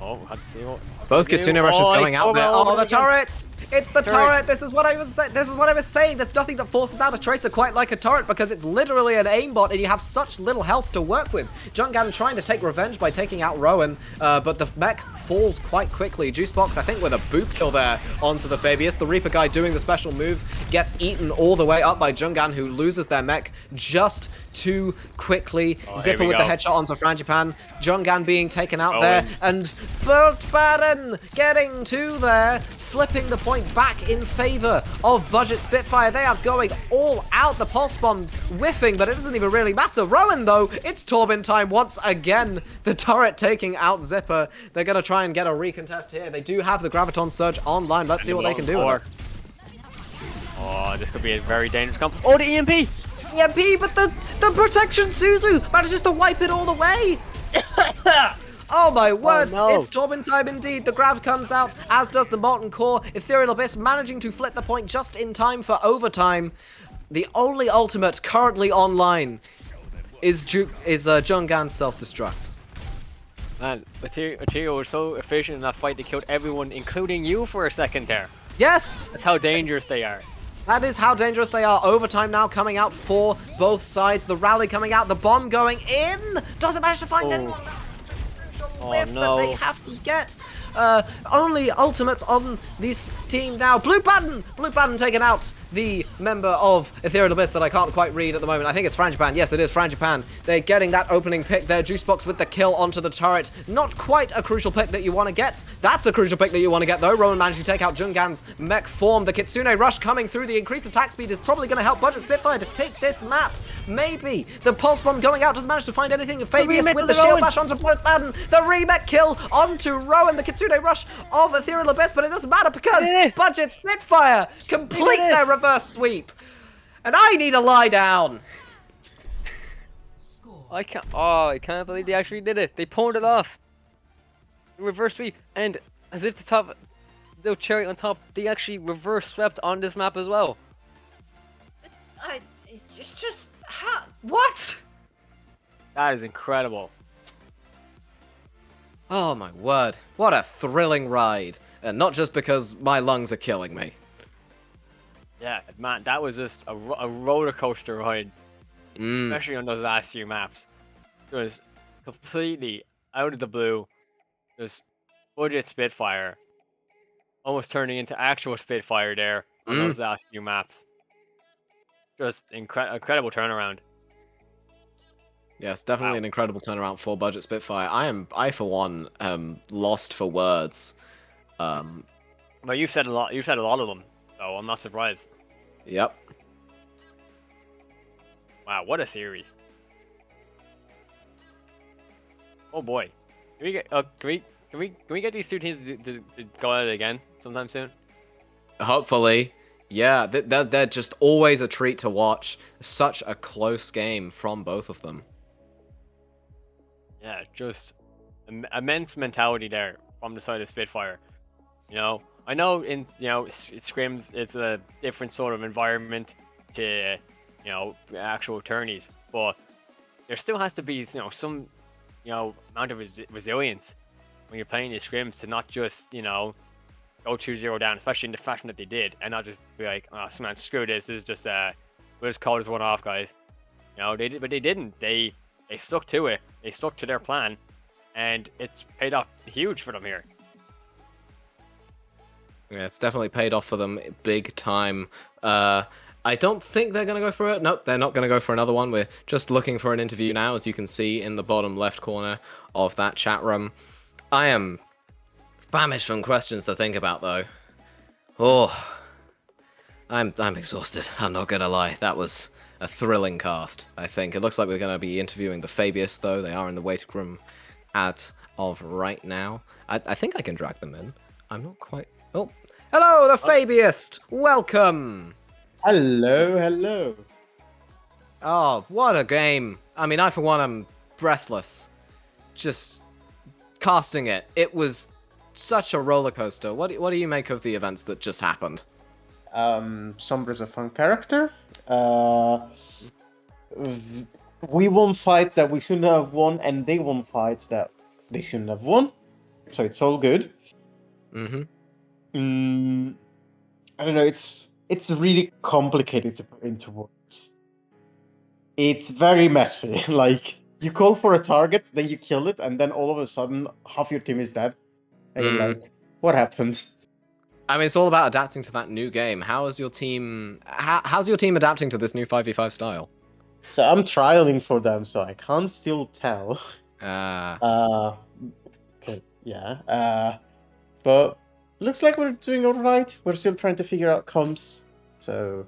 oh, let's see what
both Kitsune Rushes going out there. Oh, the
again.
turrets! It's the turret. This is what I was saying. This is what I was saying. There's nothing that forces out a Tracer quite like a turret, because it's literally an aimbot and you have such little health to work with. Jungan trying to take revenge by taking out Rowan, but the mech falls quite quickly. Juicebox, I think, with a boot kill there onto the Fabius. The Reaper guy doing the special move gets eaten all the way up by Jungan, who loses their mech just too quickly. Zipper with the headshot onto Frangipan. Jungan being taken out there, and Burt Baden getting to there, flipping the point back in favor of Buget Spitfire. They are going all out. The pulse bomb whiffing, but it doesn't even really matter. Rowan, though, it's Torvin time once again. The turret taking out Zipper. They're going to try and get a recontest here. They do have the Graviton Surge online. Let's see what they can do with it.
Oh, this could be a very dangerous comp. Oh, the EMP!
EMP, but the protection Suzu manages to wipe it all away. Oh my word,
no.
it's Torben time indeed. The grab comes out, as does the Molten Core. Ethereal Abyss managing to flip the point just in time for overtime. The only ultimate currently online is Jungan's self-destruct.
Man, Ethereal was so efficient in that fight, they killed everyone, including you for a second there.
Yes!
That's how dangerous they are.
That is how dangerous they are. Overtime now coming out for both sides. The rally coming out, the bomb going in. Doesn't manage to find anyone. That's the crucial whiff that they have to get. Only ultimates on this team now. Blue Button taking out the member of Ethereal Abyss that I can't quite read at the moment. I think it's Frangipan. Yes, it is Frangipan. They're getting that opening pick there. Juicebox with the kill onto the turret. Not quite a crucial pick that you want to get. That's a crucial pick that you want to get, though. Rowan managed to take out Jungan's mech form. The Kitsune Rush coming through. The increased attack speed is probably going to help Buget Spitfire to take this map. Maybe. The Pulse Bomb going out doesn't manage to find anything. Fabius with the shield bash onto Blue Button. The remake kill onto Rowan. The Kitsune Rush of Ethereal Abyss, but it doesn't matter because Buget Spitfire complete their reverse sweep. And I need a lie down.
I can't believe they actually did it. They pulled it off. Reverse sweep, and as if to top the cherry on top, they actually reverse swept on this map as well.
It's just what?
That is incredible.
Oh my word. What a thrilling ride. And not just because my lungs are killing me.
Yeah, man, that was just a roller coaster ride. Especially on those last few maps. It was completely out of the blue. Just Buget Spitfire. Almost turning into actual Spitfire there on those last few maps. Just incredible turnaround.
Yes, definitely an incredible turnaround for Buget Spitfire. I for one am lost for words.
Well, you've said a lot. You've said a lot of them, so I'm not surprised.
Yep.
Wow, what a series! Oh boy, can we get can we get these two teams to go at it again sometime soon?
Hopefully. Yeah, they're just always a treat to watch. Such a close game from both of them.
Yeah, just immense mentality there from the side of Spitfire. You know, I know in scrims it's a different sort of environment to actual tourneys, but there still has to be some amount of resilience when you're playing these scrims to not just go 2-0 down, especially in the fashion that they did, and not just be like, oh man, screw this. This is just we'll just call this one off, guys. They did, but they didn't. They stuck to it. They stuck to their plan, and it's paid off huge for them here.
Yeah, it's definitely paid off for them big time. I don't think they're going to go for it. Nope, they're not going to go for another one. We're just looking for an interview now, as you can see in the bottom left corner of that chat room. I am famished from questions to think about, though. Oh, I'm exhausted. I'm not going to lie. That was a thrilling cast, I think. It looks like we're going to be interviewing the Fabius, though. They are in the waiting room as of right now. I think I can drag them in. I'm not quite... Oh, hello, the Fabius! Welcome!
Hello.
Oh, what a game. I mean, I for one am breathless. Just casting it. It was such a roller coaster. What do you make of the events that just happened?
Sombra's a fun character. We won fights that we shouldn't have won, and they won fights that they shouldn't have won. So it's all good.
Mm-hmm.
I don't know, it's really complicated to put into words. It's very messy. Like, you call for a target, then you kill it, and then all of a sudden, half your team is dead. And you're like, what happened?
I mean, it's all about adapting to that new game. How's your team adapting to this new 5v5 style?
So I'm trialing for them, so I can't still tell. Okay, yeah. But looks like we're doing all right. We're still trying to figure out comps, so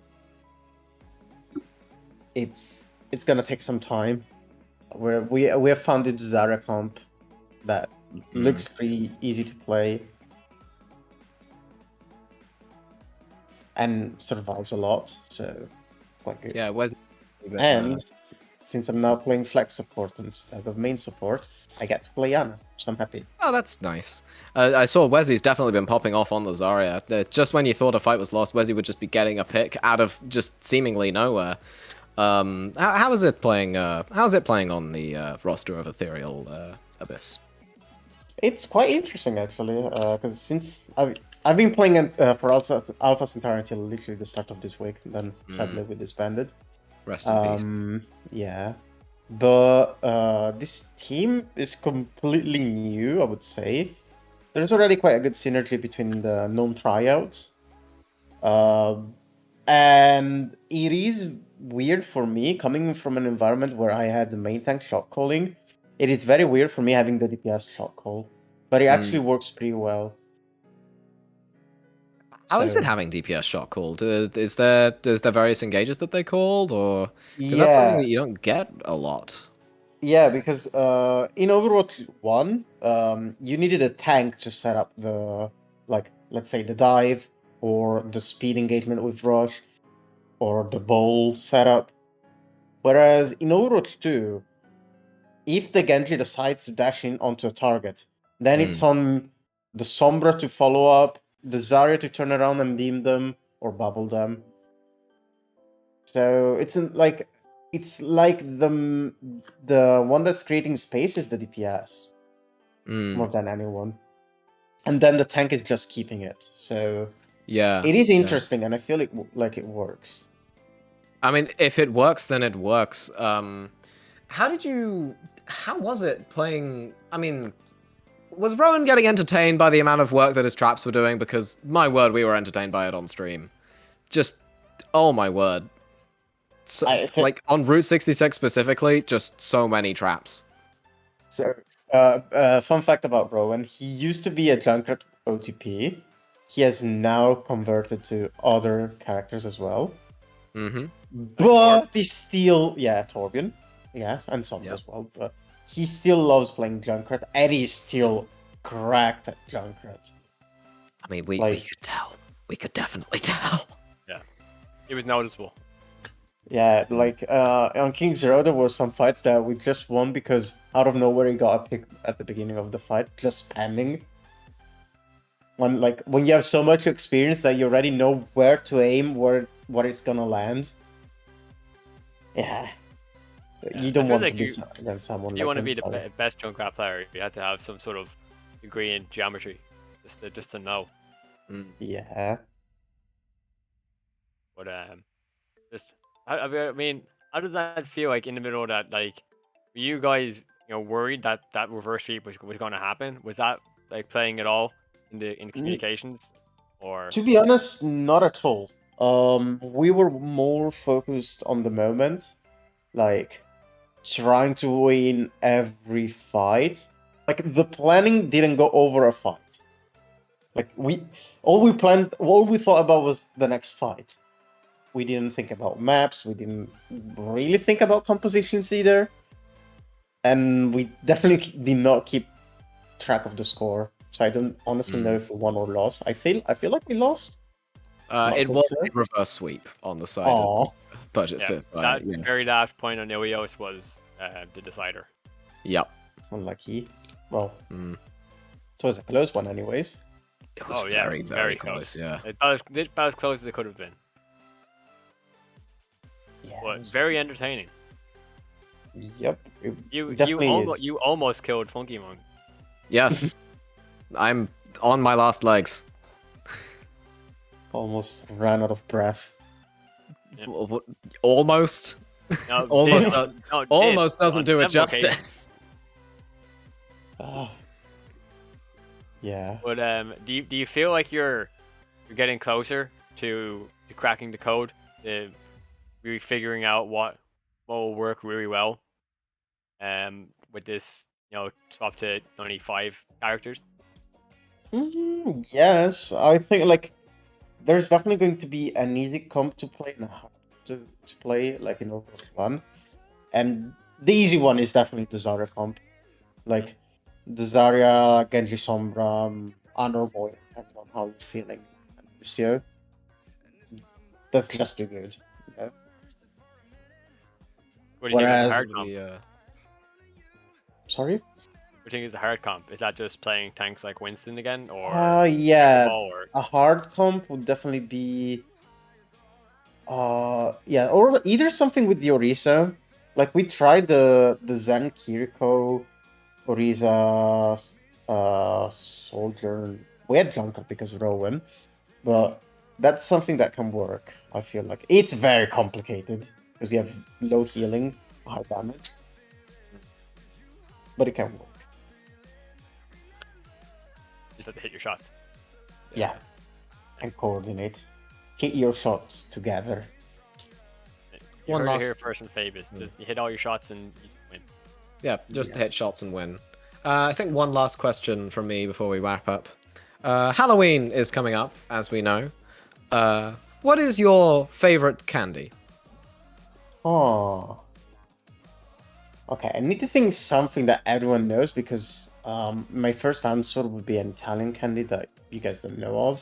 it's gonna take some time. We have found the Zara comp that looks pretty easy to play and survives a lot, so it's quite good.
Yeah, where's...
And since I'm now playing flex support instead of main support, I get to play Ana, so I'm happy.
Oh, that's nice. I saw Wesley's definitely been popping off on the Zarya. Just when you thought a fight was lost, Wesley would just be getting a pick out of just seemingly nowhere. How is it playing? How's it playing on the roster of Ethereal Abyss?
It's quite interesting actually, because since I've been playing it for Alpha Centauri until literally the start of this week, and then sadly we disbanded.
Rest in peace.
Yeah, but this team is completely new, I would say. There's already quite a good synergy between the known tryouts. And it is weird for me, coming from an environment where I had the main tank shot calling. It is very weird for me having the DPS shot call, but it actually works pretty well.
How is
So,
it having DPS shot called? Is there various engages that they called, or because that's something
yeah,
that you don't get a lot?
yeah, because in Overwatch 1, you needed a tank to set up the, like, let's say the dive, or the speed engagement with Rush, or the bowl setup. Whereas in Overwatch 2, if the Genji decides to dash in onto a target, then it's on the Sombra to follow up, the Zarya to turn around and beam them, or bubble them. So it's like the one that's creating space is the DPS more than anyone, and then the tank is just keeping it. So
Yeah,
it is
yeah.
interesting, and I feel like it works.
I mean, if it works, then it works. How was it playing? I mean, was Rowan getting entertained by the amount of work that his traps were doing? Because my word, we were entertained by it on stream. Just, oh my word. So, like on Route 66 specifically, just so many traps.
So, fun fact about Rowan: he used to be a Junkrat OTP. He has now converted to other characters as well.
Mm-hmm.
But he still, yeah, Torbjorn, yes, and Sombra as well. But he still loves playing Junkrat, and he's still cracked at Junkrat.
I mean, we could tell. We could definitely tell.
Yeah, it was noticeable.
Yeah, like on King's Row, there were some fights that we just won because out of nowhere he got a pick at the beginning of the fight, just spamming. When you have so much experience that you already know where to aim, what it's gonna land. Yeah, you don't want to be against someone.
If you
like
want to
him,
be the
so.
best Junkrat player, you have to have some sort of degree in geometry, just to know.
Yeah.
But I mean, how does that feel like in the middle of that? Like, were you guys, worried that reverse sweep was going to happen? Was that like playing at all in the communications, or?
To be honest, not at all. We were more focused on the moment, like trying to win every fight. Like the planning didn't go over a fight. Like all we thought about was the next fight. We didn't think about maps. We didn't really think about compositions either, and we definitely did not keep track of the score. So I don't honestly know if we won or lost. I feel like we lost.
It was a reverse sweep on the side of Buget Spitfire.
That very last point on Ilios was the decider.
Yep.
It's unlucky. Well, it was a close one anyways.
It was very close, yeah.
About as close as it could have been.
Yeah,
but very entertaining.
Yep.
You almost killed Funky Monk.
Yes. I'm on my last legs.
Almost ran out of breath.
Yep. Almost?
No,
almost doesn't do it justice.
Yeah.
But do you feel like you're getting closer to cracking the code, really figuring out what will work really well, with this, up to 95 characters?
Yes, I think there's definitely going to be an easy comp to play and hard to play like in Overwatch 1, and the easy one is definitely the Zarya comp, like the Zarya, Genji, Sombra, Honor Boy, depending on how you're feeling. Lucio, that's just too good.
What do you think is the
Whereas-
hard comp?
Sorry?
What do you think is the hard comp? Is that just playing tanks like Winston again, or
Yeah,
or
a hard comp would definitely be yeah, or either something with the Orisa. Like we tried the Zen Kiriko Orisa Soldier. We had Junker because of Rowan, but that's something that can work. I feel like it's very complicated because you have low healing, high damage, but it can work.
just have to hit your shots?
Yeah, and coordinate, hit your shots together.
You
One
heard it
last-
here first in Phoebus. Just you hit all your shots and you win.
Yeah, just hit
Yes.
shots and win. I think one last question from me before we wrap up. Halloween is coming up, as we know. What is your favorite candy?
Oh. Okay, I need to think something that everyone knows because my first answer would be an Italian candy that you guys don't know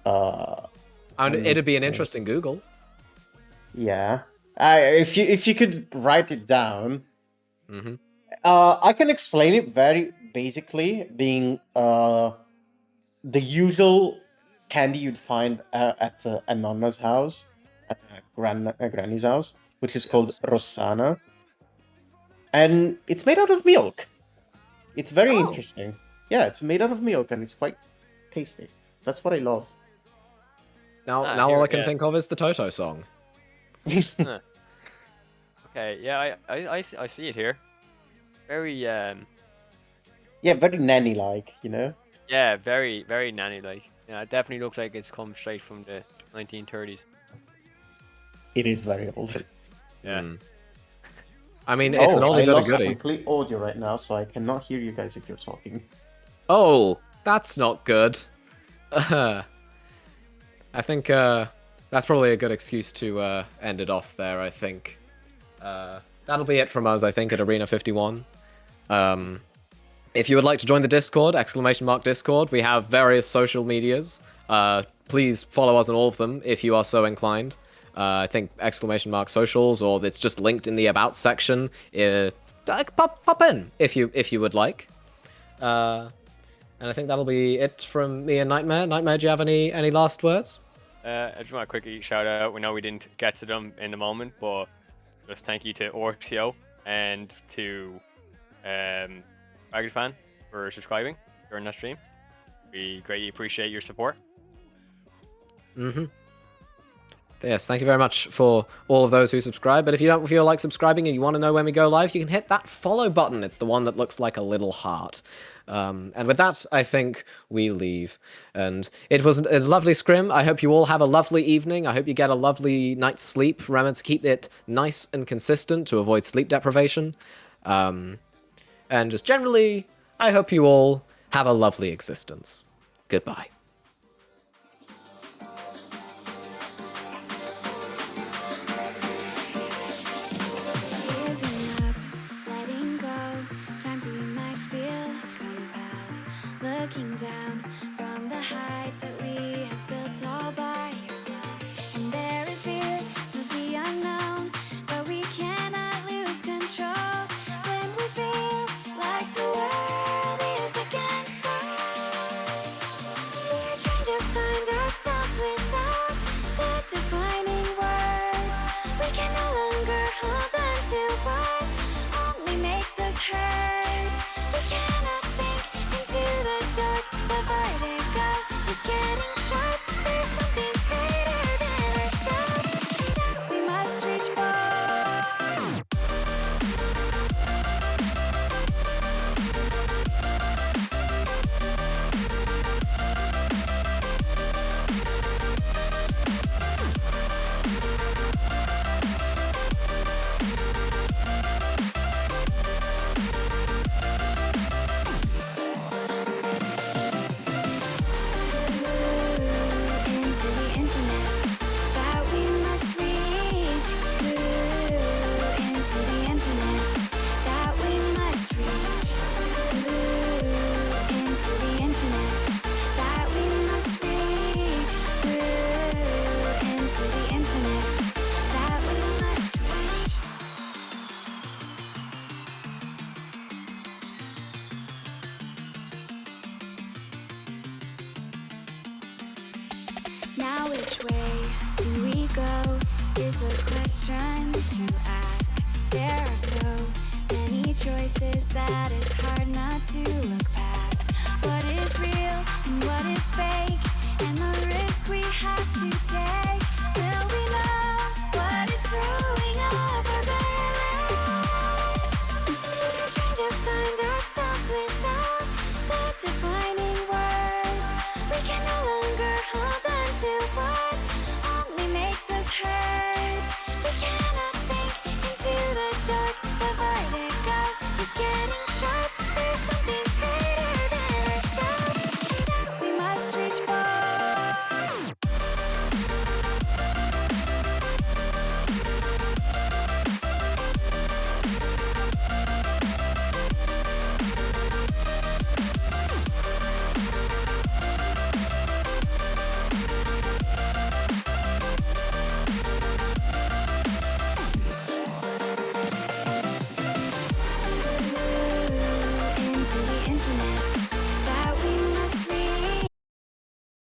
of.
It'd be an interesting Google.
Yeah. If you could write it down,
Mm-hmm.
I can explain it very basically, being the usual candy you'd find at a nonna's house, at a granny's house, which is called Rossana. And it's made out of milk. It's very interesting. Yeah, it's made out of milk and it's quite tasty. That's what I love.
Now
here-
all I can
yeah.
think of is the Toto song.
Okay, yeah, I see it here. Very
Yeah, very nanny-like, you know?
yeah, very nanny-like. Yeah, it definitely looks like it's come straight from the 1930s.
It is very old.
Yeah.
Mm. I mean, it's an oldie
I
but a
lost
goodie.
complete audio right now, so I cannot hear you guys if you're talking.
Oh, that's not good. I think that's probably a good excuse to end it off there, I think. That'll be it from us, I think, at Arena 51. If you would like to join the Discord, !Discord, we have various social medias. Please follow us on all of them if you are so inclined. I think !Socials, or it's just linked in the About section. Pop in if you would like. And I think that'll be it from me and Nightmare. Nightmare, do you have any last words?
I just want to quickly shout out. We know we didn't get to them in the moment, but just thank you to Orxio and to Ragged Fan for subscribing during that stream. We greatly appreciate your support.
Mm-hmm. Yes, thank you very much for all of those who subscribe. But if you don't feel like subscribing and you want to know when we go live, you can hit that follow button. It's the one that looks like a little heart. And with that, I think we leave. And it was a lovely scrim. I hope you all have a lovely evening. I hope you get a lovely night's sleep. Remember to keep it nice and consistent to avoid sleep deprivation. And just generally, I hope you all have a lovely existence. Goodbye.
Giving up, letting go. Times we might feel compelled. Looking down from the heights that we have built all by ourselves. And there is fear of the unknown, but we cannot lose control. When we feel like the world is against us, we're trying to find ourselves without the defining words. We can no longer hold on to what only makes us hurt. We cannot sink into the dark. Which way do we go is the question to ask. There are so many choices that it's hard not to look past. What is real and what is fake, and the risk we have to take.